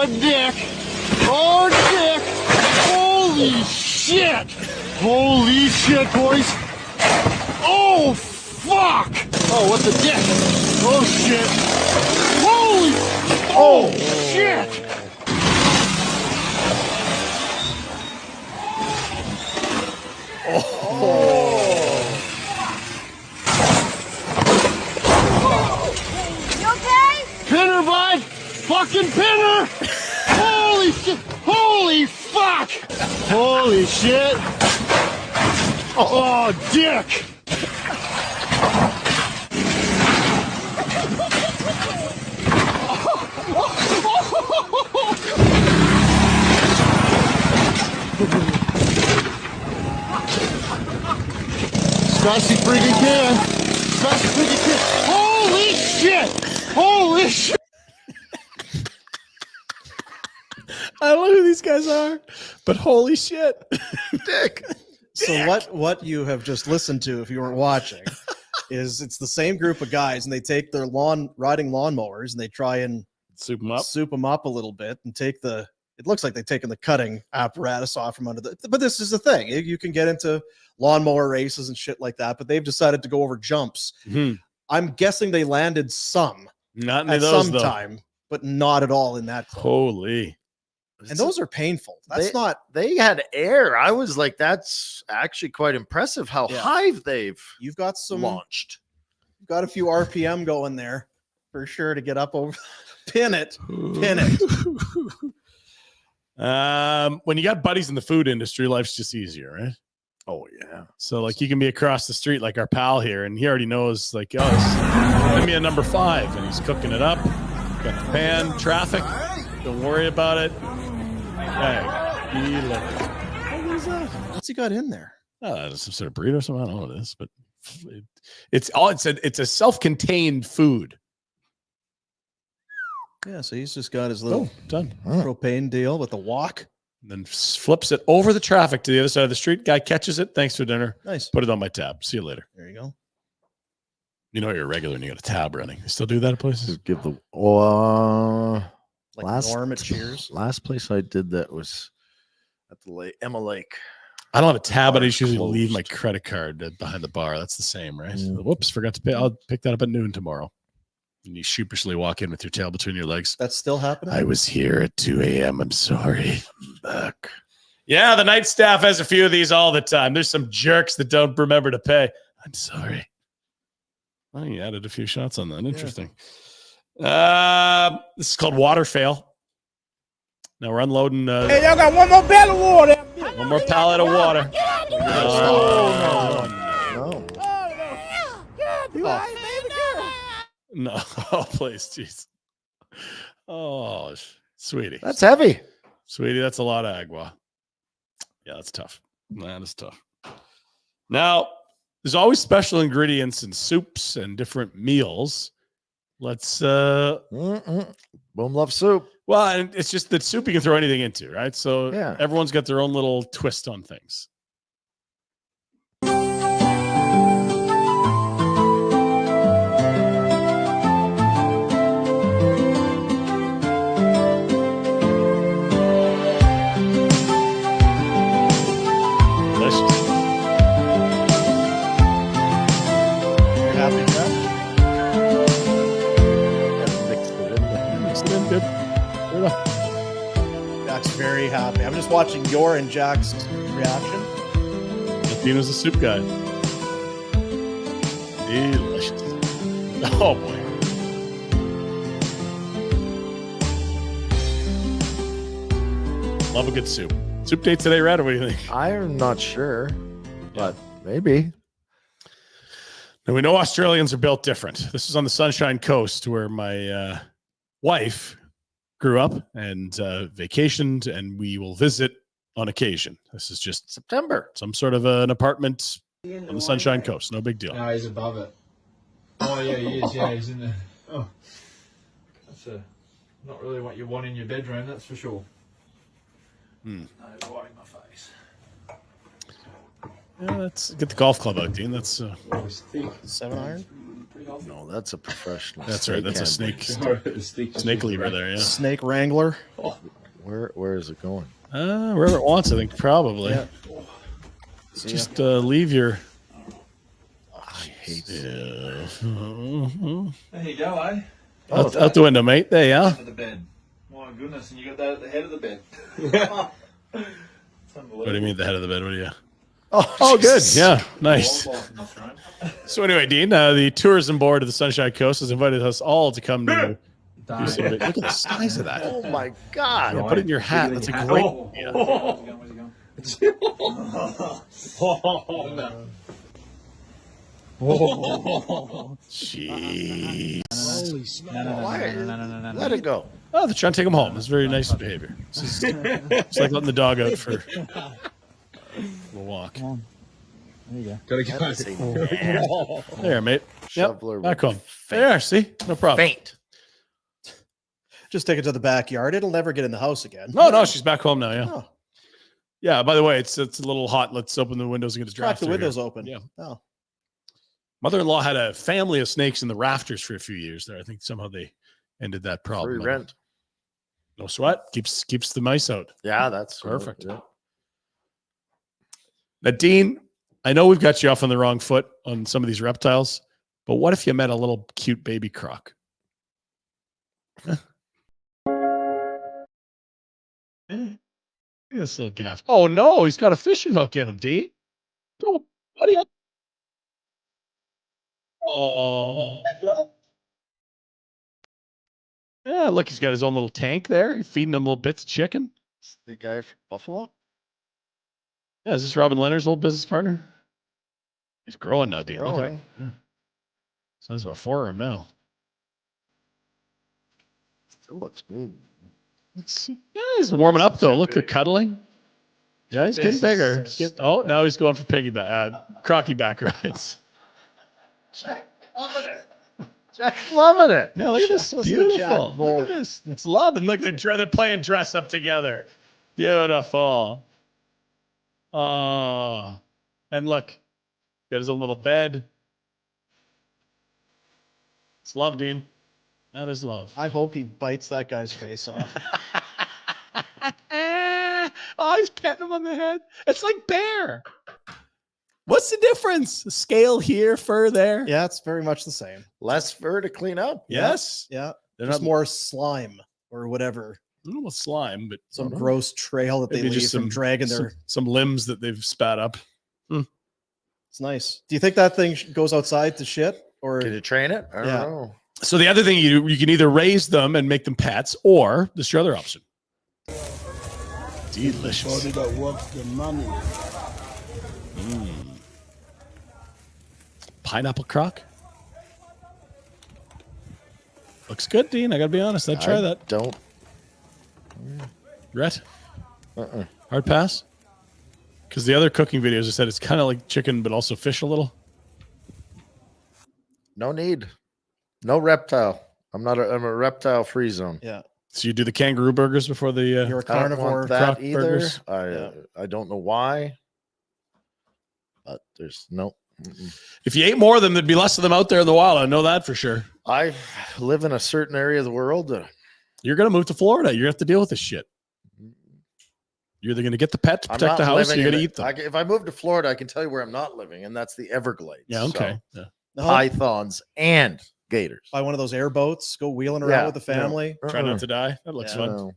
Dick. Oh, Dick. Holy shit. Holy shit, boys. Oh, fuck. Oh, what the dick? Oh, shit. Holy. Oh, shit. You okay? Pinner, bud. Fucking pinner. Holy shit. Holy fuck. Holy shit. Oh, dick. Spicy freaking can. Spicy freaking can. Holy shit. Holy shit. I don't know who these guys are, but holy shit. Dick. So what you have just listened to, if you weren't watching, is it's the same group of guys, and they take their riding lawnmowers and they try and soup them up a little bit and take it looks like they've taken the cutting apparatus off from under but this is the thing. You can get into lawnmower races and shit like that, but they've decided to go over jumps. Mm-hmm. I'm guessing they landed some not at those, some though. time, but not at all in that clip. Holy. And those are painful. They had air. I was like, that's actually quite impressive how high you've got some launched. You've got a few RPM going there for sure to get up over. Pin it. When you got buddies in the food industry, life's just easier, right? Oh yeah. So like you can be across the street like our pal here, and he already knows like, oh, give me a number 5, and he's cooking it up. Got the pan, traffic. Don't worry about it. Hey, what is that? What's he got in there? Some sort of burrito or something. I don't know what it is, but it's a self-contained food. Yeah, so he's just got his little done propane deal with the wok. And then flips it over the traffic to the other side of the street. Guy catches it. Thanks for dinner. Nice. Put it on my tab. See you later. There you go. You know you're a regular and you got a tab running. You still do that at places? Just give the like Norm at Cheers. Last place I did that was at the lake, Emma Lake. I don't have a tab, but I usually leave my credit card behind the bar. That's the same, right? Yeah. Whoops, forgot to pay. I'll pick that up at noon tomorrow. And you sheepishly walk in with your tail between your legs. That's still happening? I was here at 2 a.m. I'm sorry. I'm back. Yeah, the night staff has a few of these all the time. There's some jerks that don't remember to pay. I'm sorry. Oh, you added a few shots on that. Interesting. Yeah. This is called water fail. Now we're unloading. Hey, y'all got one more barrel of water. One more pallet of water. No, oh, please, jeez. Oh, sweetie. That's heavy. Sweetie, that's a lot of agua. Yeah, that's tough. That is tough. Now, there's always special ingredients in soups and different meals. Let's Boom love soup. Well, and it's just that soup you can throw anything into, right? So yeah. Everyone's got their own little twist on things. Jack's very happy. I'm just watching your and Jack's reaction. Dino's a soup guy. Delicious. Oh boy. Love a good soup. Soup date today, Red? Or what do you think? I'm not sure, but maybe. Now we know Australians are built different. This is on the Sunshine Coast where my wife grew up and vacationed, and we will visit on occasion. This is just September. Some sort of an apartment on the Sunshine Coast. No big deal. No, he's above it. Oh, yeah, he is. Yeah, he's in the... Oh. Not really what you want in your bedroom, that's for sure. Hmm. No, right in my face. Yeah, let's get the golf club out, Dean. That's 7 iron. No, that's a professional. that's right. That's a snake lever there. Yeah. Snake Wrangler. Where is it going? Wherever it wants, I think probably. Yeah. Just leave your. I hate There you go, eh? Out the window, mate. There, yeah. Under the bed. My goodness, and you got that at the head of the bed. What do you mean the head of the bed? What do you? Oh, good. Yeah, nice. So anyway, Dean, the tourism board of the Sunshine Coast has invited us all to come to. Look at the size of that. Oh my God! Yeah, put it in your hat. That's a great. Jeez. No. Let it go. Oh, they're trying to take him home. It's very nice behavior. It's like letting the dog out for a walk. Come on. There you go. There, mate. Yep. Shoveler Back home. There, see? No problem. Faint. Just take it to the backyard. It'll never get in the house again. No, she's back home now, yeah. Oh. Yeah, by the way, it's a little hot. Let's open the windows and get this Crack draft. the windows open. Yeah. Oh. Mother-in-law had a family of snakes in the rafters for a few years there. I think somehow they ended that problem. Free rent. No sweat. Keeps the mice out. Yeah, that's Perfect. Yeah. Now, Dean, I know we've got you off on the wrong foot on some of these reptiles, but what if you met a little cute baby croc? This little gaff. Oh no, he's got a fishing hook in him, D. Oh, buddy. Oh. Yeah, look, he's got his own little tank there. He's feeding him little bits of chicken. The guy from Buffalo. Yeah, is this Robin Leonard's old business partner? He's growing now, Dean. Growing. Okay. Yeah. So there's about 4 of them now. Still looks big. Yeah, he's warming up though. Look, they're cuddling. Yeah, he's getting bigger. Oh, now he's going for piggyback, crocky back rides. Jack's loving it. Yeah, look at this. Beautiful. Look at this. It's love. And look, they're playing dress up together. Beautiful. Oh, and look, got his own little bed. It's love, Dean. That is love. I hope he bites that guy's face off. Oh, he's petting him on the head. It's like bear. What's the difference? Scale here, fur there. Yeah, it's very much the same. Less fur to clean up. Yes. Yeah. They're Just not more slime or whatever. I don't know what slime, but Some gross trail that they maybe leave just from dragging their. some limbs that they've spat up. It's nice. Do you think that thing goes outside to shit? Or Can you train it? I don't know. So the other thing you can either raise them and make them pets, or this is your other option. Delicious. That works the money. Pineapple croc. Looks good, Dean. I gotta be honest. I'd try that. Don't. Rhett? Hard pass? Because the other cooking videos I said it's kind of like chicken, but also fish a little. No need. No reptile. I'm a reptile free zone. Yeah. So you do the kangaroo burgers before the You're a I don't carnivore. want that croc either. burgers? I don't know why. But there's no. If you ate more of them, there'd be less of them out there in the wild. I know that for sure. I live in a certain area of the world. You're gonna move to Florida. You're gonna have to deal with this shit. You're either gonna get the pet to I'm protect not the house, or living you're gonna in eat them. if I move to Florida, I can tell you where I'm not living, and that's the Everglades. Yeah, okay. So, Yeah. pythons and gators. Buy one of those airboats. Go wheeling around with the family. Try not to die. That looks fun. No.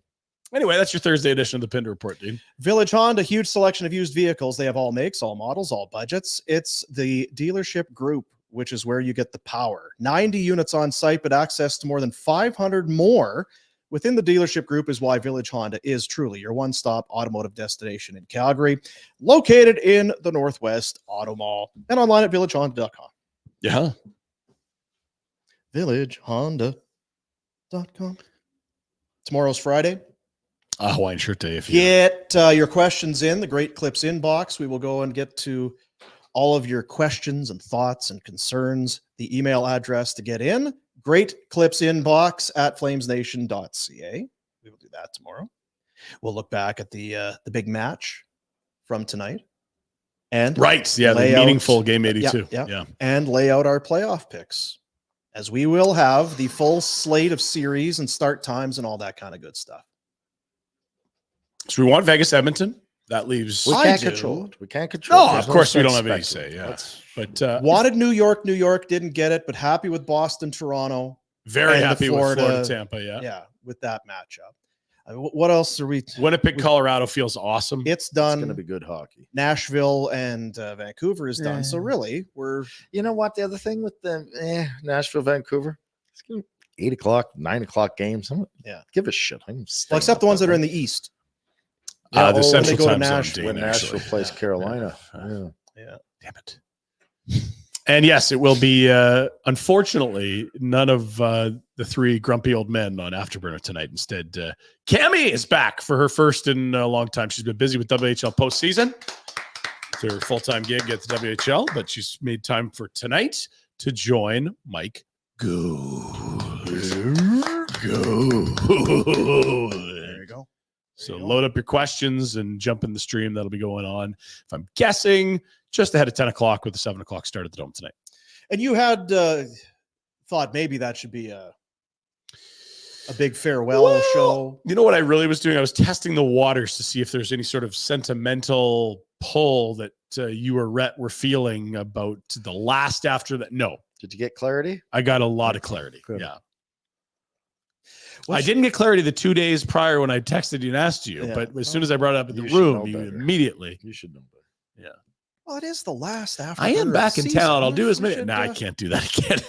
Anyway, that's your Thursday edition of the Pinder Report, dude. Village Honda, huge selection of used vehicles. They have all makes, all models, all budgets. It's the dealership group, which is where you get the power. 90 units on site, but access to more than 500 more within the dealership group is why Village Honda is truly your one-stop automotive destination in Calgary, located in the Northwest Auto Mall and online at villagehonda.com. Yeah. villagehonda.com. Tomorrow's Friday. Hawaiian shirt day. If you Get your questions in the Great Clips inbox. We will go and get to all of your questions and thoughts and concerns. The email address to get in, Great clips inbox at flamesnation.ca. We will do that tomorrow. We'll look back at the big match from tonight. And the meaningful game 82. Yeah. And lay out our playoff picks, as we will have the full slate of series and start times and all that kind of good stuff. So we want Vegas Edmonton. That leaves. We can't control it. We can't control it. No, of course we don't have any say. Yeah. But wanted New York, didn't get it, but happy with Boston, Toronto. Very happy with Florida, Tampa. Yeah, with that matchup. What else are we? Winnipeg, Colorado feels awesome. It's done. It's going to be good hockey. Nashville and Vancouver is done. So really, we're. You know what? The other thing with the Nashville, Vancouver, it's going to 8 o'clock, 9 o'clock games. Give a shit. Except the ones that are in the East. The Central Time Zone. When Nashville plays Carolina. Yeah. Damn it. And yes, it will be, unfortunately, none of the three grumpy old men on Afterburner tonight. Instead, Cammie is back for her first in a long time. She's been busy with WHL postseason. It's her full-time gig at the WHL, but she's made time for tonight to join Mike Go. There you go. So load up your questions and jump in the stream. That'll be going on, if I'm guessing, just ahead of 10 o'clock with the 7 o'clock start at the Dome tonight. And you had thought maybe that should be a big farewell show. You know what I really was doing? I was testing the waters to see if there's any sort of sentimental pull that you or Rhett were feeling about the last after that. No. Did you get clarity? I got a lot of clarity. Good. Yeah. I didn't get clarity the 2 days prior when I texted you and asked you, but as soon as I brought it up in the room, you immediately. You should know better. Yeah. Well, it is the last after. I am back in town. I'll do as many. No, I can't do that again.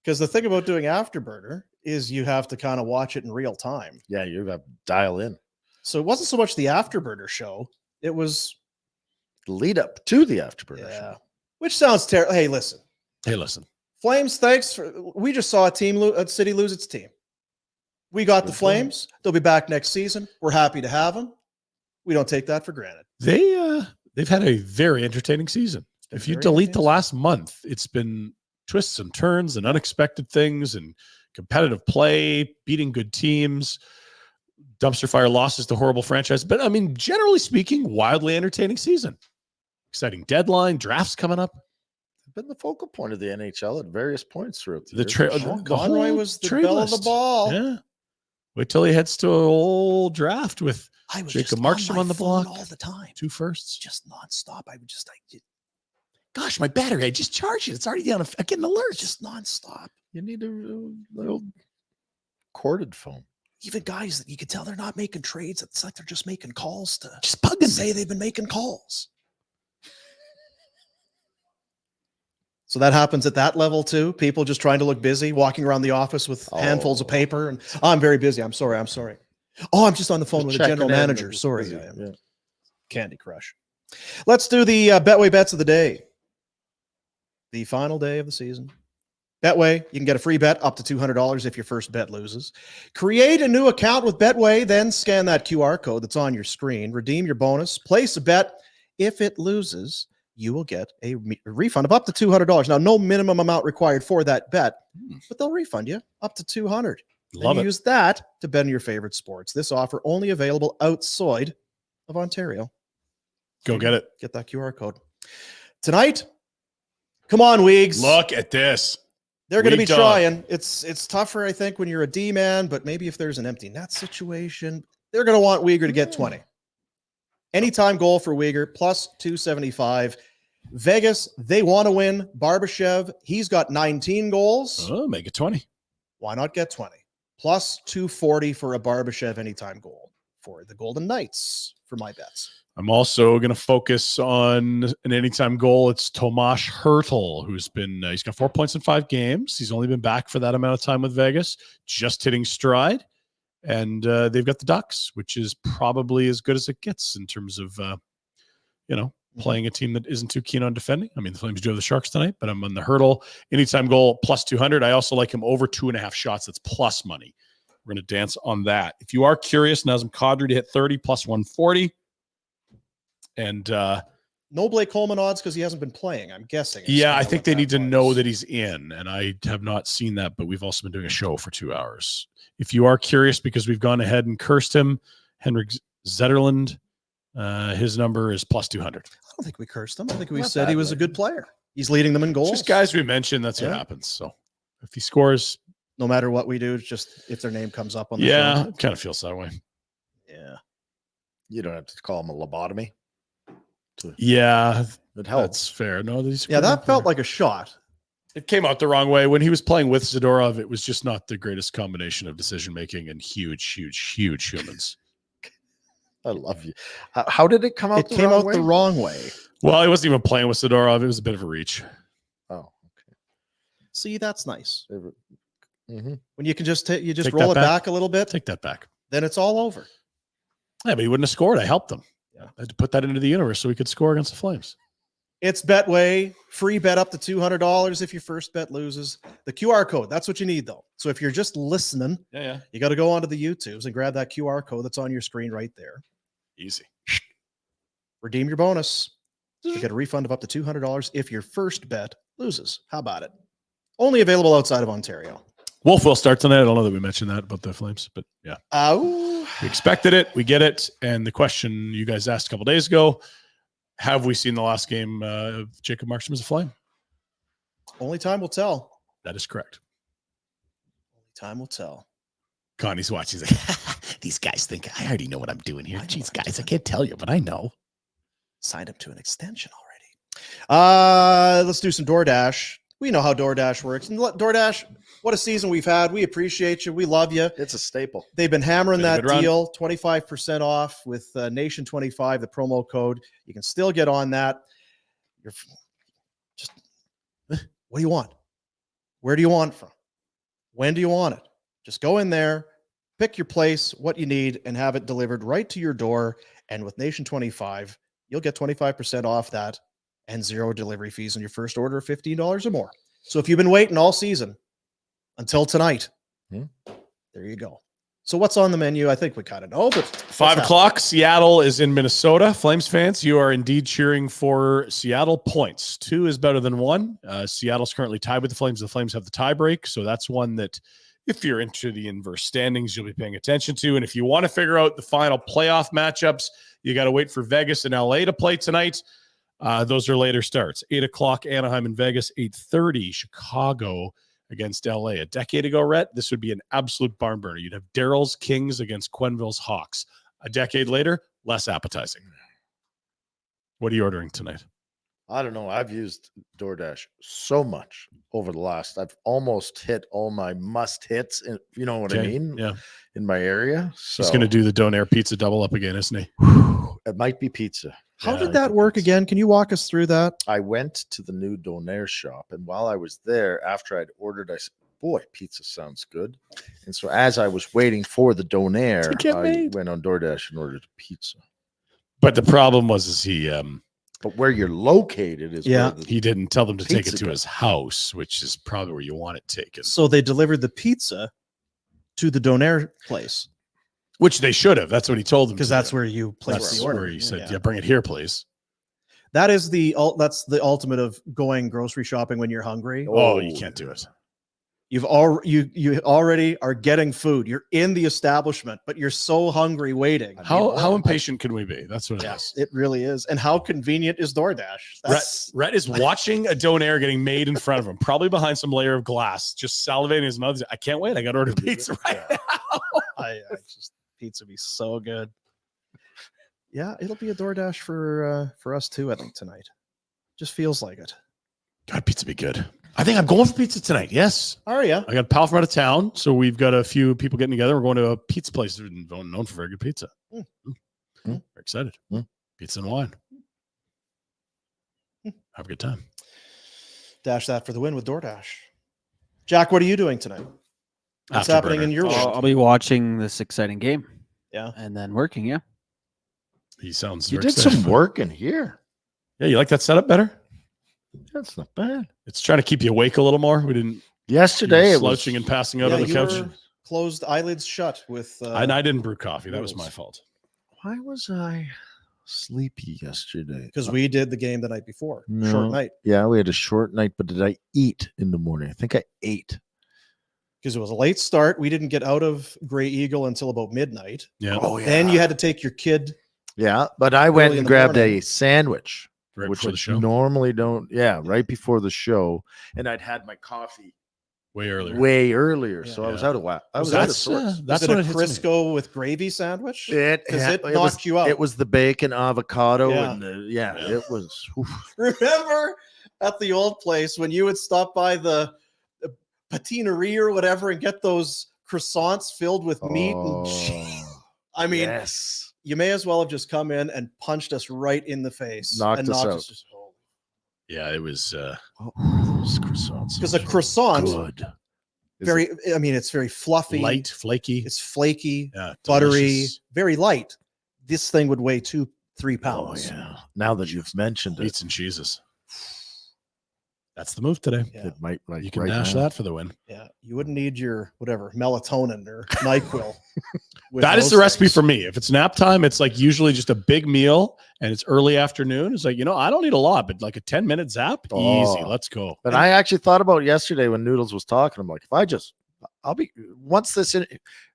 Because the thing about doing Afterburner is you have to kind of watch it in real time. Yeah, you have to dial in. So it wasn't so much the Afterburner show. It was the lead up to the Afterburner show. Which sounds terrible. Hey, listen. Flames, thanks for. We just saw a city lose its team. We got the Flames. They'll be back next season. We're happy to have them. We don't take that for granted. They've had a very entertaining season. If you delete the last month, it's been twists and turns and unexpected things and competitive play, beating good teams, dumpster fire losses to horrible franchise. But I mean, generally speaking, wildly entertaining season. Exciting deadline, drafts coming up. Been the focal point of the NHL at various points throughout the year. Conroy was the belle of the ball. Yeah. Wait till he heads to an old draft with Jacob Markstrom on the block all the time. 2 firsts. Just nonstop. Gosh, my battery, I just charged it. It's already down. I get an alert. Just nonstop. You need a little corded phone. Even guys that you could tell they're not making trades. It's like they're just making calls to just bugging say they've been making calls. So that happens at that level too. People just trying to look busy, walking around the office with handfuls of paper. And I'm very busy. I'm sorry. Oh, I'm just on the phone with the general manager. Sorry. Yeah. Candy Crush. Let's do the Betway bets of the day. The final day of the season. Betway, you can get a free bet up to $200 if your first bet loses. Create a new account with Betway, then scan that QR code that's on your screen. Redeem your bonus. Place a bet. If it loses, you will get a refund of up to $200. Now, no minimum amount required for that bet, but they'll refund you up to $200. Love it. Use that to bet on your favorite sports. This offer only available outside of Ontario. Go get it. Get that QR code. Tonight, come on, Weegs. Look at this. They're going to be trying. It's tougher, I think, when you're a D-man, but maybe if there's an empty net situation, they're going to want Uyghur to get 20. Anytime goal for Uyghur, plus 275. Vegas, they want to win. Barbashev, he's got 19 goals. Oh, make it 20. Why not get 20? Plus 240 for a Barbashev anytime goal for the Golden Knights for my bets. I'm also going to focus on an anytime goal. It's Tomas Hertl, who's been, he's got 4 points in 5 games. He's only been back for that amount of time with Vegas, just hitting stride. And they've got the Ducks, which is probably as good as it gets in terms of, playing a team that isn't too keen on defending. I mean, the Flames do have the Sharks tonight, but I'm on the Hertl. Anytime goal, plus 200. I also like him over 2.5 shots. That's plus money. We're going to dance on that. If you are curious, Nazem Kadri to hit 30, plus 140. And No Blake Coleman odds because he hasn't been playing. I'm guessing. Yeah, I think they need to know that he's in, and I have not seen that. But we've also been doing a show for 2 hours. If you are curious, because we've gone ahead and cursed him, Henrik Zetterlund, his number is +200. I don't think we cursed him. I think we said he was a good player. He's leading them in goals. Just guys we mentioned. That's what happens. So if he scores, no matter what we do, it's just if their name comes up on the show. Kind of feels that way. Yeah, you don't have to call him a lobotomy. Yeah, it helps. That's fair. No, that felt like a shot. It came out the wrong way when he was playing with Zadorov. It was just not the greatest combination of decision making and huge humans. I love you. How did it come out? It came out the wrong way. Well, he wasn't even playing with Zadorov. It was a bit of a reach. Oh, okay. See, that's nice. Mm-hmm. When you can just roll it back a little bit. Take that back. Then it's all over. Yeah, but he wouldn't have scored. I helped him. Yeah. I had to put that into the universe so we could score against the Flames. It's Betway. Free bet up to $200 if your first bet loses. The QR code, that's what you need, though. So if you're just listening, you got to go onto the YouTubes and grab that QR code that's on your screen right there. Easy. Redeem your bonus. You get a refund of up to $200 if your first bet loses. How about it? Only available outside of Ontario. Wolf will start tonight. I don't know that we mentioned that about the Flames, but yeah. We expected it. We get it. And the question you guys asked a couple days ago, have we seen the last game of Jacob Markstrom as a Flame? Only time will tell. That is correct. Only time will tell. Connie's watching. He's like, these guys think I already know what I'm doing here. Jeez, guys, I can't tell you, but I know. Signed him to an extension already. Let's do some DoorDash. We know how DoorDash works. And DoorDash, what a season we've had. We appreciate you. We love you. It's a staple. They've been hammering that deal, 25% off with Nation25, the promo code. You can still get on that. What do you want? Where do you want it from? When do you want it? Just go in there, pick your place, what you need, and have it delivered right to your door. And with Nation25, you'll get 25% off that and 0 delivery fees on your first order of $15 or more. So if you've been waiting all season until tonight, there you go. So what's on the menu? I think we kind of know, but 5 o'clock, Seattle is in Minnesota. Flames fans, you are indeed cheering for Seattle points. 2 is better than 1. Seattle's currently tied with the Flames. The Flames have the tie break. So that's one that if you're into the inverse standings, you'll be paying attention to. And if you want to figure out the final playoff matchups, you got to wait for Vegas and LA to play tonight. Those are later starts. 8 o'clock, Anaheim and Vegas. 8:30, Chicago against LA. A decade ago, Rhett, this would be an absolute barn burner. You'd have Daryl's Kings against Quenneville's Hawks. A decade later, less appetizing. What are you ordering tonight? I don't know. I've used DoorDash so much over the last. I've almost hit all my must hits. You know what I mean? Yeah. In my area. So he's going to do the Donair pizza double up again, isn't he? It might be pizza. How did that work again? Can you walk us through that? I went to the new Donair shop, and while I was there, after I'd ordered, I said, boy, pizza sounds good. And so as I was waiting for the Donair, I went on DoorDash and ordered pizza. But the problem was he but where you're located is where he didn't tell them to take it to his house, which is probably where you want it taken. So they delivered the pizza to the Donair place. Which they should have. That's what he told them. Because that's where you placed the order. Where he said, yeah, bring it here, please. That is that's the ultimate of going grocery shopping when you're hungry. Oh, you can't do it. You already are getting food. You're in the establishment, but you're so hungry waiting. How impatient can we be? That's what it is. It really is. And how convenient is DoorDash? Rhett is watching a Donair getting made in front of him, probably behind some layer of glass, just salivating his mouth. I can't wait. I got to order pizza right now. Pizza be so good. Yeah, it'll be a DoorDash for us too, I think, tonight. Just feels like it. God, pizza be good. I think I'm going for pizza tonight. Yes. Are you? I got a pal from out of town, so we've got a few people getting together. We're going to a pizza place known for very good pizza. Very excited. Pizza and wine. Have a good time. Dash that for the win with DoorDash. Jack, what are you doing tonight? What's happening in your world? I'll be watching this exciting game. Yeah. And then working, yeah. He sounds You did some work in here. Yeah, you like that setup better? That's not bad. It's trying to keep you awake a little more. We didn't yesterday slouching and passing out on the couch. Closed eyelids shut with I didn't brew coffee. That was my fault. Why was I sleepy yesterday because we did the game the night before. No. Short night. Yeah, we had a short night, but did I eat in the morning? I think I ate. Because it was a late start. We didn't get out of Grey Eagle until about midnight. Yeah. Oh, yeah. Then you had to take your kid. Yeah, but I went Early in and the grabbed morning. a sandwich, Right which before I the show. normally don't. Yeah, right before the show, and I'd had my coffee Way earlier. way earlier, Yeah. so I was out of whack. I was That's, out of sorts. that's Was it what a it hits me. Crisco with gravy sandwich? It Knocked was, you out. It was the bacon avocado Yeah. and the Yeah. it was. Oof. Remember at the old place when you would stop by the patinerie or whatever and get those croissants filled with meat and cheese? I mean, yes, you may as well have just come in and punched us right in the face. Knocked and us knocked out. us. Yeah, it was. What were those croissants? Because a croissant, Good. Is very, I mean, it's very fluffy. light, flaky. It's flaky, Yeah, buttery, delicious. very light. This thing would weigh 2-3 Oh pounds. yeah. Now that you've mentioned it, Meats and cheeses. That's the move today. Yeah. it might like You can right dash now. that for the win. Yeah, you wouldn't need your whatever melatonin or NyQuil. with That is those the recipe things. for me. If it's nap time, it's like usually just a big meal and it's early afternoon. It's like, I don't need a lot, but like a 10-minute zap, easy. Oh. Let's go. But I actually thought about yesterday when Noodles was talking. I'm like, I'll be once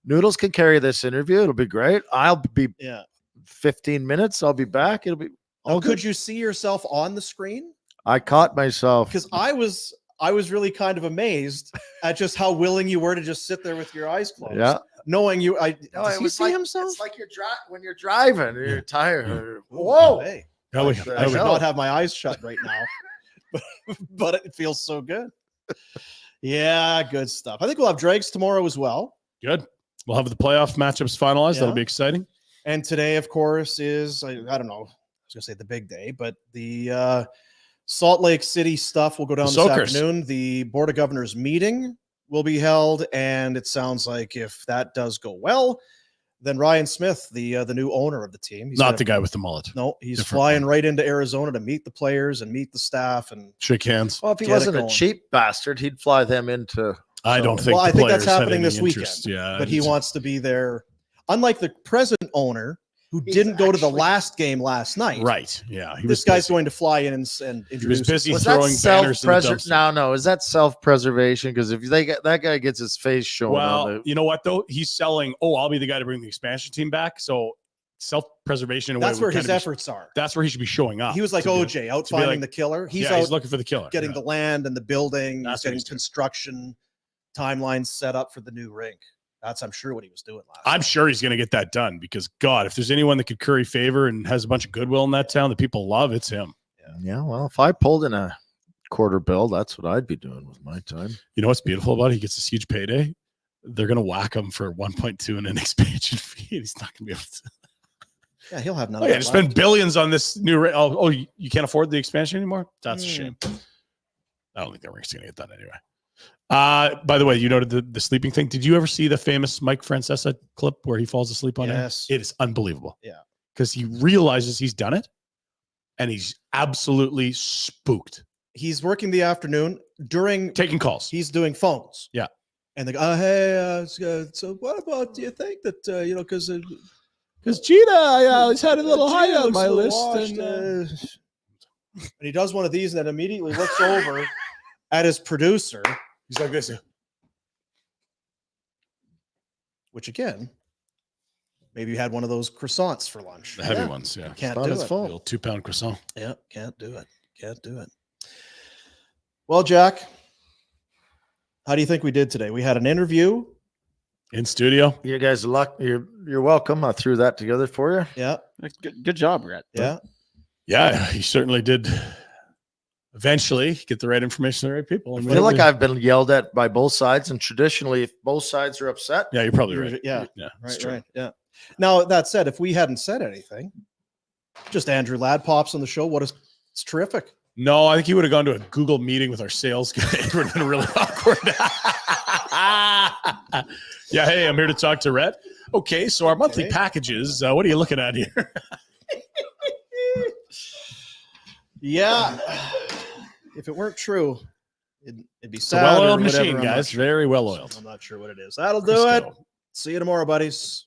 Noodles can carry this interview, it'll be great. I'll be Yeah. 15 minutes. I'll be back. It'll be. Oh, all could good. you see yourself on the screen? I caught myself. Because I was really kind of amazed at just how willing you were to just sit there with your eyes closed. Yeah. Knowing you, No, does it he was see like, himself? It's like when you're driving, and you're tired. Ooh, Whoa! hey, How we- Like, I should hell? not have my eyes shut right now, but it feels so good. Yeah, good stuff. I think we'll have dregs tomorrow as well. Good. We'll have the playoff matchups finalized. That'll Yeah. be exciting. And today, of course, is I don't know. I was gonna say the big day, but the Salt Lake City stuff will go down The this Soakers. afternoon. The Board of Governors meeting will be held, and it sounds like if that does go well, then Ryan Smith, the new owner of the team, he's Not gonna- the guy with the mullet. No, he's Different flying one. right into Arizona to meet the players and meet the staff. And Shake hands. Well, if he Get it wasn't a going. cheap bastard, he'd fly them into. I don't think. well, the I think that's players had happening any this interest. weekend. Yeah, but he it's- wants to be there. Unlike the present owner who He's didn't go to the actually- last game last night. Right. Yeah. He This was guy's busy. going to fly in and He introduce was busy Was himself. that throwing banners in the self-preservation? dumpster. No, is that self-preservation? Because if that guy gets his face shown Well, on the, you know what though? He's selling. Oh, I'll be the guy to bring the expansion team back. So self-preservation. in a way That's would where his kinda be- efforts are. That's where he should be showing up. He was like to be- OJ out to be finding like- the killer. He's yeah, out he's looking for the killer. getting Yeah. the land and the building. That's He's what getting he's doing. construction timelines set up for the new rink. That's, I'm sure, what he was doing last I'm night. sure he's going to get that done because God, if there's anyone that could curry favor and has a bunch of goodwill in that town that people love, it's him. yeah. Well, if I pulled in a quarter bill, that's what I'd be doing with my time. You know what's beautiful about it? He gets this huge payday. They're going to whack him for 1.2 and an expansion fee. And he's not going to be able to. Yeah, he'll have none Oh of yeah, that to spend left. billions on this new. You can't afford the expansion anymore. That's a shame. I don't think that rink's going to get done anyway. By the way, you noted the sleeping thing. Did you ever see the famous Mike Francesa clip where he falls asleep on Yes. air? It is unbelievable. Yeah. Because he realizes he's done it and he's absolutely spooked. He's working the afternoon during Taking calls. he's doing phones. Yeah. And they go, hey, so what about, do you think that, because Gina, I always had a little Gina high on looks my a little list. washed, and he does one of these and then immediately looks over at his producer, He's like this. which again, maybe you had one of those croissants for lunch. The heavy Yeah. ones. Yeah. Can't on do his it. phone. Little 2-pound croissant. Yeah, can't do it. Can't do it. Well, Jack, how do you think we did today? We had an interview. In studio. You guys, you're welcome. I threw that together for you. Yeah, Good job, Brett. yeah. Yeah, he certainly did eventually get the right information to the right people. I And feel like we- I've been yelled at by both sides, and traditionally, if both sides are upset, Yeah, you're probably right. Yeah, Yeah, it's right, true. right. Yeah. Now, that said, if we hadn't said anything, just Andrew Ladd pops on the show. It's terrific. No, I think he would have gone to a Google meeting with our sales guy. It would have been really awkward. Yeah, hey, I'm here to talk to Rhett. Okay, so our monthly Okay. packages, what are you looking at here? Yeah. If it weren't true, it'd be It's a sad. well-oiled or whatever. machine, I'm not guys. sure. Very well-oiled. I'm not sure what it is. That'll do it. Crisco. See you tomorrow, buddies.